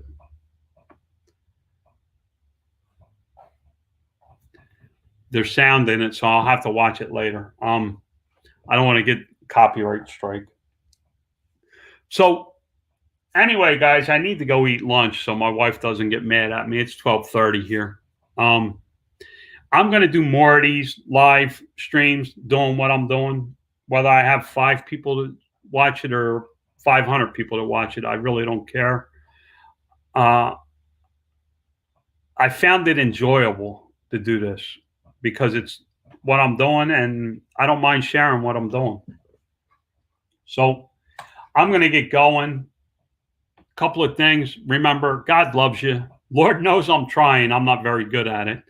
There's sound in it, so I'll have to watch it later. I don't want to get copyright strike. So anyway, guys, I need to go eat lunch so my wife doesn't get mad at me. It's 12:30 here. I'm going to do more of these live streams doing what I'm doing, whether I have 5 people to watch it or 500 people to watch it. I really don't care. I found it enjoyable to do this because it's what I'm doing and I don't mind sharing what I'm doing. So I'm going to get going. Couple of things. Remember, God loves you. Lord knows I'm trying. I'm not very good at it.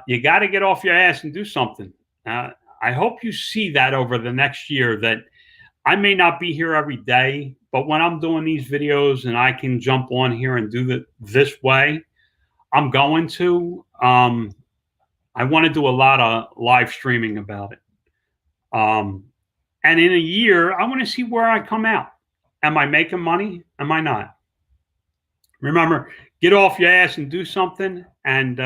You got to get off your ass and do something. I hope you see that over the next year, that I may not be here every day, but when I'm doing these videos and I can jump on here and do it this way, I'm going to. I want to do a lot of live streaming about it. And in a year, I want to see where I come out. Am I making money? Am I not? Remember, get off your ass and do something. And